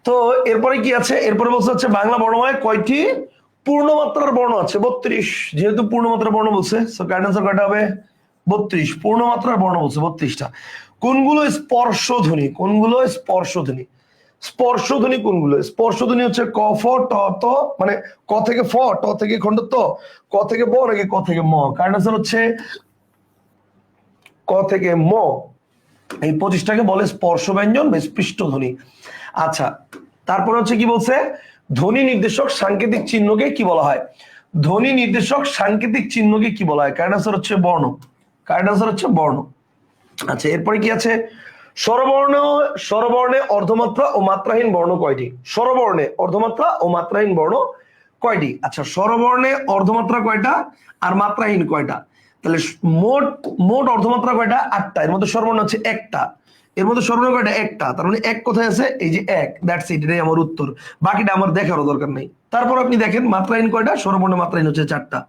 S1: তো এরপরে কি আছে? এরপরে বলছে হচ্ছে বাংলা বর্ণমালায় কয়টি পূর্ণমাত্রার বর্ণ আছে? 32। যেহেতু পূর্ণমাত্রার বর্ণ বলছে, সো কারেক্ট আনসার কয়টা হবে? 32। পূর্ণমাত্রার বর্ণ বলছে 32টা। কোনগুলো স্পর্শধ্বনি? কোনগুলো স্পর্শধ্বনি? স্পর্শধ্বনি কোনগুলো? স্পর্শধ্বনি হচ্ছে ক, ফ, ট, ত, মানে ক থেকে ফ, ট থেকে খন্ড ত, ক থেকে ব, নাকি ক থেকে ম? কারেক্ট আনসার হচ্ছে ক থেকে ম। এই 25টাকে বলে স্পর্শ ব্যঞ্জন বা স্পৃষ্টধ্বনি। আচ্ছা, তারপরে হচ্ছে কি বলছে? ধ্বনি নির্দেশক সাংকেতিক চিহ্নকে কি বলা হয়? ধ্বনি নির্দেশক সাংকেতিক চিহ্নকে কি বলা হয়? কারেক্ট আনসার হচ্ছে বর্ণ। কারেক্ট আনসার হচ্ছে বর্ণ। আচ্ছা, এরপরে কি আছে? স্বরবর্ণে অর্ধমাত্রা ও মাত্রাহীন বর্ণ কয়টি? স্বরবর্ণে অর্ধমাত্রা ও মাত্রাহীন বর্ণ কয়টি? আচ্ছা, স্বরবর্ণে অর্ধমাত্রা কয়টা আর মাত্রাহীন কয়টা? তাহলে মোট মোট অর্ধমাত্রা কয়টা? 8টা। এর মধ্যে স্বরবর্ণ হচ্ছে একটা। এর মধ্যে স্বরবর্ণ কয়টা? একটা। তার মানে এক কোথায় আছে? এই যে এক, দ্যাটস ইট, এটাই আমার উত্তর। বাকিটা আমার দেখারও দরকার নেই। তারপর আপনি দেখেন মাত্রাহীন কয়টা? স্বরবর্ণে মাত্রাহীন হচ্ছে 4টা।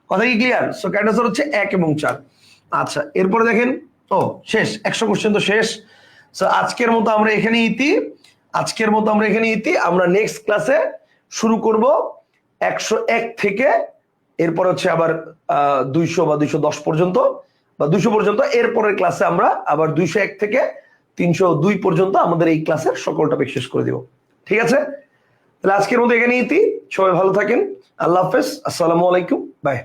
S1: কথা কি ক্লিয়ার? সো কারেক্ট আনসার হচ্ছে 1 এবং 4। আচ্ছা, এরপরে দেখেন। ও শেষ, 100 কোশ্চেন তো শেষ। সো আজকের মতো আমরা এখানে ইতি। আমরা নেক্সট ক্লাসে শুরু করব 101 থেকে, এরপর হচ্ছে আবার 200 বা 210 পর্যন্ত, বা 200 পর্যন্ত। এরপরের ক্লাসে আমরা আবার 201 থেকে 302 পর্যন্ত আমাদের এই ক্লাসের সকল টপিক শেষ করে দিব। ঠিক আছে? তাহলে আজকের মতো এখানে ইতি। সবাই ভালো থাকেন। আল্লাহ হাফেজ। আসসালামু আলাইকুম। বাই।